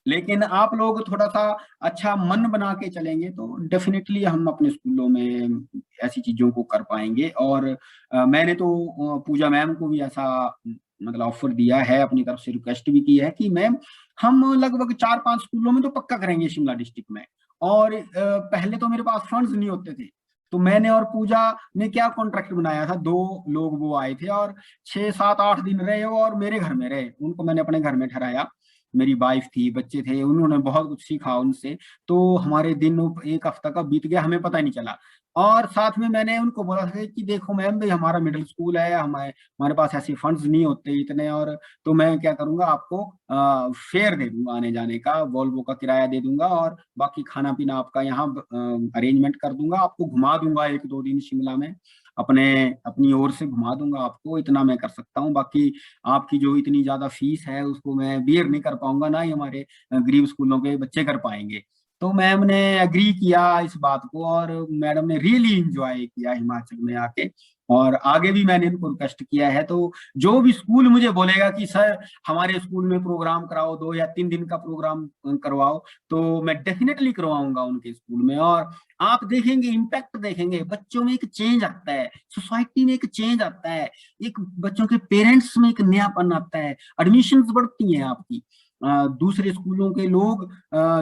[SPEAKER 1] लेकिन आप लोग थोड़ा सा अच्छा मन बना के चलेंगे तो डेफिनेटली हम अपने स्कूलों में ऐसी चीजों को कर पाएंगे। और मैंने तो पूजा मैम को भी ऐसा मतलब ऑफर दिया है, अपनी तरफ से रिक्वेस्ट भी की है कि मैम हम लगभग 4-5 स्कूलों में तो पक्का करेंगे शिमला डिस्ट्रिक्ट में। और पहले तो मेरे पास फंड्स नहीं होते थे, तो मैंने और पूजा ने क्या कॉन्ट्रैक्ट बनाया था, 2 लोग वो आए थे और 6-7-8 दिन रहे और मेरे घर में रहे। उनको मैंने अपने घर में ठहराया, मेरी वाइफ थी, बच्चे थे, उन्होंने बहुत कुछ सीखा उनसे। तो हमारे दिन 1 हफ्ता का बीत गया, हमें पता ही नहीं चला। और साथ में मैंने उनको बोला था कि देखो मैम भाई हमारा मिडिल स्कूल है, हमारे पास ऐसे फंड्स नहीं होते इतने, और तो मैं क्या करूंगा आपको फेयर दे दूंगा आने जाने का, वॉल्वो का किराया दे दूंगा और बाकी खाना पीना आपका यहाँ अरेंजमेंट कर दूंगा, आपको घुमा दूंगा 1-2 दिन शिमला में, अपनी ओर से घुमा दूंगा आपको, इतना मैं कर सकता हूँ। बाकी आपकी जो इतनी ज्यादा फीस है उसको मैं बियर नहीं कर पाऊंगा, ना ही हमारे गरीब स्कूलों के बच्चे कर पाएंगे। तो मैम ने एग्री किया इस बात को, और मैडम ने रियली एंजॉय किया हिमाचल में आके। और आगे भी मैंने इनको रिक्वेस्ट किया है, तो जो भी स्कूल मुझे बोलेगा कि सर हमारे स्कूल में प्रोग्राम कराओ, 2 या 3 दिन का प्रोग्राम करवाओ, तो मैं डेफिनेटली करवाऊंगा उनके स्कूल में। और आप देखेंगे इम्पैक्ट, देखेंगे बच्चों में एक चेंज आता है, सोसाइटी में एक चेंज आता है, एक बच्चों के पेरेंट्स में एक नयापन आता है, एडमिशंस बढ़ती हैं आपकी, दूसरे स्कूलों के लोग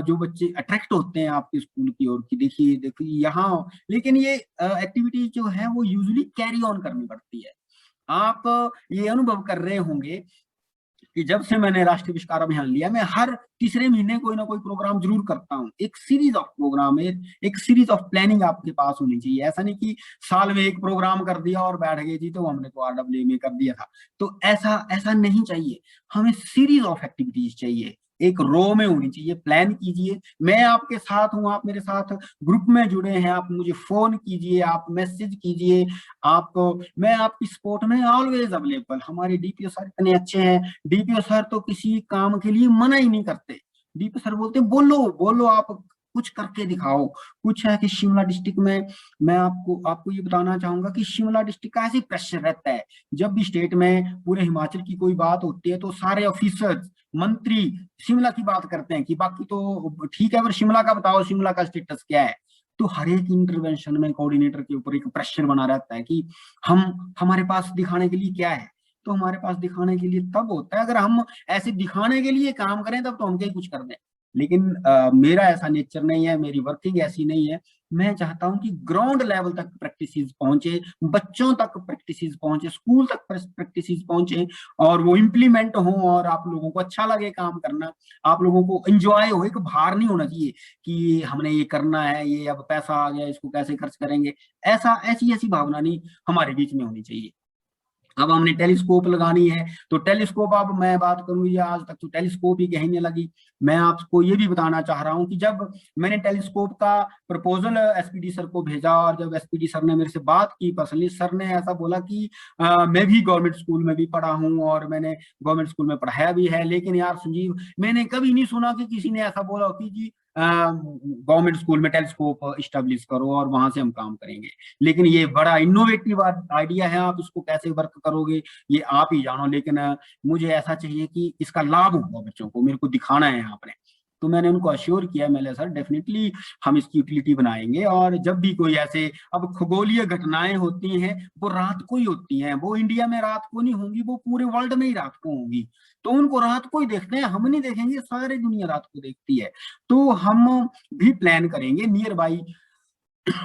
[SPEAKER 1] जो बच्चे अट्रैक्ट होते हैं आपके स्कूल की ओर की, देखिए यहाँ। लेकिन ये एक्टिविटी जो है वो यूजुअली कैरी ऑन करनी पड़ती है। आप ये अनुभव कर रहे होंगे कि जब से मैंने राष्ट्रीय आविष्कार अभियान लिया, मैं हर तीसरे महीने कोई ना कोई प्रोग्राम जरूर करता हूँ। एक सीरीज ऑफ प्रोग्राम है, एक सीरीज ऑफ प्लानिंग आपके पास होनी चाहिए। ऐसा नहीं कि साल में एक प्रोग्राम कर दिया और बैठ गए जी तो हमने तो RWA में कर दिया था, तो ऐसा नहीं चाहिए। हमें सीरीज ऑफ एक्टिविटीज चाहिए, एक रो में होनी चाहिए। प्लान कीजिए, मैं आपके साथ हूँ, आप मेरे साथ ग्रुप में जुड़े हैं, आप मुझे फोन कीजिए, आप मैसेज कीजिए, मैं आपकी सपोर्ट में ऑलवेज अवेलेबल। हमारे DPO सर इतने अच्छे हैं, DPO सर तो किसी काम के लिए मना ही नहीं करते। DPO सर बोलते बोलो आप कुछ करके दिखाओ। कुछ है कि शिमला डिस्ट्रिक्ट में मैं आपको ये बताना चाहूंगा कि शिमला डिस्ट्रिक्ट का ऐसे प्रेशर रहता है, जब भी स्टेट में पूरे हिमाचल की कोई बात होती है तो सारे ऑफिसर्स मंत्री शिमला की बात करते हैं कि बाकी तो ठीक है पर शिमला का बताओ, शिमला का स्टेटस क्या है। तो हर एक इंटरवेंशन में कोऑर्डिनेटर के ऊपर एक प्रेशर बना रहता है कि हमारे पास दिखाने के लिए क्या है। तो हमारे पास दिखाने के लिए तब होता है अगर हम ऐसे दिखाने के लिए काम करें, तब तो हम कहीं कुछ कर दें। लेकिन मेरा ऐसा नेचर नहीं है, मेरी वर्किंग ऐसी नहीं है। मैं चाहता हूं कि ग्राउंड लेवल तक प्रैक्टिसेस पहुंचे, बच्चों तक प्रैक्टिसेस पहुंचे, स्कूल तक प्रैक्टिसेस पहुंचे और वो इम्प्लीमेंट हो और आप लोगों को अच्छा लगे काम करना, आप लोगों को एंजॉय हो। एक भार नहीं होना चाहिए कि हमने ये करना है, ये अब पैसा आ गया इसको कैसे खर्च करेंगे, ऐसी भावना नहीं हमारे बीच में होनी चाहिए। अब हमने टेलीस्कोप लगानी है तो टेलीस्कोप, अब मैं बात करूं ये आज तक तो टेलीस्कोप ही कहने लगी। मैं आपको ये भी बताना चाह रहा हूं कि जब मैंने टेलीस्कोप का प्रपोजल एसपीडी सर को भेजा और जब एसपीडी सर ने मेरे से बात की पर्सनली, सर ने ऐसा बोला कि मैं भी गवर्नमेंट स्कूल में भी पढ़ा हूं और मैंने गवर्नमेंट स्कूल में पढ़ाया भी है, लेकिन यार संजीव मैंने कभी नहीं सुना कि किसी ने ऐसा बोला कि जी गवर्नमेंट स्कूल में टेलीस्कोप इस्टेब्लिश करो और वहां से हम काम करेंगे। लेकिन ये बड़ा इनोवेटिव आइडिया है, आप इसको कैसे वर्क करोगे ये आप ही जानो, लेकिन मुझे ऐसा चाहिए कि इसका लाभ हो बच्चों को, मेरे को दिखाना है आपने। तो मैंने उनको अश्योर किया, मैंने सर डेफिनेटली हम इसकी यूटिलिटी बनाएंगे और जब भी कोई ऐसे, अब खगोलीय घटनाएं होती हैं वो रात को ही होती हैं, वो इंडिया में रात को नहीं होंगी, वो पूरे वर्ल्ड में ही रात को होंगी, तो उनको रात को ही देखते हैं, हम नहीं देखेंगे, सारी दुनिया रात को देखती है। तो हम भी प्लान करेंगे नियर बाई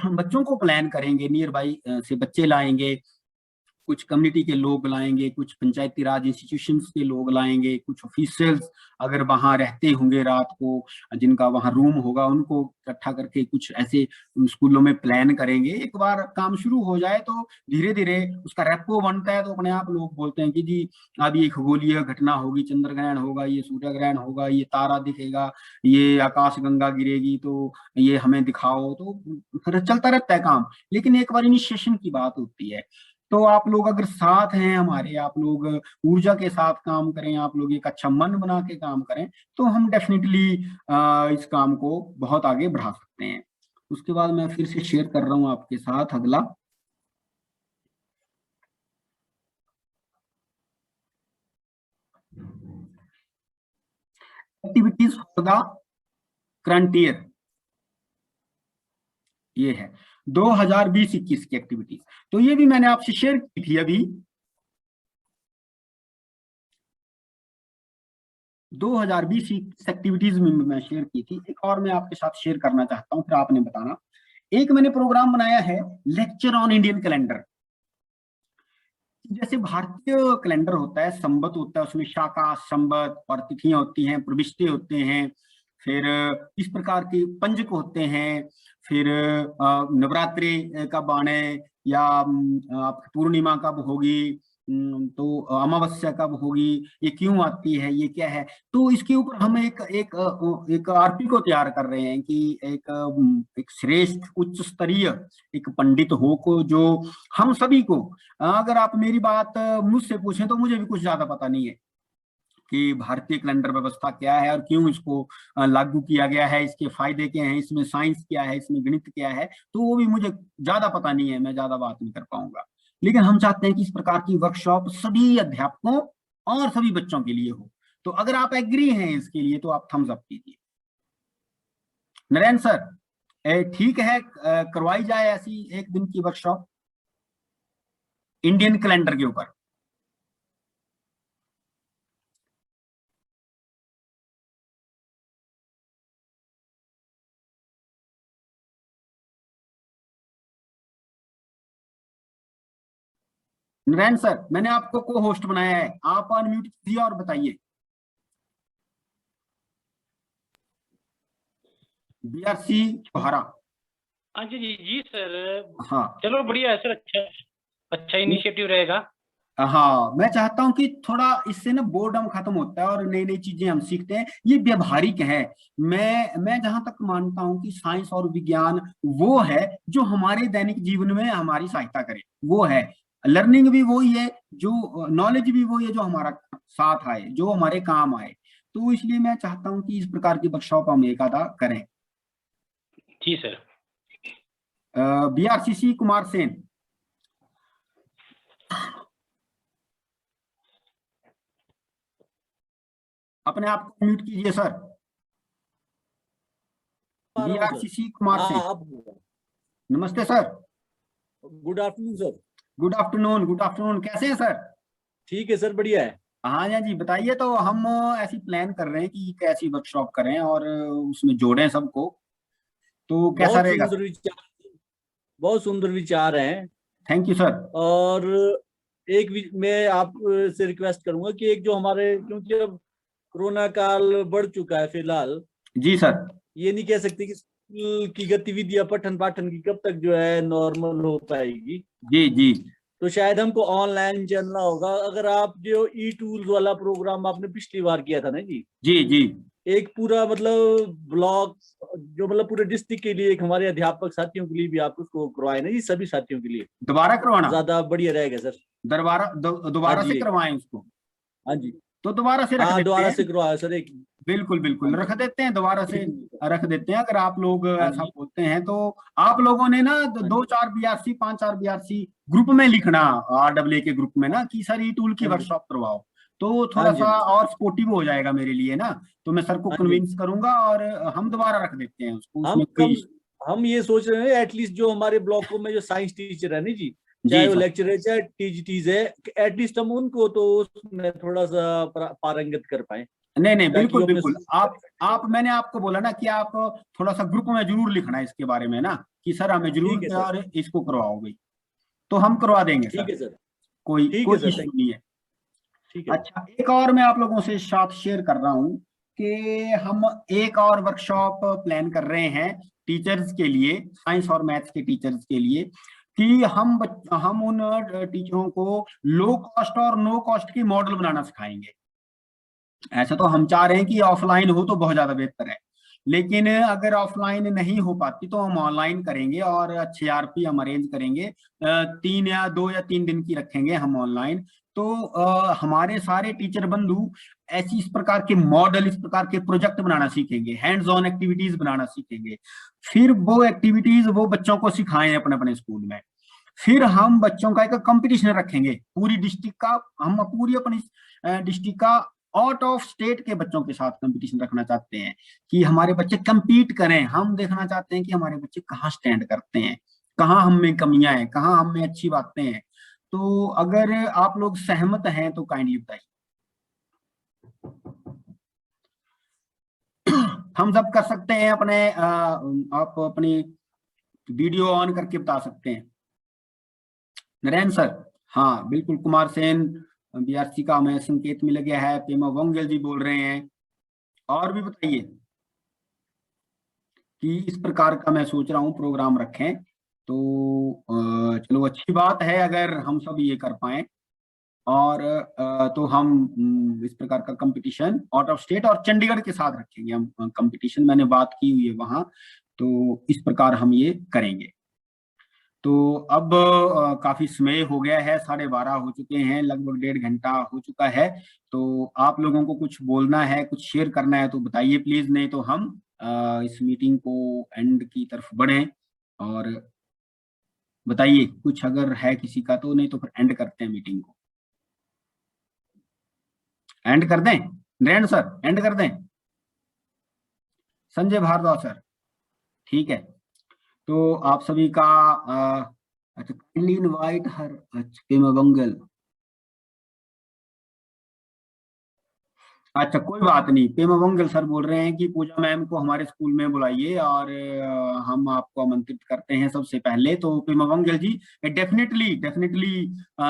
[SPEAKER 1] बच्चों को प्लान करेंगे, नियर बाई से बच्चे लाएंगे, कुछ कम्युनिटी के लोग लाएंगे, कुछ पंचायती राज इंस्टीट्यूशंस के लोग लाएंगे, कुछ ऑफिशियल्स अगर वहां रहते होंगे रात को, जिनका वहां रूम होगा, उनको इकट्ठा करके कुछ ऐसे स्कूलों में प्लान करेंगे। एक बार काम शुरू हो जाए तो धीरे धीरे उसका रेपो बनता है, तो अपने आप लोग बोलते हैं कि जी अब ये खगोलीय घटना होगी, चंद्र ग्रहण होगा, ये सूर्य ग्रहण होगा, ये तारा दिखेगा, ये आकाश गंगा गिरेगी, तो ये हमें दिखाओ, तो फिर चलता रहता है काम। लेकिन एक बार इनिशिएशन की बात होती है, तो आप लोग अगर साथ हैं हमारे, आप लोग ऊर्जा के साथ काम करें, आप लोग एक अच्छा मन बना के काम करें, तो हम डेफिनेटली इस काम को बहुत आगे बढ़ा सकते हैं। उसके बाद मैं फिर से शेयर कर रहा हूं आपके साथ अगला। Activities for the current year, ये है 2020-21 की एक्टिविटीज। तो ये भी मैंने आपसे शेयर की थी अभी 2020 एक्टिविटीज में मैं शेयर की थी। एक और मैं आपके साथ शेयर करना चाहता हूं, फिर आपने बताना। एक मैंने प्रोग्राम बनाया है लेक्चर ऑन इंडियन कैलेंडर। जैसे भारतीय कैलेंडर होता है, संवत होता है, उसमें शाका संवत और तिथियां होती हैं, प्रविष्टि होते हैं, फिर इस प्रकार के पंजक होते हैं, फिर नवरात्रि कब आने या पूर्णिमा कब होगी, तो अमावस्या कब होगी, ये क्यों आती है, ये क्या है। तो इसके ऊपर हम एक आरपी को तैयार कर रहे हैं कि एक श्रेष्ठ उच्च स्तरीय एक पंडित हो को, जो हम सभी को, अगर आप मेरी बात मुझसे पूछें तो मुझे भी कुछ ज्यादा पता नहीं है कि भारतीय कैलेंडर व्यवस्था क्या है और क्यों इसको लागू किया गया है, इसके फायदे क्या हैं, इसमें साइंस क्या है, इसमें गणित क्या है, तो वो भी मुझे ज्यादा पता नहीं है, मैं ज्यादा बात नहीं कर पाऊंगा। लेकिन हम चाहते हैं कि इस प्रकार की वर्कशॉप सभी अध्यापकों और सभी बच्चों के लिए हो। तो अगर आप एग्री हैं इसके लिए तो आप थम्स अप कीजिए। नरेंद्र सर ठीक है, करवाई जाए ऐसी एक दिन की वर्कशॉप इंडियन कैलेंडर के ऊपर। नरेंद्र सर मैंने आपको को होस्ट बनाया है, आप अनम्यूट कीजिए और बताइए। बीआरसी छोहरा।
[SPEAKER 9] हाँ जी जी जी सर।
[SPEAKER 1] हाँ
[SPEAKER 9] चलो बढ़िया है सर, अच्छा इनिशिएटिव रहेगा।
[SPEAKER 1] हाँ, मैं चाहता हूं कि थोड़ा इससे ना बोर्डम खत्म होता है और नई नई चीजें हम सीखते हैं, ये व्यवहारिक है। मैं जहां तक मानता हूं कि साइंस और विज्ञान वो है जो हमारे दैनिक जीवन में हमारी सहायता करे, वो है लर्निंग भी वही है, जो नॉलेज भी वही है जो हमारा साथ आए, जो हमारे काम आए। तो इसलिए मैं चाहता हूं कि इस प्रकार की वर्कशॉप हम एक आधा करें।
[SPEAKER 9] जी सर।
[SPEAKER 1] बीआरसीसी कुमार सेन। अपने आप को म्यूट कीजिए सर। बीआरसीसी कुमार सेन। नमस्ते sir.
[SPEAKER 10] Good afternoon sir.
[SPEAKER 1] Good afternoon, good afternoon. कैसे हैं सर?
[SPEAKER 10] ठीक है सर, बढ़िया है।
[SPEAKER 1] हाँ जी बताइए। तो हम ऐसी प्लान कर रहे हैं कि कैसी वर्कशॉप करें और उसमें जोड़ें सबको। तो कैसा
[SPEAKER 10] बहुत
[SPEAKER 1] रहेगा?
[SPEAKER 10] सुंदर विचार, बहुत सुंदर विचार हैं।
[SPEAKER 1] Thank you sir.
[SPEAKER 10] और मैं आप से रिक्वेस्ट करूंगा कि एक जो हमारे, क्योंकि अब कोरोना काल बढ़ चुका है फिलहाल,
[SPEAKER 1] जी सर।
[SPEAKER 10] ये नहीं कह सकते कि स्कूल की गतिविधियां पठन पाठन की कब तक जो है नॉर्मल हो पाएगी।
[SPEAKER 1] जी जी
[SPEAKER 10] तो शायद हमको ऑनलाइन चलना होगा। अगर आप जो ई टूल्स वाला प्रोग्राम आपने पिछली बार किया था ना जी,
[SPEAKER 1] जी जी
[SPEAKER 10] एक पूरा मतलब ब्लॉक जो मतलब पूरे डिस्ट्रिक्ट के लिए, एक हमारे अध्यापक साथियों के लिए भी आप उसको करवाए ना जी, सभी साथियों के लिए
[SPEAKER 1] दोबारा करवाना,
[SPEAKER 10] ज्यादा बढ़िया रहेगा सर। हाँ
[SPEAKER 1] दोबारा से
[SPEAKER 10] जी,
[SPEAKER 1] करवाएं उसको,
[SPEAKER 10] हाँ जी,
[SPEAKER 1] तो दोबारा से रख
[SPEAKER 10] हाँ
[SPEAKER 1] देते
[SPEAKER 10] दोबारा
[SPEAKER 1] हैं।
[SPEAKER 10] से करवाया सर एक।
[SPEAKER 1] बिल्कुल
[SPEAKER 10] हाँ
[SPEAKER 1] बिल्कुल
[SPEAKER 10] जी,
[SPEAKER 1] रख देते हैं, दोबारा से रख देते हैं। अगर आप लोग
[SPEAKER 10] हाँ
[SPEAKER 1] ऐसा
[SPEAKER 10] जी,
[SPEAKER 1] बोलते हैं तो आप लोगों ने ना
[SPEAKER 10] हाँ
[SPEAKER 1] दो
[SPEAKER 10] जी,
[SPEAKER 1] चार बीआरसी 5-4 बीआरसी ग्रुप में लिखना, RAA के ग्रुप में ना, कि सर ई टूल की
[SPEAKER 10] हाँ जी,
[SPEAKER 1] वर्कशॉप करवाओ, तो
[SPEAKER 10] हाँ
[SPEAKER 1] थोड़ा
[SPEAKER 10] जी,
[SPEAKER 1] सा और स्पोर्टिव हो जाएगा मेरे लिए ना। तो मैं सर को
[SPEAKER 10] हाँ जी।
[SPEAKER 1] कन्विंस करूंगा और हम दोबारा रख देते हैं उसको,
[SPEAKER 10] हम
[SPEAKER 1] उसमें
[SPEAKER 10] कम
[SPEAKER 1] कोई।
[SPEAKER 10] हम ये सोच रहे हैं एटलीस्ट जो हमारे ब्लॉकों में जो साइंस टीचर है ना जी,
[SPEAKER 1] जी
[SPEAKER 10] चाहे वो
[SPEAKER 1] सर।
[SPEAKER 10] लेक्चर है चाहे टीजीटीज है, एटलीस्ट हम उनको तो उसमें थोड़ा सा पारंगत कर पाए,
[SPEAKER 1] नहीं नहीं,
[SPEAKER 10] ताकि
[SPEAKER 1] बिल्कुल
[SPEAKER 10] वो अपने
[SPEAKER 1] बिल्कुल। आप मैंने आपको बोला ना कि आप थोड़ा सा ग्रुप में जरूर लिखना इसके बारे में ना, कि सर हमें जरूर
[SPEAKER 10] ठीक है सर,
[SPEAKER 1] और इसको करवाओ भाई, तो हम करवा देंगे सर।
[SPEAKER 10] ठीक है सर,
[SPEAKER 1] कोई
[SPEAKER 10] ठीक है
[SPEAKER 1] कोई
[SPEAKER 10] सर,
[SPEAKER 1] इशू
[SPEAKER 10] थैंक
[SPEAKER 1] नहीं है।
[SPEAKER 10] ठीक है।
[SPEAKER 1] अच्छा, एक और मैं आप लोगों से साथ शेयर कर रहा हूँ कि हम एक और वर्कशॉप प्लान कर रहे हैं टीचर्स के लिए, साइंस और मैथ्स के टीचर्स के लिए, कि हम उन टीचरों को लो कॉस्ट और नो कॉस्ट की मॉडल बनाना सिखाएंगे। ऐसा तो हम चाह रहे हैं कि ऑफलाइन हो तो बहुत ज्यादा बेहतर है, लेकिन अगर ऑफलाइन नहीं हो पाती तो हम ऑनलाइन करेंगे और अच्छे आरपी हम अरेंज करेंगे। 2 या 3 दिन की रखेंगे हम ऑनलाइन। तो हमारे सारे टीचर बंधु ऐसी इस प्रकार के मॉडल, इस प्रकार के प्रोजेक्ट बनाना सीखेंगे, हैंड्स ऑन एक्टिविटीज बनाना सीखेंगे। फिर वो एक्टिविटीज वो बच्चों को सिखाएं अपने अपने स्कूल में। फिर हम बच्चों का एक कंपटीशन रखेंगे पूरी डिस्ट्रिक्ट का। हम पूरी अपनी डिस्ट्रिक्ट का आउट ऑफ स्टेट के बच्चों के साथ कंपटीशन रखना चाहते हैं, कि हमारे बच्चे कंपीट करें। हम देखना चाहते हैं कि हमारे बच्चे कहाँ स्टैंड करते हैं, कहाँ हम में कमियां हैं, कहाँ हम में अच्छी बातें हैं। तो अगर आप लोग सहमत हैं तो काइंडली बताइए। हम सब कर सकते हैं अपने आप अपनी वीडियो ऑन करके बता सकते हैं। नरेंद्र सर, हाँ बिल्कुल। कुमार सेन बीआरसी का हमें संकेत मिल गया है। पेमा वोंगेल जी बोल रहे हैं। और भी बताइए कि इस प्रकार का मैं सोच रहा हूँ प्रोग्राम रखें। तो चलो अच्छी बात है अगर हम सब ये कर पाए। और तो हम इस प्रकार का कंपटीशन आउट ऑफ स्टेट और चंडीगढ़ के साथ रखेंगे हम कंपटीशन। मैंने बात की हुई है वहां, तो इस प्रकार हम ये करेंगे। तो अब काफी समय हो गया है, 12:30 हो चुके हैं, लगभग 1.5 घंटा हो चुका है। तो आप लोगों को कुछ बोलना है, कुछ शेयर करना है तो बताइए प्लीज, नहीं तो हम इस मीटिंग को एंड की तरफ बढ़ें। और बताइए कुछ अगर है किसी का, तो नहीं तो फिर एंड करते हैं मीटिंग को। एंड कर दें नरेंद्र सर, एंड कर दें। संजय भारद्वाज सर, ठीक है। तो आप सभी का अच्छा, काइंडली इनवाइट हर। अच्छा, पेमा वंगल। अच्छा कोई बात नहीं, पेमा वंगल सर बोल रहे हैं कि पूजा मैम को हमारे स्कूल में बुलाइए और हम आपको आमंत्रित करते हैं सबसे पहले। तो पेमा वंगल जी, डेफिनेटली डेफिनेटली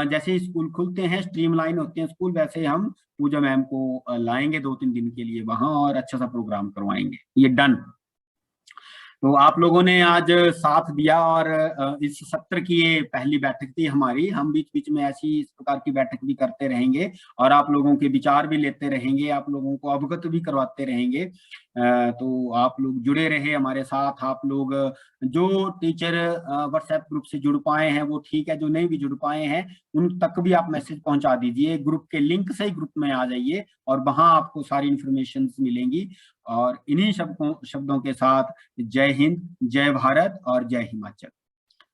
[SPEAKER 1] जैसे ही स्कूल खुलते हैं, स्ट्रीमलाइन होते हैं स्कूल, वैसे हम पूजा मैम को लाएंगे 2-3 दिन के लिए वहां और अच्छा सा प्रोग्राम करवाएंगे। ये डन। तो आप लोगों ने आज साथ दिया और इस सत्र की ये पहली बैठक थी हमारी। हम बीच बीच में ऐसी इस प्रकार की बैठक भी करते रहेंगे और आप लोगों के विचार भी लेते रहेंगे, आप लोगों को अवगत भी करवाते रहेंगे। तो आप लोग जुड़े रहे हमारे साथ। आप लोग जो टीचर व्हाट्सएप ग्रुप से जुड़ पाए हैं वो ठीक है, जो नहीं भी जुड़ पाए हैं उन तक भी आप मैसेज पहुंचा दीजिए। ग्रुप के लिंक से ही ग्रुप में आ जाइए और वहां आपको सारी इंफॉर्मेशन मिलेंगी। और इन्हीं शब्दों के साथ जय हिंद, जय भारत और जय हिमाचल।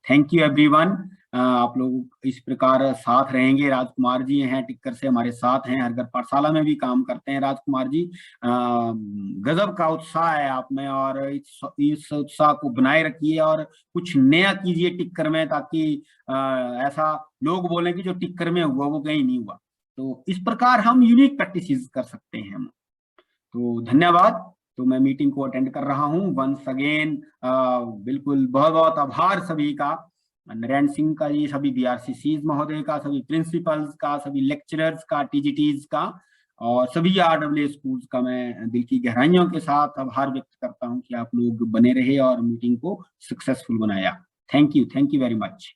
[SPEAKER 1] Thank you everyone. आप लोग इस प्रकार साथ रहेंगे। राजकुमार जी हैं टिक्कर से, हमारे साथ हैं, हर घर पाठशाला में भी काम करते हैं राजकुमार जी। गजब का उत्साह है आप में और इस उत्साह को बनाए रखिए और कुछ नया कीजिए टिक्कर में, ताकि ऐसा लोग बोले कि जो टिक्कर में हुआ वो कहीं नहीं हुआ। तो इस प्रकार हम यूनिक प्रैक्टिसेस कर सकते हैं हम। तो धन्यवाद। तो मैं मीटिंग को अटेंड कर रहा हूं। वंस अगेन बिल्कुल बहुत बहुत आभार सभी का, नारायण सिंह का जी, सभी बीआरसीसीज महोदय का, सभी प्रिंसिपल्स का, सभी लेक्चरर्स का, टीजीटीज का और सभी आरडब्ल्यू स्कूल्स का मैं दिल की गहराइयों के साथ आभार व्यक्त करता हूं कि आप लोग बने रहे और मीटिंग को सक्सेसफुल बनाया। Thank you very much.